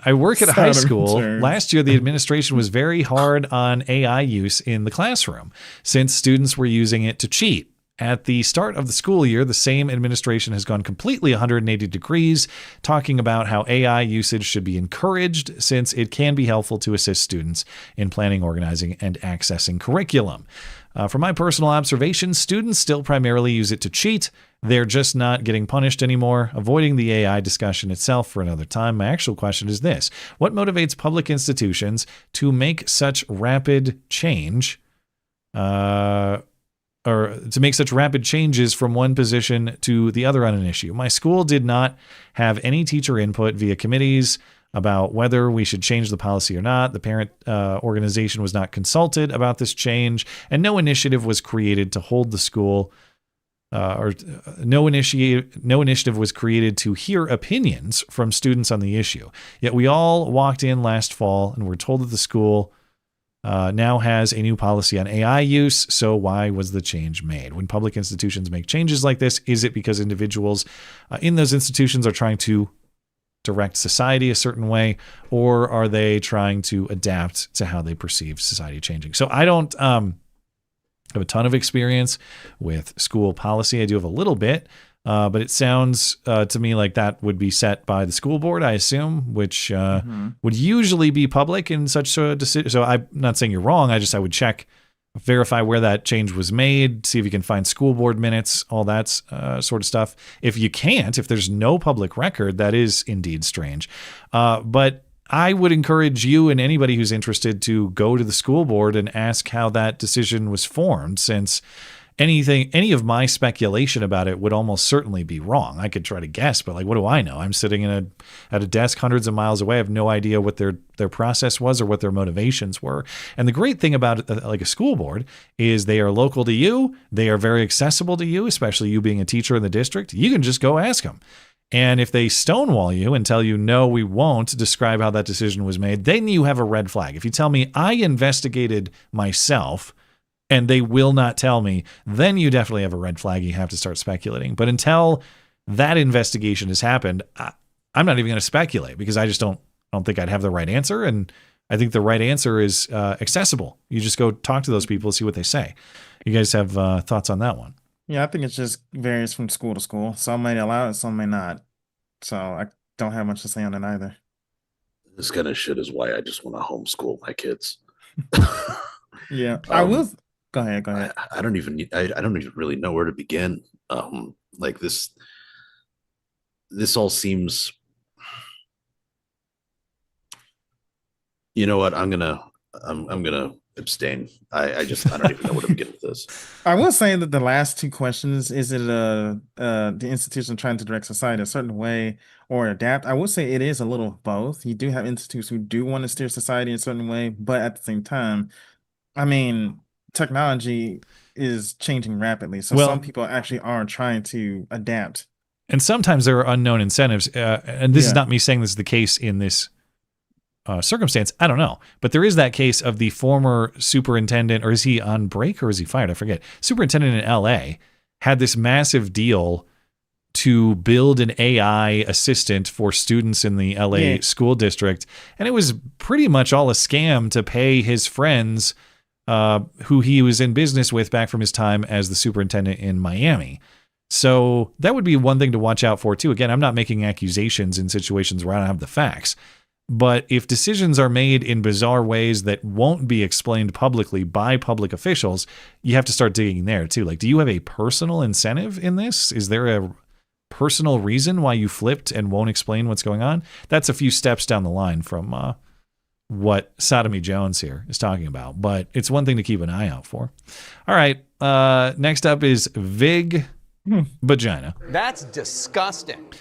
I work at a high school. Last year, the administration was very hard on AI use in the classroom since students were using it to cheat. At the start of the school year, the same administration has gone completely 180 degrees, talking about how AI usage should be encouraged since it can be helpful to assist students in planning, organizing, and accessing curriculum. From my personal observations, students still primarily use it to cheat. They're just not getting punished anymore. Avoiding the AI discussion itself for another time, my actual question is this. What motivates public institutions to make such rapid change or to make such rapid changes from one position to the other on an issue? My school did not have any teacher input via committees about whether we should change the policy or not. The parent organization was not consulted about this change, and no initiative was created to hold the school no initiative was created to hear opinions from students on the issue. Yet we all walked in last fall and were told that the school now has a new policy on AI use. So why was the change made? When public institutions make changes like this, is it because individuals in those institutions are trying to direct society a certain way, or are they trying to adapt to how they perceive society changing? So I don't have a ton of experience with school policy. I do have a little bit, but it sounds to me like that would be set by the school board, I assume, which would usually be public in such a decision. So I'm not saying you're wrong. I would check, verify where that change was made, see if you can find school board minutes, all that sort of stuff. If you can't, if there's no public record, that is indeed strange. But I would encourage you and anybody who's interested to go to the school board and ask how that decision was formed, since any of my speculation about it would almost certainly be wrong. I could try to guess, but like, what do I know? I'm sitting at a desk hundreds of miles away. I have no idea what their process was or what their motivations were. And the great thing about like a school board is they are local to you. They are very accessible to you, especially you being a teacher in the district. You can just go ask them. And if they stonewall you and tell you, no, we won't describe how that decision was made, then you have a red flag. If you tell me I investigated myself and they will not tell me, then you definitely have a red flag. You have to start speculating. But until that investigation has happened, I'm not even going to speculate, because I don't think I'd have the right answer. And I think the right answer is accessible. You just go talk to those people, see what they say. You guys have thoughts on that one? Yeah, I think it just varies from school to school. Some may allow it, some may not. So I don't have much to say on it either. This kind of shit is why I just want to homeschool my kids. Yeah, I will. Go ahead. I don't even really know where to begin. Like this all seems. You know what? I'm gonna abstain. I don't even know where to begin with this. I will say that the last two questions, is it the institution trying to direct society a certain way or adapt? I will say it is a little of both. You do have institutes who do want to steer society in a certain way, but at the same time, I mean, technology is changing rapidly. So some people actually are trying to adapt. And sometimes there are unknown incentives. And this is not me saying this is the case in this circumstance. I don't know. But there is that case of the former superintendent, or is he on break or is he fired? I forget. Superintendent in LA had this massive deal to build an AI assistant for students in the LA school district. And it was pretty much all a scam to pay his friends who he was in business with back from his time as the superintendent in Miami. So that would be one thing to watch out for too. Again, I'm not making accusations in situations where I don't have the facts. But if decisions are made in bizarre ways that won't be explained publicly by public officials, you have to start digging there too. Like, do you have a personal incentive in this? Is there a personal reason why you flipped and won't explain what's going on? That's a few steps down the line from what Sodomy Jones here is talking about. But it's one thing to keep an eye out for. All right. Next up is Vig Vagina. That's disgusting.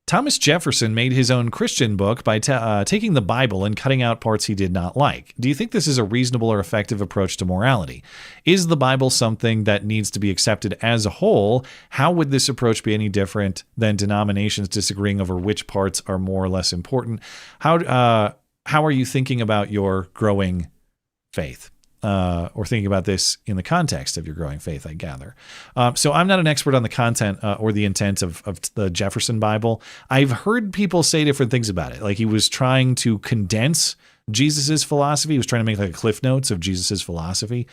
Thomas Jefferson made his own Christian book by taking the Bible and cutting out parts he did not like. Do you think this is a reasonable or effective approach to morality? Is the Bible something that needs to be accepted as a whole? How would this approach be any different than denominations disagreeing over which parts are more or less important? How are you thinking about your growing faith? Or thinking about this in the context of your growing faith, I gather. So I'm not an expert on the content or the intent of the Jefferson Bible. I've heard people say different things about it. Like, he was trying to condense Jesus's philosophy. He was trying to make like a Cliff Notes of Jesus's philosophy.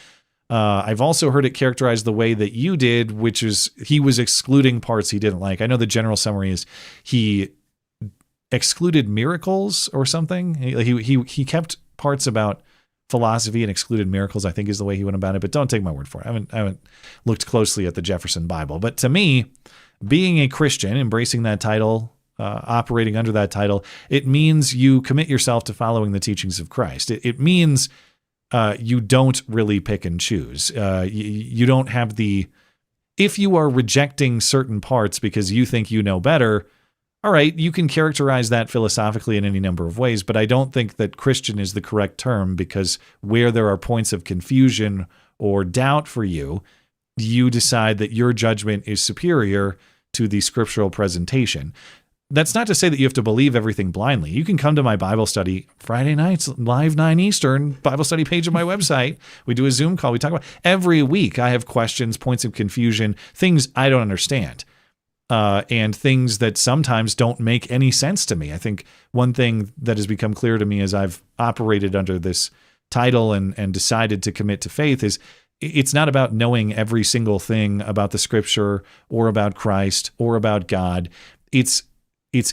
I've also heard it characterized the way that you did, which is he was excluding parts he didn't like. I know the general summary is he excluded miracles or something. He kept parts about philosophy and excluded miracles, I think, is the way he went about it. But don't take my word for it. I haven't looked closely at the Jefferson Bible. But to me, being a Christian, embracing that title, operating under that title, it means you commit yourself to following the teachings of Christ. It means you don't really pick and choose. You don't have if you are rejecting certain parts because you think you know better, all right, you can characterize that philosophically in any number of ways, but I don't think that Christian is the correct term, because where there are points of confusion or doubt for you, you decide that your judgment is superior to the scriptural presentation. that's not to say that you have to believe everything blindly. You can come to my Bible study Friday nights, live 9 Eastern, Bible study page of my website. We do a Zoom call. We talk about every week. I have questions, points of confusion, things I don't understand, and things that sometimes don't make any sense to me. I think one thing that has become clear to me as I've operated under this title and decided to commit to faith is it's not about knowing every single thing about the scripture or about Christ or about God. It's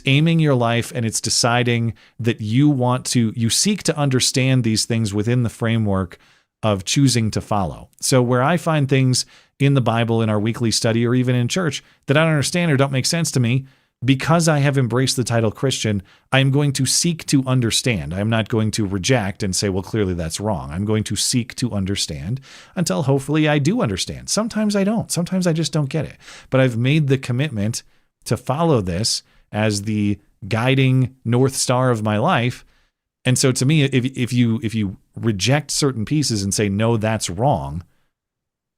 aiming your life, and it's deciding that you seek to understand these things within the framework of choosing to follow. So where I find things in the Bible, in our weekly study, or even in church that I don't understand or don't make sense to me, because I have embraced the title Christian, I'm going to seek to understand. I'm not going to reject and say, well, clearly that's wrong. I'm going to seek to understand until hopefully I do understand. Sometimes I don't. Sometimes I just don't get it. But I've made the commitment to follow this as the guiding North Star of my life. And so to me, if you reject certain pieces and say, no, that's wrong,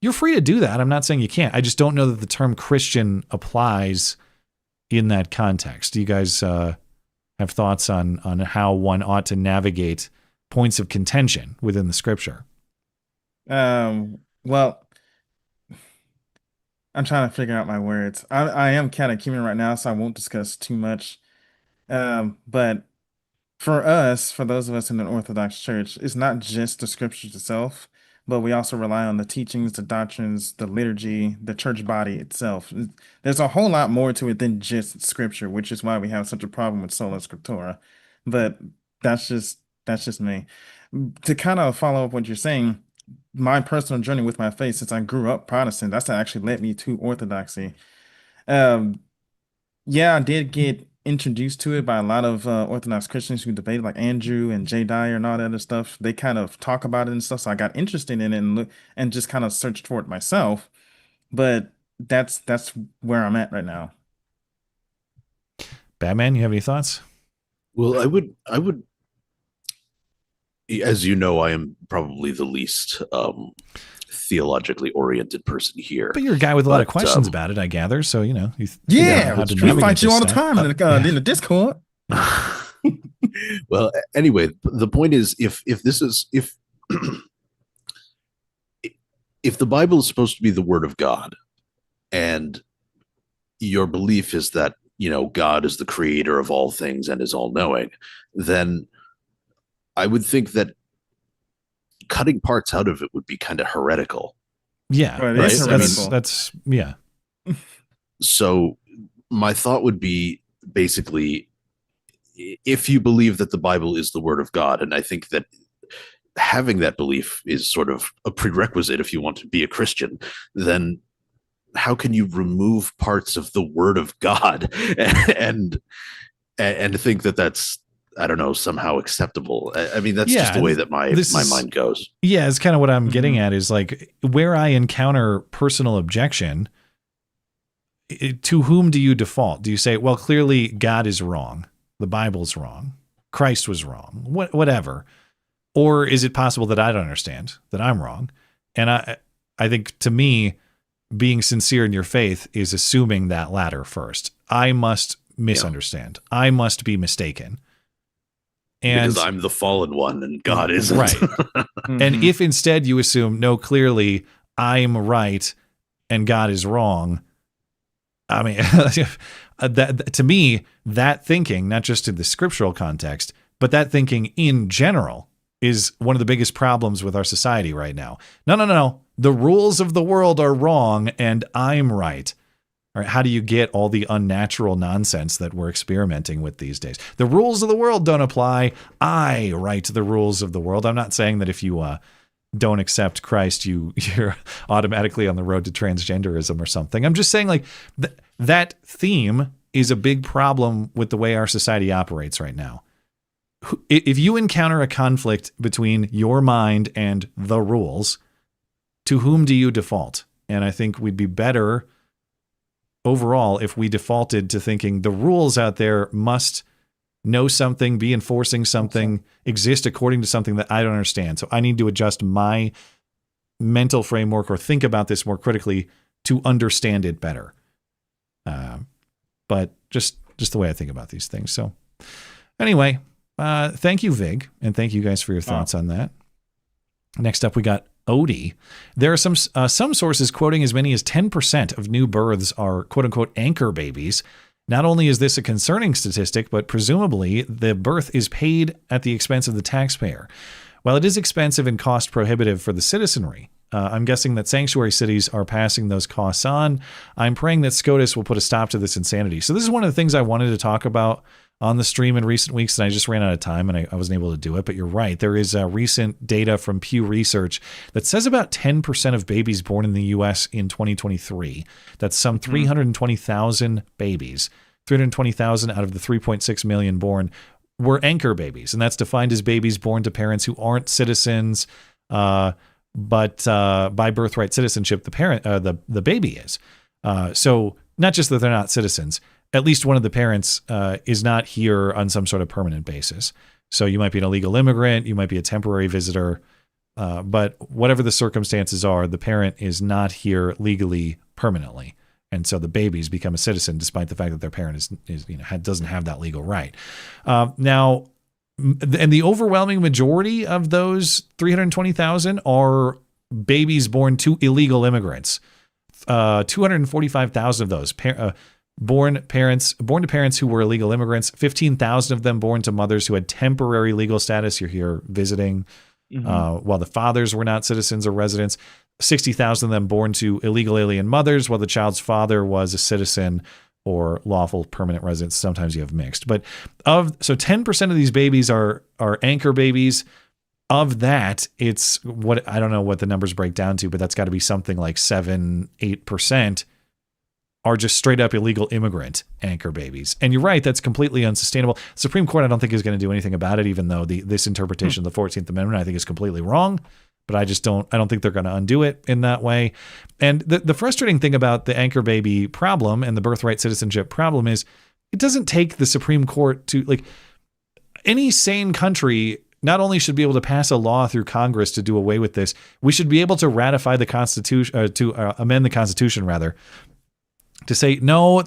you're free to do that. I'm not saying you can't. I just don't know that the term Christian applies in that context. Do you guys have thoughts on how one ought to navigate points of contention within the scripture? Well, I'm trying to figure out my words. I am kind of cumin right now, so I won't discuss too much. But for those of us in an Orthodox church, it's not just the scriptures itself, but we also rely on the teachings, the doctrines, the liturgy, the church body itself. There's a whole lot more to it than just scripture, which is why we have such a problem with sola scriptura. But that's just me. To kind of follow up what you're saying, my personal journey with my faith since I grew up Protestant, that's what actually led me to Orthodoxy. Yeah, I did get introduced to it by a lot of Orthodox Christians who debated, like Andrew and Jay Dyer and all that other stuff. They kind of talk about it and stuff, so I got interested in it and just kind of searched for it myself. But that's where I'm at right now. Batman, you have any thoughts? Well, I would, as you know, I am probably the least theologically oriented person here. But you're a guy with a lot of questions about it, I gather. So, you know. We fight you all the time in the Discord. Well, anyway, the point is, if the Bible is supposed to be the word of God, and your belief is that, God is the creator of all things and is all knowing, then I would think that cutting parts out of it would be kind of heretical. Yeah, right? That's yeah. So my thought would be basically, if you believe that the Bible is the word of God, and I think that having that belief is sort of a prerequisite if you want to be a Christian, then how can you remove parts of the word of God and think that that's, I don't know, somehow acceptable? I mean, that's just the way that my mind goes. Yeah, it's kind of what I'm getting at is like where I encounter personal objection, to whom do you default? Do you say, well, clearly God is wrong, the Bible's wrong, Christ was wrong, whatever? Or is it possible that I don't understand, that I'm wrong? And I think to me, being sincere in your faith is assuming that latter first. I must misunderstand. Yeah. I must be mistaken. And because I'm the fallen one and God isn't. Right. And if instead you assume, no, clearly I'm right and God is wrong, I mean, that to me, that thinking, not just in the scriptural context, but that thinking in general is one of the biggest problems with our society right now. No. The rules of the world are wrong and I'm right. All right, how do you get all the unnatural nonsense that we're experimenting with these days? The rules of the world don't apply. I write the rules of the world. I'm not saying that if you don't accept Christ, you're automatically on the road to transgenderism or something. I'm just saying like that theme is a big problem with the way our society operates right now. If you encounter a conflict between your mind and the rules, to whom do you default? And I think we'd be better overall if we defaulted to thinking the rules out there must know something, be enforcing something, exist according to something that I don't understand. So I need to adjust my mental framework or think about this more critically to understand it better. But just just the way I think about these things. So anyway, thank you, Vig, and thank you guys for your thoughts on that. Next up, we got Odie. There are some sources quoting as many as 10% of new births are quote unquote anchor babies. Not only is this a concerning statistic, but presumably the birth is paid at the expense of the taxpayer. While it is expensive and cost prohibitive for the citizenry, I'm guessing that sanctuary cities are passing those costs on. I'm praying that SCOTUS will put a stop to this insanity. So this is one of the things I wanted to talk about on the stream in recent weeks, and I just ran out of time and I wasn't able to do it. But you're right. There is recent data from Pew Research that says about 10% of babies born in the U.S. in 2023. That's some 320,000 babies. 320,000 out of the 3.6 million born were anchor babies. And that's defined as babies born to parents who aren't citizens, but by birthright citizenship, the parent, the baby is. So not just that they're not citizens, at least one of the parents is not here on some sort of permanent basis. So you might be an illegal immigrant, you might be a temporary visitor, but whatever the circumstances are, the parent is not here legally permanently. And so the babies become a citizen despite the fact that their parent doesn't have that legal right. Now, and the overwhelming majority of those 320,000 are babies born to illegal immigrants. 245,000 of those born to parents who were illegal immigrants. 15,000 of them born to mothers who had temporary legal status. You're here visiting, while the fathers were not citizens or residents. 60,000 of them born to illegal alien mothers, while the child's father was a citizen or lawful permanent resident. Sometimes you have mixed, but so 10% of these babies are anchor babies. Of that, it's what I don't know what the numbers break down to, but that's got to be something like 7-8% are just straight up illegal immigrant anchor babies. And you're right, that's completely unsustainable. Supreme Court, I don't think is going to do anything about it, even though this interpretation of the 14th Amendment I think is completely wrong. But I don't think they're going to undo it in that way. And the frustrating thing about the anchor baby problem and the birthright citizenship problem is it doesn't take the Supreme Court to, like, any sane country not only should be able to pass a law through Congress to do away with this, we should be able to ratify the Constitution, to amend the Constitution rather, to say, no,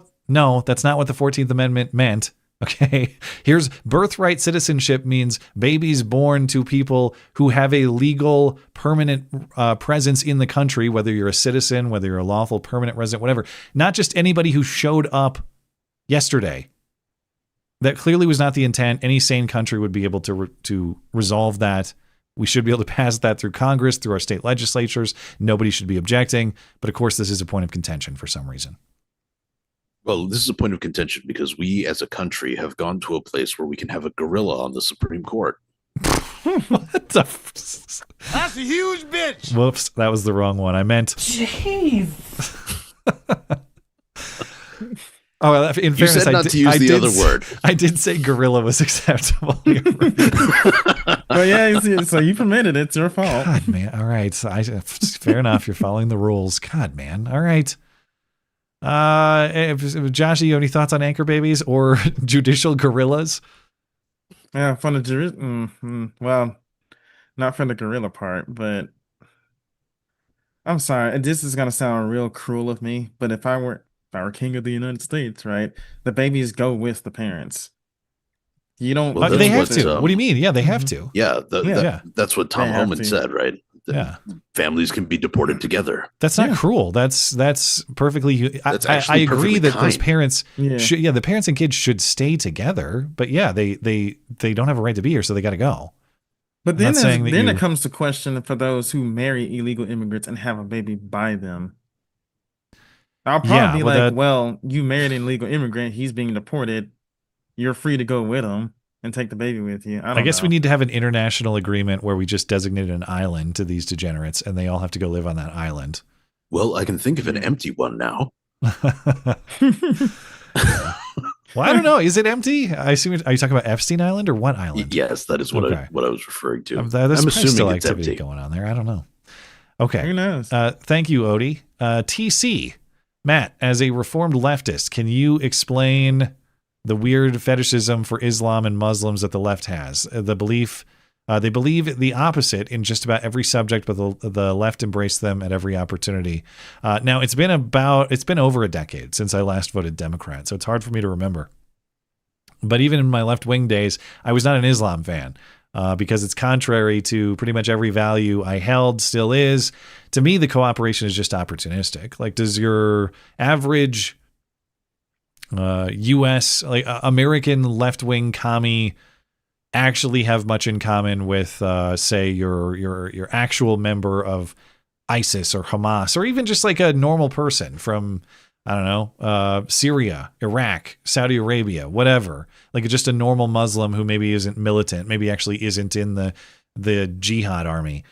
that's not what the 14th Amendment meant. Okay, here's birthright citizenship means babies born to people who have a legal permanent presence in the country, whether you're a citizen, whether you're a lawful permanent resident, whatever. Not just anybody who showed up yesterday. That clearly was not the intent. Any sane country would be able to resolve that. We should be able to pass that through Congress, through our state legislatures. Nobody should be objecting. But of course, this is a point of contention for some reason. Well, this is a point of contention because we as a country have gone to a place where we can have a gorilla on the Supreme Court. What the That's a huge bitch. Whoops, that was the wrong one. I meant... Jeez. Oh, in fairness, said not to use the other word. I did say gorilla was acceptable. Well, yeah, so you permitted it. It's your fault. God, man. All right. So fair enough. You're following the rules. God, man. All right. Joshy, you have any thoughts on anchor babies or judicial gorillas? Yeah, from the well, not from the gorilla part, but I'm sorry. This is gonna sound real cruel of me, but if I were king of the United States, right, the babies go with the parents. You don't. Well, they have to. What do you mean? Yeah, they have to. Yeah, that's what Tom Homan said, right? Families can be deported together. That's not cruel. That's perfectly. I agree that those parents, the parents and kids should stay together. But yeah, they don't have a right to be here, so they got to go. But then it comes to question for those who marry illegal immigrants and have a baby by them. I'll probably be like, well, you married an illegal immigrant. He's being deported. You're free to go with him and take the baby with you. I guess we need to have an international agreement where we just designate an island to these degenerates and they all have to go live on that island. Well, I can think of an empty one now. Well, I don't know. Is it empty? I assume. Are you talking about Epstein Island or what island? Yes, that is what I was referring to. There's assuming it's activity going on there. I don't know. Okay. Who knows? Thank you, Odie. TC. Matt, as a reformed leftist, can you explain the weird fetishism for Islam and Muslims that the left has? The belief, they believe the opposite in just about every subject, but the left embrace them at every opportunity. Now, it's been over a decade since I last voted Democrat, so it's hard for me to remember. But even in my left-wing days, I was not an Islam fan because it's contrary to pretty much every value I held, still is. To me, the cooperation is just opportunistic. Like, does your average U.S., like American left-wing commie actually have much in common with, say, your actual member of ISIS or Hamas, or even just like a normal person from, I don't know, Syria, Iraq, Saudi Arabia, whatever, like just a normal Muslim who maybe isn't militant, maybe actually isn't in the jihad army.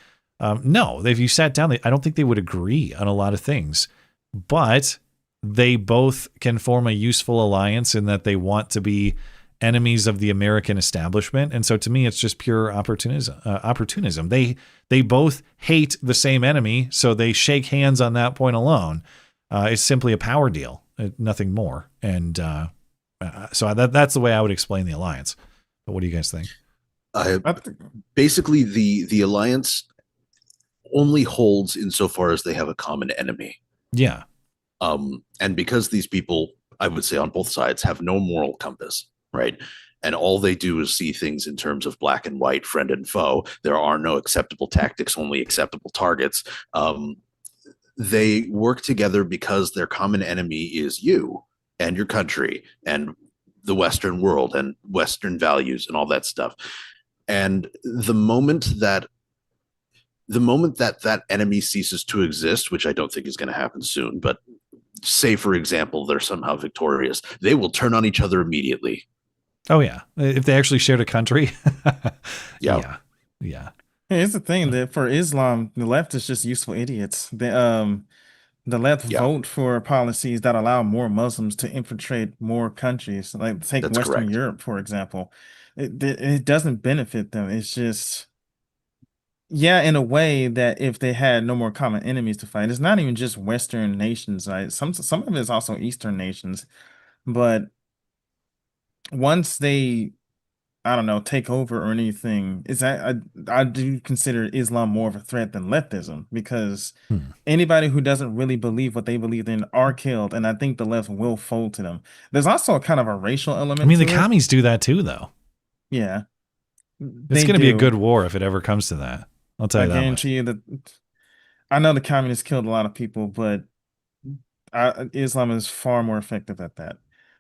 No, if you sat down, I don't think they would agree on a lot of things, but they both can form a useful alliance in that they want to be enemies of the American establishment. And so to me, it's just pure opportunism. They both hate the same enemy, so they shake hands on that point alone. It's simply a power deal, nothing more. And so that's the way I would explain the alliance. But what do you guys think? Basically, the alliance only holds insofar as they have a common enemy. Yeah. And because these people, I would say on both sides, have no moral compass, right? And all they do is see things in terms of black and white, friend and foe. There are no acceptable tactics, only acceptable targets. They work together because their common enemy is you and your country and the Western world and Western values and all that stuff. And the moment that that enemy ceases to exist, which I don't think is going to happen soon, but say, for example, they're somehow victorious, they will turn on each other immediately. Oh, yeah. If they actually shared a country. Yeah. Here's the thing, that for Islam, the left is just useful idiots. The left vote for policies that allow more Muslims to infiltrate more countries. Like take That's Western correct. Europe, for example. It doesn't benefit them. It's just, yeah, in a way that if they had no more common enemies to fight, it's not even just Western nations. Right? Some of it is also Eastern nations. But once they, I don't know, take over or anything, is that I do consider Islam more of a threat than leftism, because anybody who doesn't really believe what they believe in are killed, and I think the left will fold to them. There's also a kind of a racial element. I mean, the to it. commies do that too, though. Yeah, It's going to be a good war if it ever comes to that. I'll tell you that much. I guarantee you that. I know the communists killed a lot of people, but Islam is far more effective at that.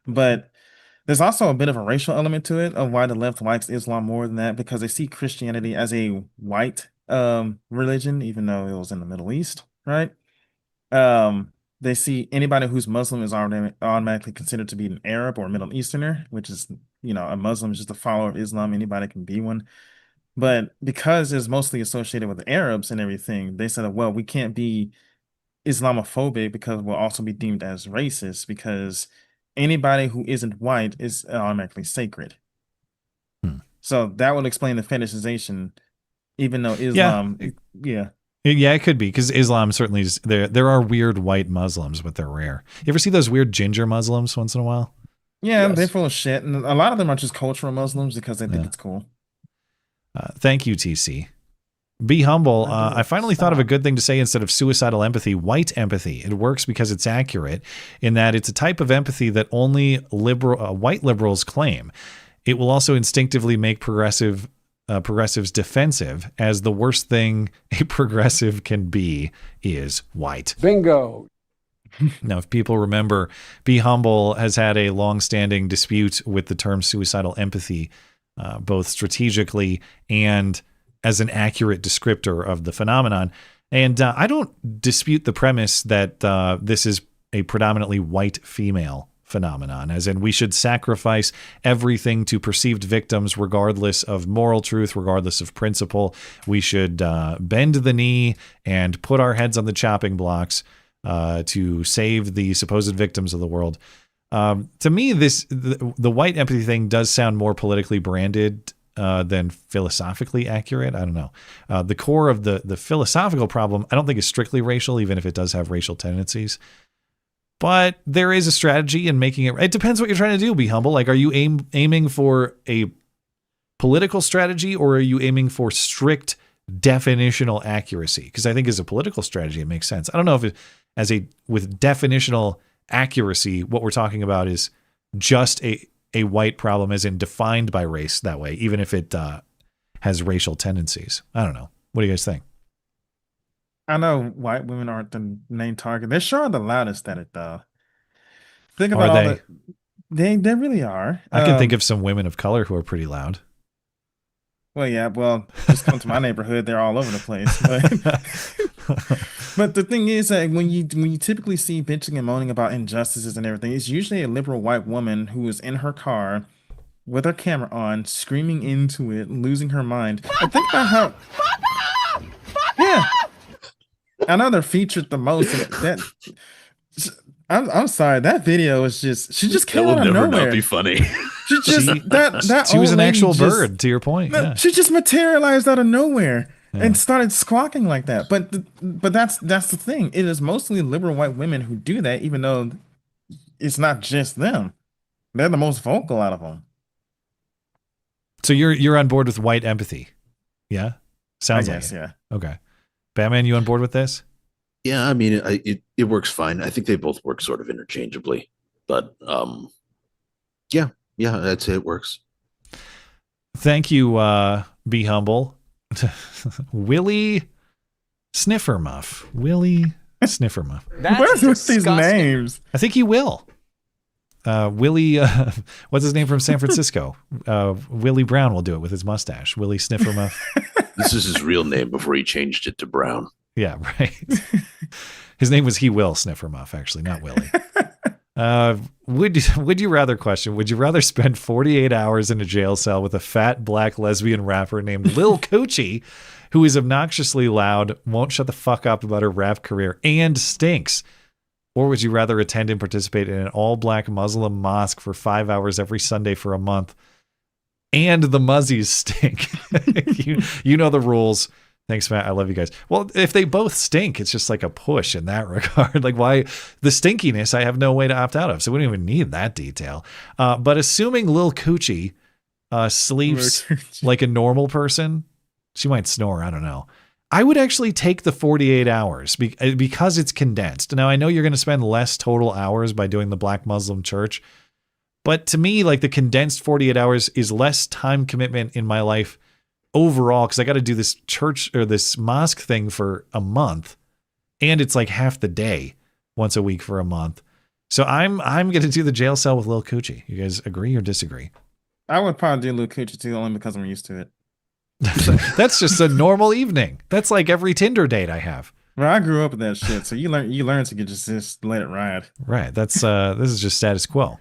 But there's also a bit of a racial element to it of why the left likes Islam more than that, because they see Christianity as a white religion, even though it was in the Middle East, right? They see anybody who's Muslim is automatically considered to be an Arab or Middle Easterner, which is, a Muslim is just a follower of Islam. Anybody can be one. But because it's mostly associated with the Arabs and everything, they said, well, we can't be Islamophobic because we'll also be deemed as racist, because anybody who isn't white is automatically sacred. So that would explain the fetishization, even though Islam, Yeah, it could be, because Islam certainly is there are weird white Muslims, but they're rare. You ever see those weird ginger Muslims once in a while? Yeah, they're full of shit. And a lot of them are just cultural Muslims because they think it's cool. Thank you, TC. Be humble. I finally thought of a good thing to say instead of suicidal empathy, white empathy. It works because it's accurate in that it's a type of empathy that only white liberals claim. It will also instinctively make progressives defensive, as the worst thing a progressive can be is white. Bingo. Now, if people remember, Be Humble has had a long-standing dispute with the term suicidal empathy, both strategically and as an accurate descriptor of the phenomenon. And I don't dispute the premise that this is a predominantly white female phenomenon, as in we should sacrifice everything to perceived victims regardless of moral truth, regardless of principle. We should bend the knee and put our heads on the chopping blocks to save the supposed victims of the world. To me, the white empathy thing does sound more politically branded than philosophically accurate. I don't know. The core of the philosophical problem, I don't think is strictly racial, even if it does have racial tendencies. But there is a strategy in making it. It depends what you're trying to do. Be humble. Like, are you aiming for a political strategy, or are you aiming for strict definitional accuracy? Because I think as a political strategy, it makes sense. I don't know if with definitional accuracy, what we're talking about is just a white problem as in defined by race that way, even if it has racial tendencies. I don't know. What do you guys think? I know white women aren't the main target. They're sure the loudest at it, though. Think about all the... They really are. I can think of some women of color who are pretty loud. Well, yeah. Well, just come to my neighborhood; they're all over the place. But the thing is that when you typically see bitching and moaning about injustices and everything, it's usually a liberal white woman who is in her car with her camera on, screaming into it, losing her mind. And think about how. Yeah, I know they're featured the most. I'm sorry. That video is just she just came out of nowhere. That will never not be funny. She just she was an actual bird. To your point, yeah. She just materialized out of nowhere and started squawking like that. But that's the thing. It is mostly liberal white women who do that, even though it's not just them. They're the most vocal out of them. So you're on board with white empathy, yeah? Sounds like it. Yeah. Okay, Batman, you on board with this? Yeah, I mean, it works fine. I think they both work sort of interchangeably, but yeah, I'd say it works. Thank you, Be Humble. Willie Sniffermuff. Willie Sniffermuff. What's with these names? I think he will. Willie, what's his name from San Francisco? Willie Brown will do it with his mustache. Willie Sniffermuff. This is his real name before he changed it to Brown. Yeah, right. His name was He Will Sniffermuff, actually, not Willie. Would you rather question? Would you rather spend 48 hours in a jail cell with a fat black lesbian rapper named Lil Coochie, who is obnoxiously loud, won't shut the fuck up about her rap career, and stinks? Or would you rather attend and participate in an all-black Muslim mosque for 5 hours every Sunday for a month, and the muzzies stink? you know the rules. Thanks, Matt. I love you guys. Well, if they both stink, it's just like a push in that regard. Like, why the stinkiness I have no way to opt out of, so we don't even need that detail. But assuming Lil Coochie sleeps like a normal person, she might snore. I don't know. I would actually take the 48 hours because it's condensed. Now, I know you're going to spend less total hours by doing the Black Muslim church, but to me, like, the condensed 48 hours is less time commitment in my life overall, because I got to do this church or this mosque thing for a month, and it's like half the day once a week for a month. So I'm going to do the jail cell with Lil Coochie. You guys agree or disagree? I would probably do Lil Coochie too, only because I'm used to it. That's just a normal evening. That's like every Tinder date I have. Well, I grew up with that shit, so you learn to just let it ride. Right. That's this is just status quo.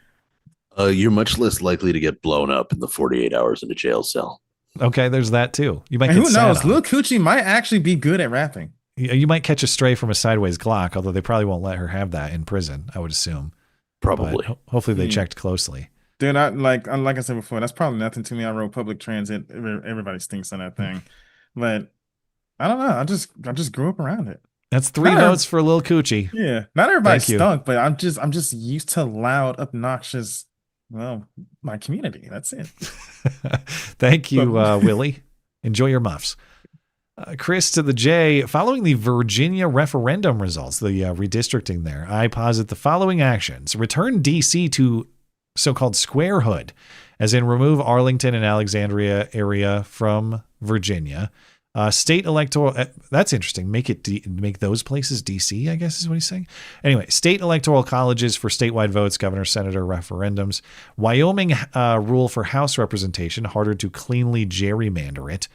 You're much less likely to get blown up in the 48 hours in a jail cell. Okay, there's that too. You might. And who knows? Lil Coochie might actually be good at rapping. You might catch a stray from a sideways Glock, although they probably won't let her have that in prison, I would assume. Probably. But hopefully they checked closely. Dude, like I said before, that's probably nothing to me. I rode public transit. Everybody stinks on that thing. But I don't know. I just grew up around it. That's 3 votes for Lil Coochie. Yeah. Not everybody stunk, but I'm just used to loud, obnoxious, well, my community. That's it. Thank you, Willie. Enjoy your muffs. Chris to the J. Following the Virginia referendum results, the redistricting there, I posit the following actions. Return D.C. to so-called squarehood, as in remove Arlington and Alexandria area from Virginia. State electoral, that's interesting. Make those places DC, I guess is what he's saying. Anyway, state electoral colleges for statewide votes, governor, senator, referendums. Wyoming rule for House representation, harder to cleanly gerrymander it.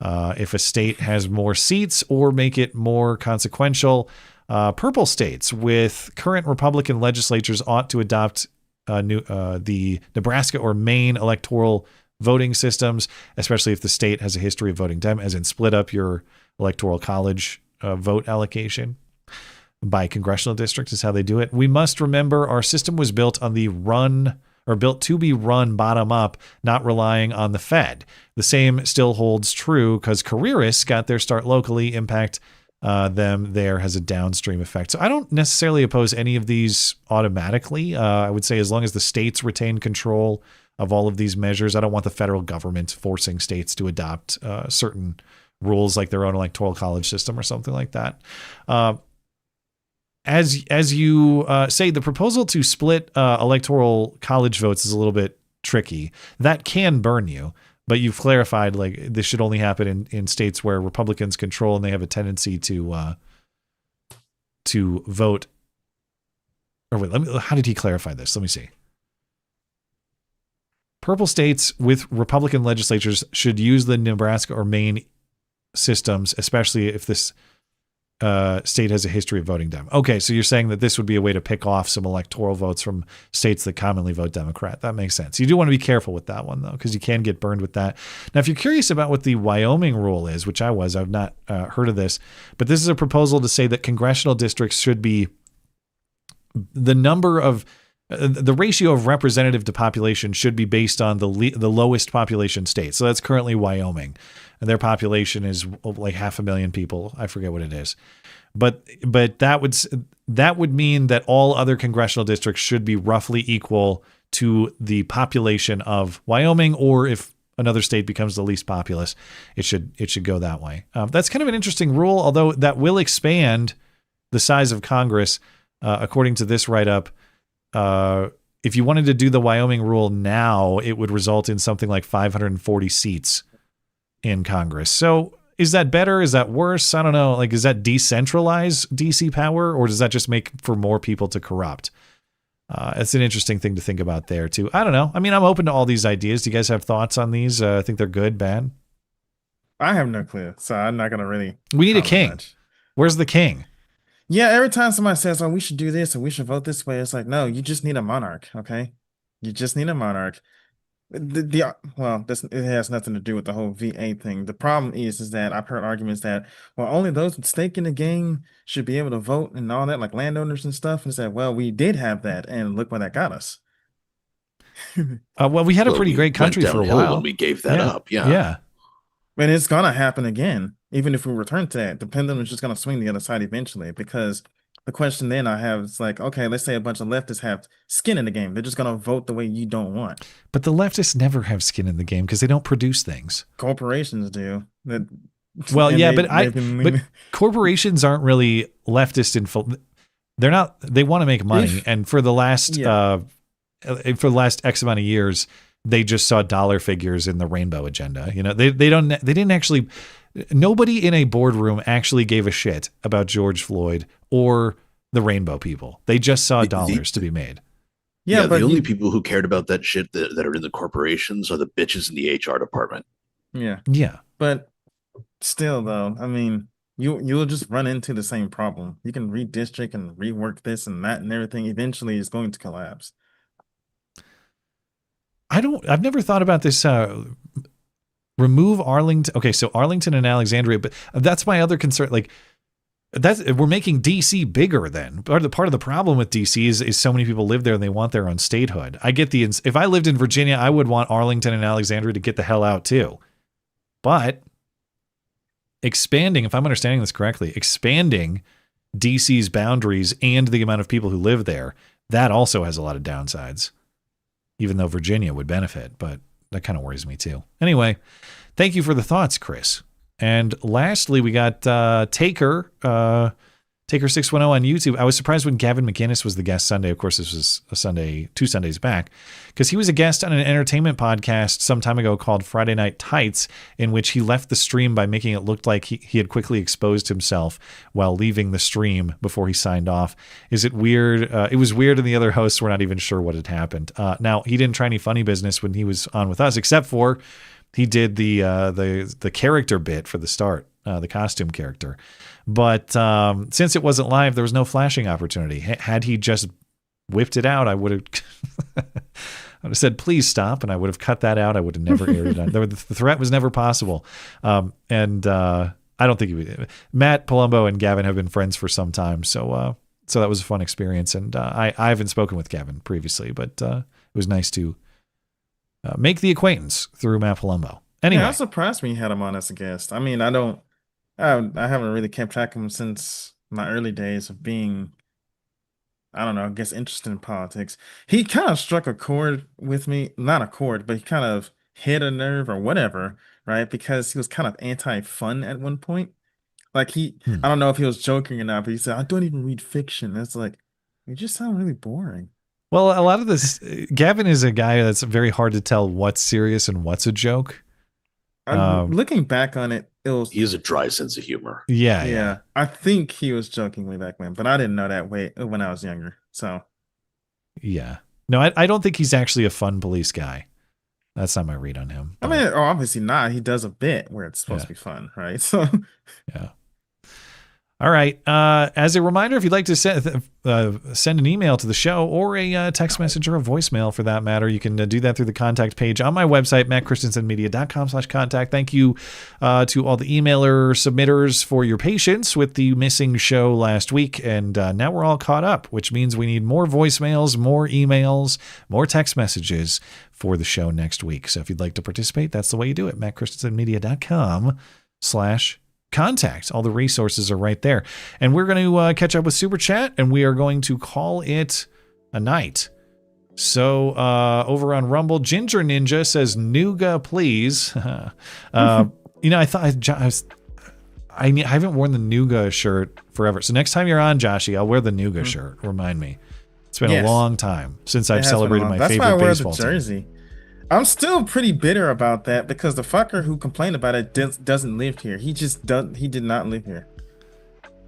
If a state has more seats, or make it more consequential. Purple states with current Republican legislatures ought to adopt the Nebraska or Maine electoral voting systems, especially if the state has a history of voting Dem, as in split up your electoral college vote allocation by congressional district is how they do it. We must remember our system was built on the built to be run bottom up, not relying on the Fed. The same still holds true because careerists got their start locally. Impact them there has a downstream effect. So I don't necessarily oppose any of these automatically. I would say as long as the states retain control of all of these measures. I don't want the federal government forcing states to adopt certain rules like their own electoral college system or something like that. As you say, the proposal to split electoral college votes is a little bit tricky. That can burn you, but you've clarified like this should only happen in states where Republicans control and they have a tendency to vote. Or wait, how did he clarify this? Let me see. Purple states with Republican legislatures should use the Nebraska or Maine systems, especially if this state has a history of voting Dem. Okay, so you're saying that this would be a way to pick off some electoral votes from states that commonly vote Democrat. That makes sense. You do want to be careful with that one, though, because you can get burned with that. Now, if you're curious about what the Wyoming rule is, which I've not heard of this, but this is a proposal to say that congressional districts should be the number of the ratio of representative to population should be based on the lowest population state. So that's currently Wyoming, and their population is like 500,000 people. I forget what it is, but that would mean that all other congressional districts should be roughly equal to the population of Wyoming, or if another state becomes the least populous, it should go that way. That's kind of an interesting rule, although that will expand the size of Congress, according to this write-up. If you wanted to do the Wyoming rule now, it would result in something like 540 seats in Congress. So is that better? Is that worse? I don't know. Like, does that decentralize DC power, or does that just make for more people to corrupt? It's an interesting thing to think about there too. I don't know. I mean, I'm open to all these ideas. Do you guys have thoughts on these? I think they're good, bad? I have no clue, so I'm not going to really. We need a king. Much. Where's the king? Yeah, every time somebody says, "Oh, we should do this and we should vote this way," it's like, no, you just need a monarch, okay? You just need a monarch. It has nothing to do with the whole V8 thing. The problem is that I've heard arguments that, well, only those with stake in the game should be able to vote and all that, like landowners and stuff. And said, well, we did have that, and look where that got us. Well, we had a pretty great country for a while. When we gave that up, yeah. And it's gonna happen again. Even if we return to that, the pendulum is just going to swing the other side eventually, because the question then I have is like, okay, let's say a bunch of leftists have skin in the game. They're just going to vote the way you don't want. But the leftists never have skin in the game because they don't produce things. Corporations do. Well, yeah, but corporations aren't really leftist. They're not. They want to make money, and for the last X amount of years, they just saw dollar figures in the rainbow agenda. You know, they didn't actually. Nobody in a boardroom actually gave a shit about George Floyd or the rainbow people. They just saw dollars to be made. Yeah, but the only people who cared about that shit that are in the corporations are the bitches in the HR department. Yeah. Yeah. But still, though, I mean, you'll just run into the same problem. You can redistrict and rework this and that and everything. Eventually, it's going to collapse. I've never thought about this. Remove Arlington. Okay, so Arlington and Alexandria, but that's my other concern. Like, we're making DC bigger. Then part of the problem with DC is so many people live there and they want their own statehood. I get if I lived in Virginia, I would want Arlington and Alexandria to get the hell out too. But expanding, if I'm understanding this correctly, expanding DC's boundaries and the amount of people who live there, that also has a lot of downsides. Even though Virginia would benefit, but that kind of worries me too. Anyway, thank you for the thoughts, Chris. And lastly, we got Taker 610 on YouTube. I was surprised when Gavin McInnes was the guest Sunday. Of course, this was a Sunday, 2 Sundays back, because he was a guest on an entertainment podcast some time ago called Friday Night Tights, in which he left the stream by making it look like he had quickly exposed himself while leaving the stream before he signed off. Is it weird? It was weird, and the other hosts were not even sure what had happened. Now, he didn't try any funny business when he was on with us, except for he did the character bit for the start, the costume character. But since it wasn't live, there was no flashing opportunity. Had he just whipped it out, I would have said, please stop, and I would have cut that out. I would have never aired it. The threat was never possible. And I don't think he would. Matt Palumbo and Gavin have been friends for some time, so that was a fun experience. And I haven't spoken with Gavin previously, but it was nice to make the acquaintance through Matt Palumbo. Anyway. Yeah, that surprised me you had him on as a guest. I mean, I haven't really kept track of him since my early days of being, I don't know, I guess interested in politics. He kind of struck a chord with me, not a chord, but he kind of hit a nerve or whatever, right? Because he was kind of anti-fun at one point. Like I don't know if he was joking or not, but he said, I don't even read fiction. It's like, you just sound really boring. Well, a lot of this, Gavin is a guy that's very hard to tell what's serious and what's a joke. Looking back on it, he has a dry sense of humor. Yeah. I think he was joking way back when, but I didn't know that way when I was younger. So, yeah. No, I don't think he's actually a fun police guy. That's not my read on him. I mean, obviously not. He does a bit where it's supposed to be fun, right? So, yeah. All right. As a reminder, if you'd like to send an email to the show or a text message or a voicemail for that matter, you can do that through the contact page on my website, mattchristiansenmedia.com/contact. Thank you to all the emailer submitters for your patience with the missing show last week. And now we're all caught up, which means we need more voicemails, more emails, more text messages for the show next week. So if you'd like to participate, that's the way you do it. mattchristiansenmedia.com/contact. All the resources are right there. And we're going to catch up with Super Chat, and we are going to call it a night. So over on Rumble, Ginger Ninja says, Nougat, please. I thought I haven't worn the Nougat shirt forever. So next time you're on, Joshy, I'll wear the Nougat shirt. Remind me. It's been a long time since I've celebrated my favorite baseball team. Jersey. I'm still pretty bitter about that because the fucker who complained about it doesn't live here. He just he did not live here.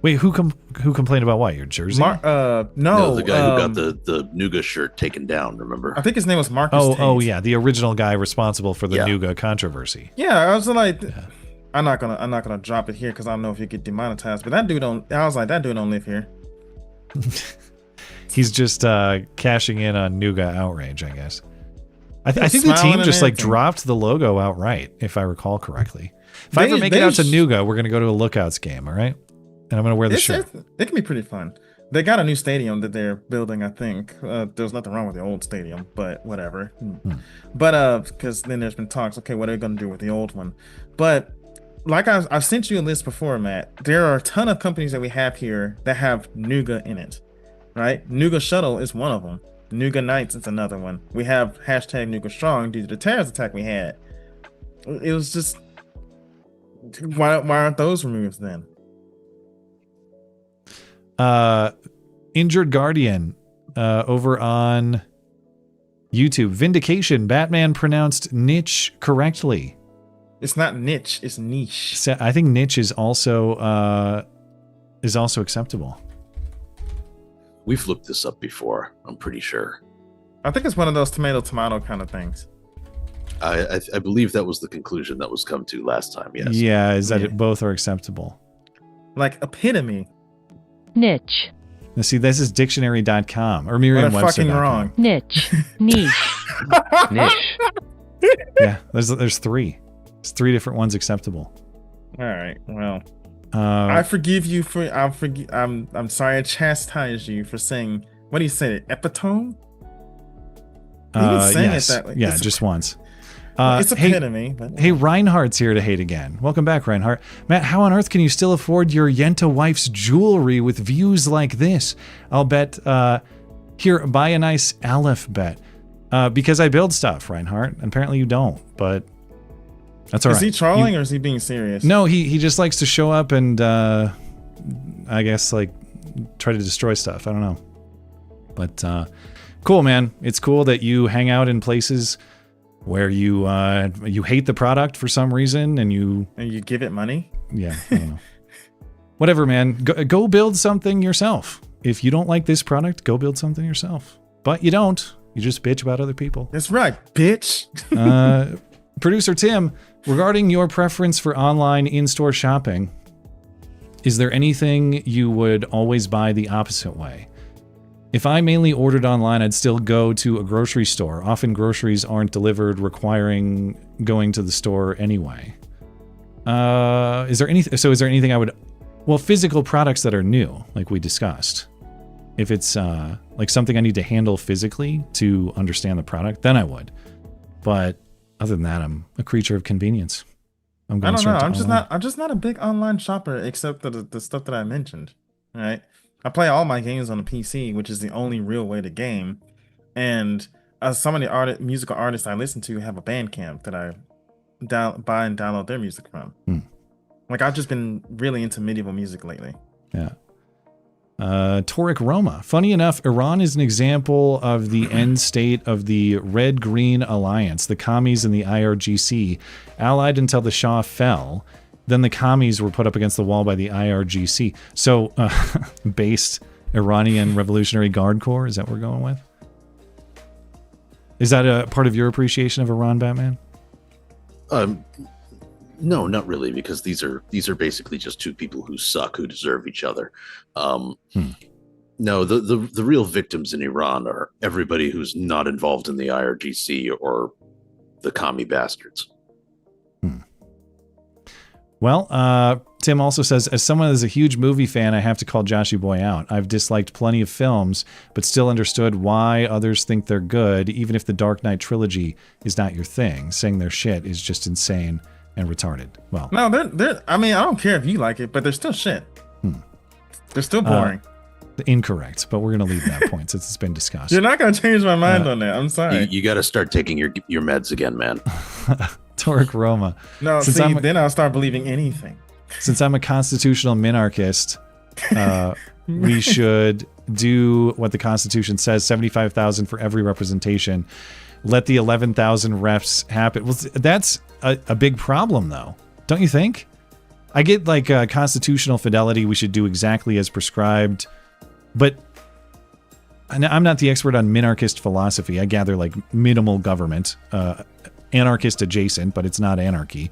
Wait, who complained about what? Your jersey? No, the guy who got the Nougat shirt taken down. Remember? I think his name was Marcus. Oh yeah, the original guy responsible for the Nougat controversy. Yeah, I was like, I'm not gonna drop it here because I don't know if you get demonetized. But that dude don't. I was like, that dude don't live here. He's just cashing in on Nougat outrage, I guess. I think the team just dropped the logo outright, if I recall correctly. If I ever make it out to Nougat, we're going to go to a Lookouts game, all right? And I'm going to wear the shirt. It can be pretty fun. They got a new stadium that they're building, I think. There's nothing wrong with the old stadium, but whatever. But because then there's been talks, okay, what are they going to do with the old one? But like I've sent you a list before, Matt. There are a ton of companies that we have here that have Nougat in it, right? Nougat Shuttle is one of them. Nougat Nights is another one. We have hashtag Nougat Strong due to the terrorist attack we had. It was just, why aren't those removed then? Injured Guardian over on YouTube. Vindication. Batman pronounced niche correctly. It's not niche. It's niche. So I think niche is also acceptable. We've looked this up before, I'm pretty sure. I think it's one of those tomato kind of things. I believe that was the conclusion that was come to last time, yes. Yeah, is that both are acceptable. Like epitome. Niche. Now see, this is dictionary.com or Merriam-Webster.com. Fucking wrong. Niche. Niche. Niche. Yeah, there's three. There's three different ones acceptable. All right, well. I forgive you for I'm sorry I chastise you for saying, what do you say, epitome? Yes. Just once. It's epitome. Hey, Reinhardt's here to hate again. Welcome back, Reinhardt. Matt, how on earth can you still afford your Yenta wife's jewelry with views like this? I'll bet here, buy a nice Aleph bet. Because I build stuff, Reinhardt. Apparently you don't, but that's all right. Is he trolling or is he being serious? No, he just likes to show up and I guess like try to destroy stuff. I don't know. But cool, man. It's cool that you hang out in places where you hate the product for some reason and you give it money. Yeah, I don't know. Whatever, man. Go build something yourself. If you don't like this product, go build something yourself. But you don't. You just bitch about other people. That's right, bitch. Producer Tim, regarding your preference for online in-store shopping, is there anything you would always buy the opposite way? If I mainly ordered online, I'd still go to a grocery store. Often groceries aren't delivered, requiring going to the store anyway. Is there anything I would... Well, physical products that are new, like we discussed. If it's like something I need to handle physically to understand the product, then I would. But other than that, I'm a creature of convenience. I don't know. I'm just not a big online shopper, except the stuff that I mentioned. Right? I play all my games on a PC, which is the only real way to game. And some of the musical artists I listen to have a Bandcamp that I buy and download their music from. Like I've just been really into medieval music lately. Yeah. Toric Roma. Funny enough, Iran is an example of the end state of the Red-Green Alliance. The commies and the IRGC allied until the Shah fell. Then the commies were put up against the wall by the IRGC. So, based Iranian Revolutionary Guard Corps, is that what we're going with? Is that a part of your appreciation of Iran, Batman? No, not really, because these are basically just two people who suck, who deserve each other. No, the real victims in Iran are everybody who's not involved in the IRGC or the commie bastards. Well, Tim also says, as someone that's a huge movie fan, I have to call Joshy Boy out. I've disliked plenty of films, but still understood why others think they're good, even if the Dark Knight trilogy is not your thing. Saying their shit is just insane and retarded. Well, no, they're. I mean, I don't care if you like it, but they're still shit. They're still boring. Incorrect, but we're going to leave that point since it's been discussed. You're not going to change my mind on that. I'm sorry. You got to start taking your meds again, man. Toric Roma. No, then I'll start believing anything. Since I'm a constitutional minarchist, we should do what the Constitution says, 75,000 for every representation. Let the 11,000 refs happen. Well, that's a big problem, though. Don't you think? I get like constitutional fidelity. We should do exactly as prescribed. But I'm not the expert on minarchist philosophy. I gather like minimal government, anarchist adjacent, but it's not anarchy.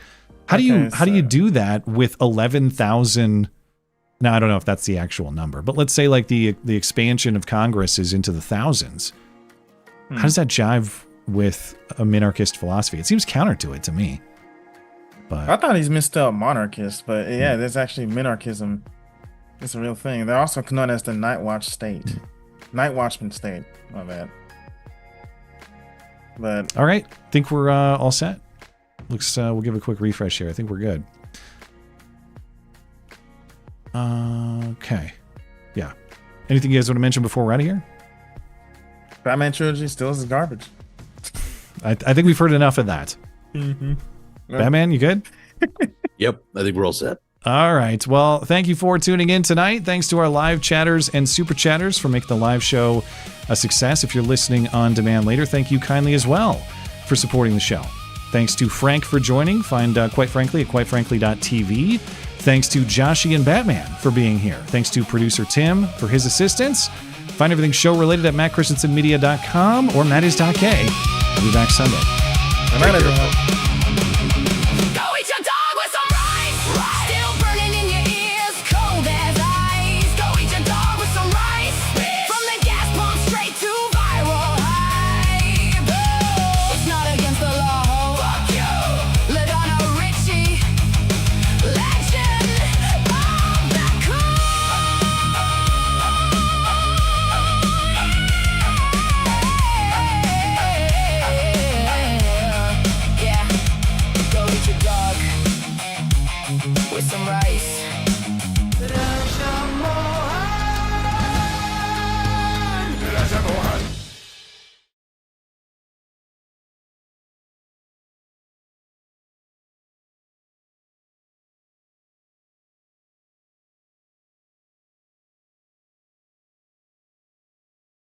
How do you do that with 11,000? Now, I don't know if that's the actual number, but let's say like the expansion of Congress is into the thousands. How does that jive with a minarchist philosophy? It seems counter to it to me. But I thought he's missed up monarchist, but yeah, there's actually minarchism. It's a real thing. They're also known as the Night Watch state. Night Watchman state. My bad. But all right, think we're all set. Looks we'll give a quick refresh here. I think we're good. Okay. Yeah. Anything you guys want to mention before we're out of here? Batman trilogy still is garbage. I think we've heard enough of that. Batman, you good? Yep, I think we're all set. All right. Well, thank you for tuning in tonight. Thanks to our live chatters and super chatters for making the live show a success. If you're listening on demand later, thank you kindly as well for supporting the show. Thanks to Frank for joining. Find Quite Frankly at quitefrankly.tv. Thanks to Joshy and Batman for being here. Thanks to producer Tim for his assistance. Find everything show-related at mattchristiansenmedia.com or mattis.k. I'll be back Sunday. Good night, everyone.